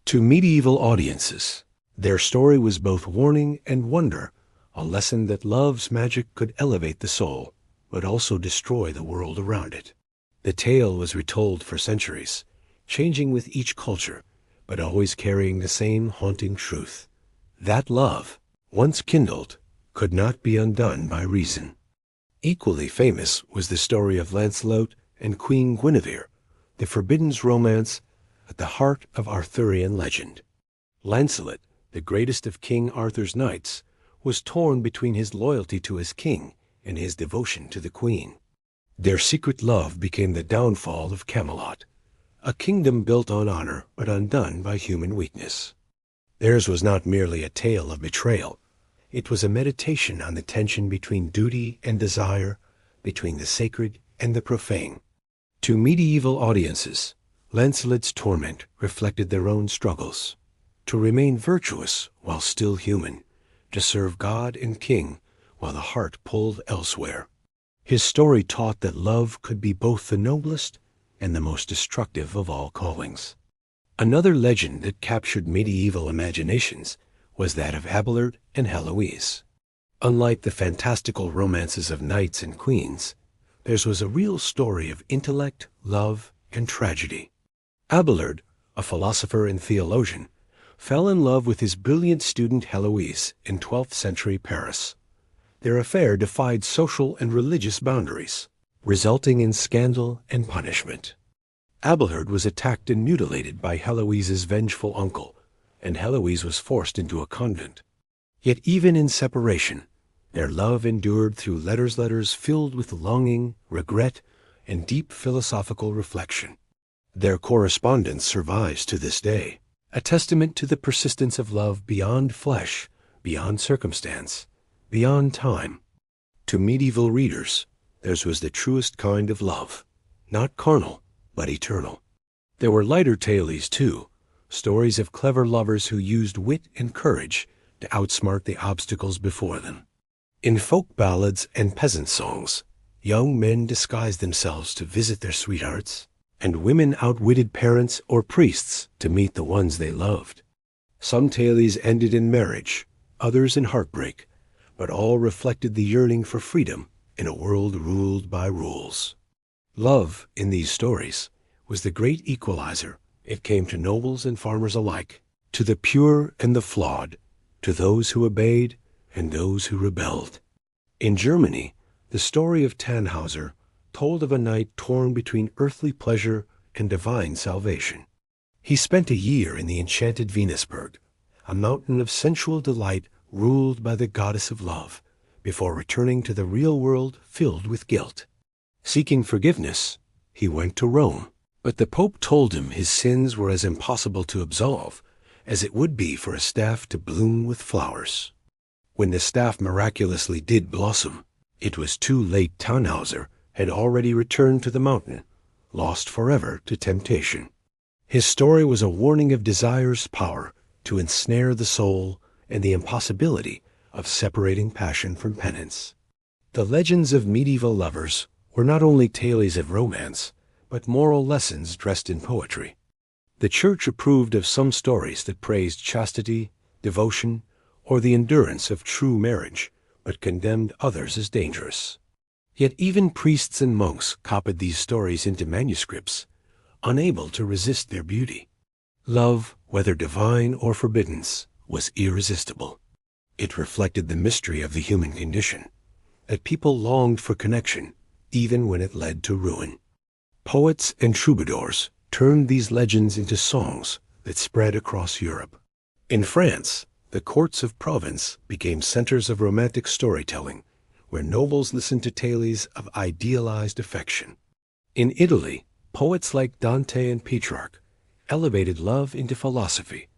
To medieval audiences, their story was both warning and wonder, a lesson that love's magic could elevate the soul, but also destroy the world around it. The tale was retold for centuries, changing with each culture, but always carrying the same haunting truth. That love, once kindled, could not be undone by reason. Equally famous was the story of Lancelot and Queen Guinevere, the forbidden romance at the heart of Arthurian legend. Lancelot, the greatest of King Arthur's knights, was torn between his loyalty to his king and his devotion to the queen. Their secret love became the downfall of Camelot, a kingdom built on honor but undone by human weakness. Theirs was not merely a tale of betrayal. It was a meditation on the tension between duty and desire, between the sacred and the profane. To medieval audiences, Lancelot's torment reflected their own struggles. To remain virtuous while still human, to serve God and King while the heart pulled elsewhere. His story taught that love could be both the noblest and the most destructive of all callings. Another legend that captured medieval imaginations was that of Abelard and Heloise. Unlike the fantastical romances of knights and queens, theirs was a real story of intellect, love, and tragedy. Abelard, a philosopher and theologian, fell in love with his brilliant student Heloise in 12th century Paris. Their affair defied social and religious boundaries, resulting in scandal and punishment. Abelard was attacked and mutilated by Heloise's vengeful uncle, and Heloise was forced into a convent. Yet even in separation, their love endured through letters filled with longing, regret, and deep philosophical reflection. Their correspondence survives to this day, a testament to the persistence of love beyond flesh, beyond circumstance, beyond time. To medieval readers, theirs was the truest kind of love, not carnal, but eternal. There were lighter tales too, stories of clever lovers who used wit and courage to outsmart the obstacles before them. In folk ballads and peasant songs, young men disguised themselves to visit their sweethearts, and women outwitted parents or priests to meet the ones they loved. Some tales ended in marriage, others in heartbreak, but all reflected the yearning for freedom in a world ruled by rules. Love, in these stories, was the great equalizer. It came to nobles and farmers alike, to the pure and the flawed, to those who obeyed and those who rebelled. In Germany, the story of Tannhauser told of a knight torn between earthly pleasure and divine salvation. He spent a year in the enchanted Venusberg, a mountain of sensual delight ruled by the goddess of love, before returning to the real world filled with guilt. Seeking forgiveness, he went to Rome, but the Pope told him his sins were as impossible to absolve as it would be for a staff to bloom with flowers. When the staff miraculously did blossom, it was too late. Tannhauser had already returned to the mountain, lost forever to temptation. His story was a warning of desire's power to ensnare the soul and the impossibility of separating passion from penance. The legends of medieval lovers were not only tales of romance, but moral lessons dressed in poetry. The Church approved of some stories that praised chastity, devotion, or the endurance of true marriage, but condemned others as dangerous. Yet even priests and monks copied these stories into manuscripts, unable to resist their beauty. Love, whether divine or forbidden, was irresistible. It reflected the mystery of the human condition, that people longed for connection, even when it led to ruin. Poets and troubadours turned these legends into songs that spread across Europe. In France, the courts of Provence became centers of romantic storytelling, where nobles listened to tales of idealized affection. In Italy, poets like Dante and Petrarch elevated love into philosophy,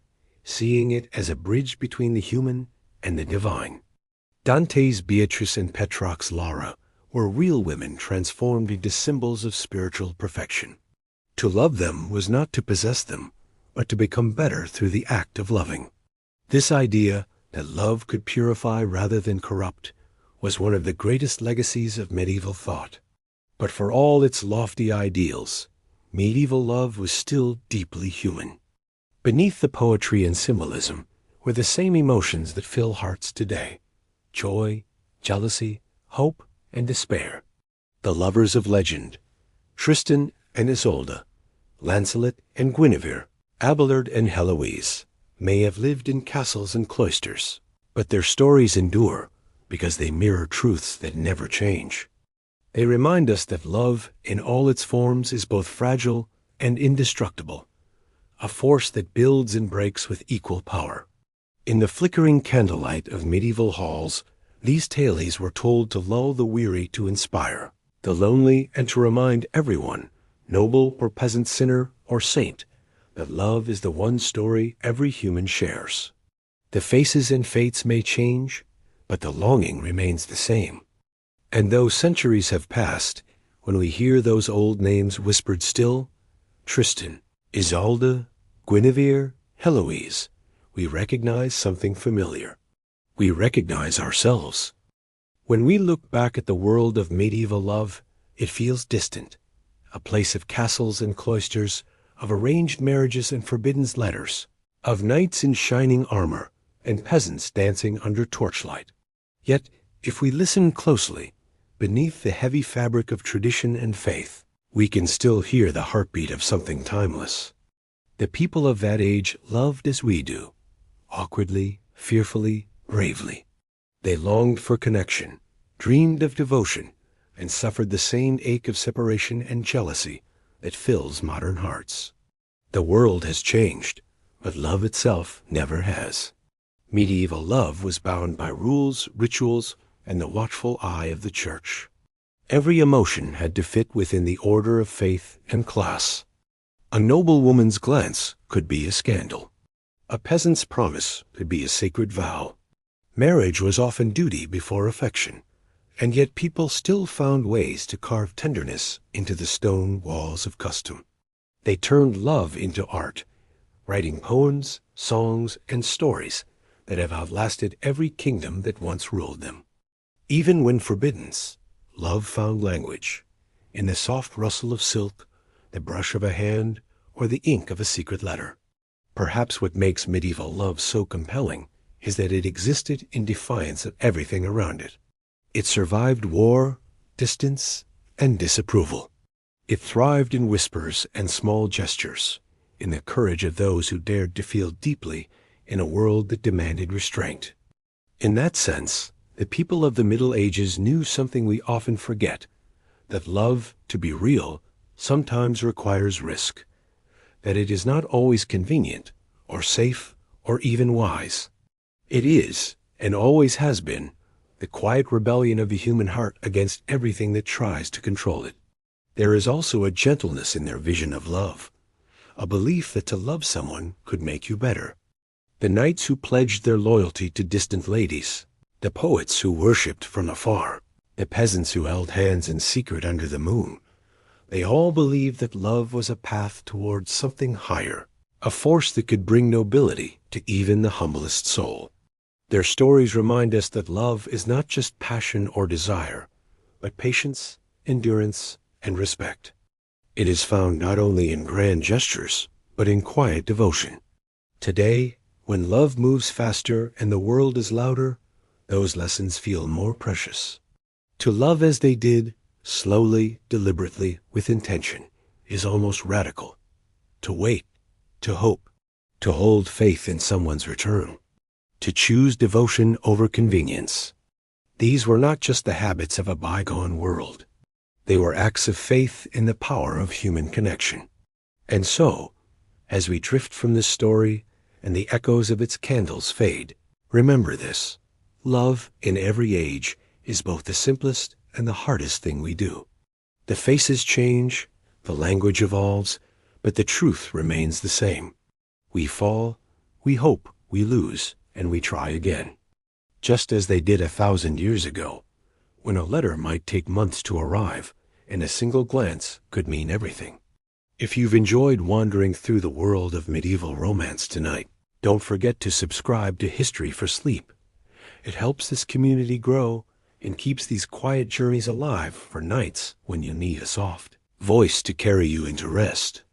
seeing it as a bridge between the human and the divine. Dante's Beatrice and Petrarch's Lara were real women transformed into symbols of spiritual perfection. To love them was not to possess them, but to become better through the act of loving. This idea that love could purify rather than corrupt was one of the greatest legacies of medieval thought. But for all its lofty ideals, medieval love was still deeply human. Beneath the poetry and symbolism were the same emotions that fill hearts today: joy, jealousy, hope, and despair. The lovers of legend, Tristan and Isolde, Lancelot and Guinevere, Abelard and Heloise, may have lived in castles and cloisters, but their stories endure because they mirror truths that never change. They remind us that love, in all its forms, is both fragile and indestructible, a force that builds and breaks with equal power. In the flickering candlelight of medieval halls, these tales were told to lull the weary, to inspire the lonely, and to remind everyone, noble or peasant, sinner or saint, that love is the one story every human shares. The faces and fates may change, but the longing remains the same. And though centuries have passed, when we hear those old names whispered still, Tristan, Isolde, Guinevere, Heloise, we recognize something familiar. We recognize ourselves. When we look back at the world of medieval love, it feels distant, a place of castles and cloisters, of arranged marriages and forbidden letters, of knights in shining armor and peasants dancing under torchlight. Yet, if we listen closely, beneath the heavy fabric of tradition and faith, we can still hear the heartbeat of something timeless. The people of that age loved as we do, awkwardly, fearfully, bravely. They longed for connection, dreamed of devotion, and suffered the same ache of separation and jealousy that fills modern hearts. The world has changed, but love itself never has. Medieval love was bound by rules, rituals, and the watchful eye of the Church. Every emotion had to fit within the order of faith and class. A noble woman's glance could be a scandal. A peasant's promise could be a sacred vow. Marriage was often duty before affection, and yet people still found ways to carve tenderness into the stone walls of custom. They turned love into art, writing poems, songs, and stories that have outlasted every kingdom that once ruled them. Even when forbidden, love found language, in the soft rustle of silk, the brush of a hand, or the ink of a secret letter. Perhaps what makes medieval love so compelling is that it existed in defiance of everything around it. It survived war, distance, and disapproval. It thrived in whispers and small gestures, in the courage of those who dared to feel deeply in a world that demanded restraint. In that sense, the people of the Middle Ages knew something we often forget, that love, to be real, sometimes requires risk, that it is not always convenient, or safe, or even wise. It is, and always has been, the quiet rebellion of the human heart against everything that tries to control it. There is also a gentleness in their vision of love, a belief that to love someone could make you better. The knights who pledged their loyalty to distant ladies, the poets who worshipped from afar, the peasants who held hands in secret under the moon, they all believed that love was a path towards something higher, a force that could bring nobility to even the humblest soul. Their stories remind us that love is not just passion or desire, but patience, endurance, and respect. It is found not only in grand gestures, but in quiet devotion. Today, when love moves faster and the world is louder, those lessons feel more precious. To love as they did, slowly, deliberately, with intention, is almost radical. To wait, to hope, to hold faith in someone's return, to choose devotion over convenience. These were not just the habits of a bygone world. They were acts of faith in the power of human connection. And so, as we drift from this story and the echoes of its candles fade, remember this: love in every age is both the simplest and the hardest thing we do. The faces change, the language evolves, but the truth remains the same. We fall, we hope, we lose, and we try again. Just as they did 1,000 years ago, when a letter might take months to arrive, and a single glance could mean everything. If you've enjoyed wandering through the world of medieval romance tonight, don't forget to subscribe to History for Sleep. It helps this community grow and keeps these quiet journeys alive for nights when you need a soft voice to carry you into rest.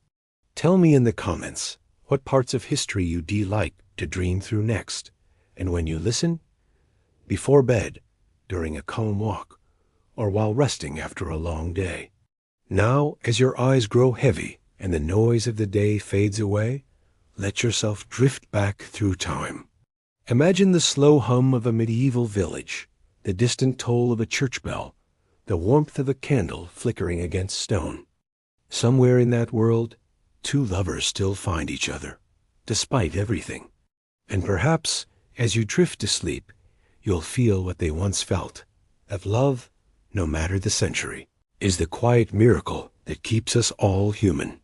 Tell me in the comments what parts of history you like to dream through next, and when you listen, before bed, during a calm walk, or while resting after a long day. Now, as your eyes grow heavy and the noise of the day fades away, let yourself drift back through time. Imagine the slow hum of a medieval village, the distant toll of a church bell, the warmth of a candle flickering against stone. Somewhere in that world, two lovers still find each other, despite everything. And perhaps, as you drift to sleep, you'll feel what they once felt, that love, no matter the century, is the quiet miracle that keeps us all human.